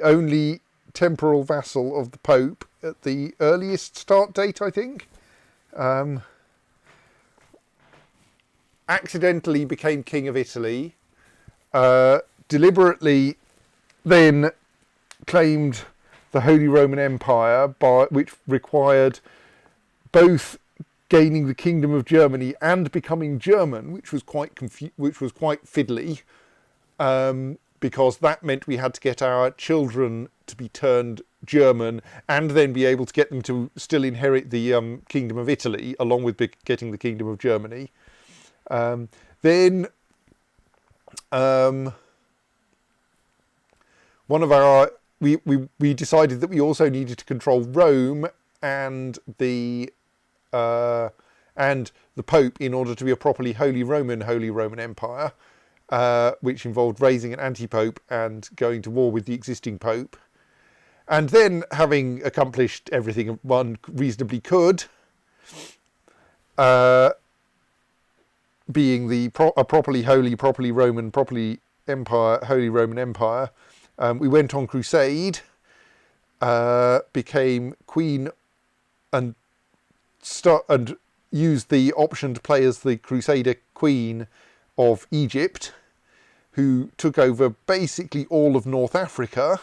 only temporal vassal of the Pope at the earliest start date, I think. Accidentally became King of Italy. Deliberately then claimed the Holy Roman Empire, which required both gaining the Kingdom of Germany and becoming German, which was quite fiddly, because that meant we had to get our children to be turned German and then be able to get them to still inherit the Kingdom of Italy, along with getting the Kingdom of Germany. Then one of our we decided that we also needed to control Rome and the Pope in order to be a properly Holy Roman Empire, which involved raising an anti-pope and going to war with the existing pope. And then, having accomplished everything one reasonably could, being a properly holy, properly Roman, properly Holy Roman Empire, we went on crusade, became queen, and used the option to play as the Crusader Queen of Egypt, who took over basically all of North Africa,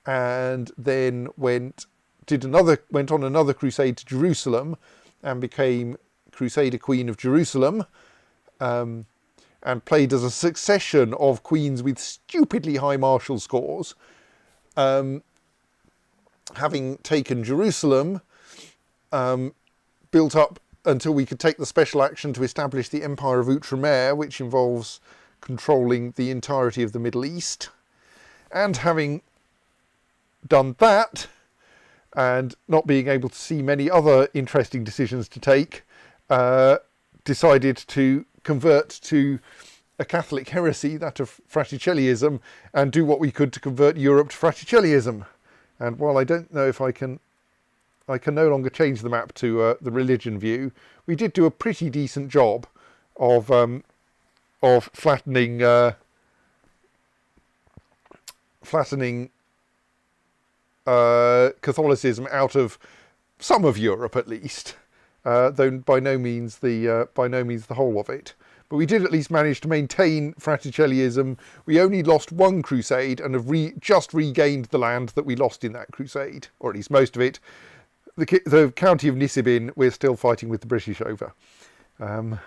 and then went on another crusade to Jerusalem, and became Crusader Queen of Jerusalem, and played as a succession of queens with stupidly high martial scores. Having taken Jerusalem, built up until we could take the special action to establish the Empire of Outremer, which involves controlling the entirety of the Middle East. And having done that, and not being able to see many other interesting decisions to take, decided to convert to a Catholic heresy, that of Fraticelliism, and do what we could to convert Europe to Fraticelliism. And while I don't know if I can no longer change the map to the religion view, we did do a pretty decent job of flattening Catholicism out of some of Europe, at least, though by no means the whole of it. But we did at least manage to maintain Fraticelliism. We only lost one crusade and have just regained the land that we lost in that crusade, or at least most of it. The county of Nisibin, we're still fighting with the British over. And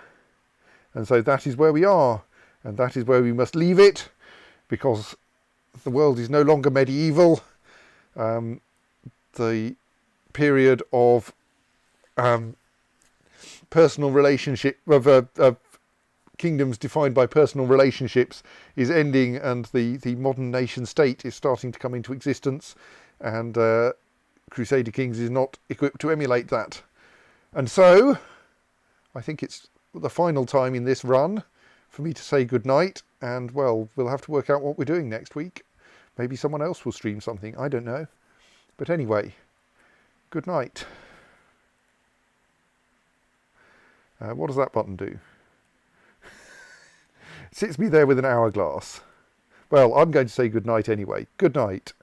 so that is where we are, and that is where we must leave it, because the world is no longer medieval. The period of personal relationship, of kingdoms defined by personal relationships, is ending, and the modern nation state is starting to come into existence, and Crusader Kings is not equipped to emulate that. And so I think it's the final time in this run for me to say goodnight, and well, we'll have to work out what we're doing next week. Maybe someone else will stream something, I don't know. But anyway, good night. What does that button do? It sits me there with an hourglass. Well, I'm going to say good night anyway. Good night.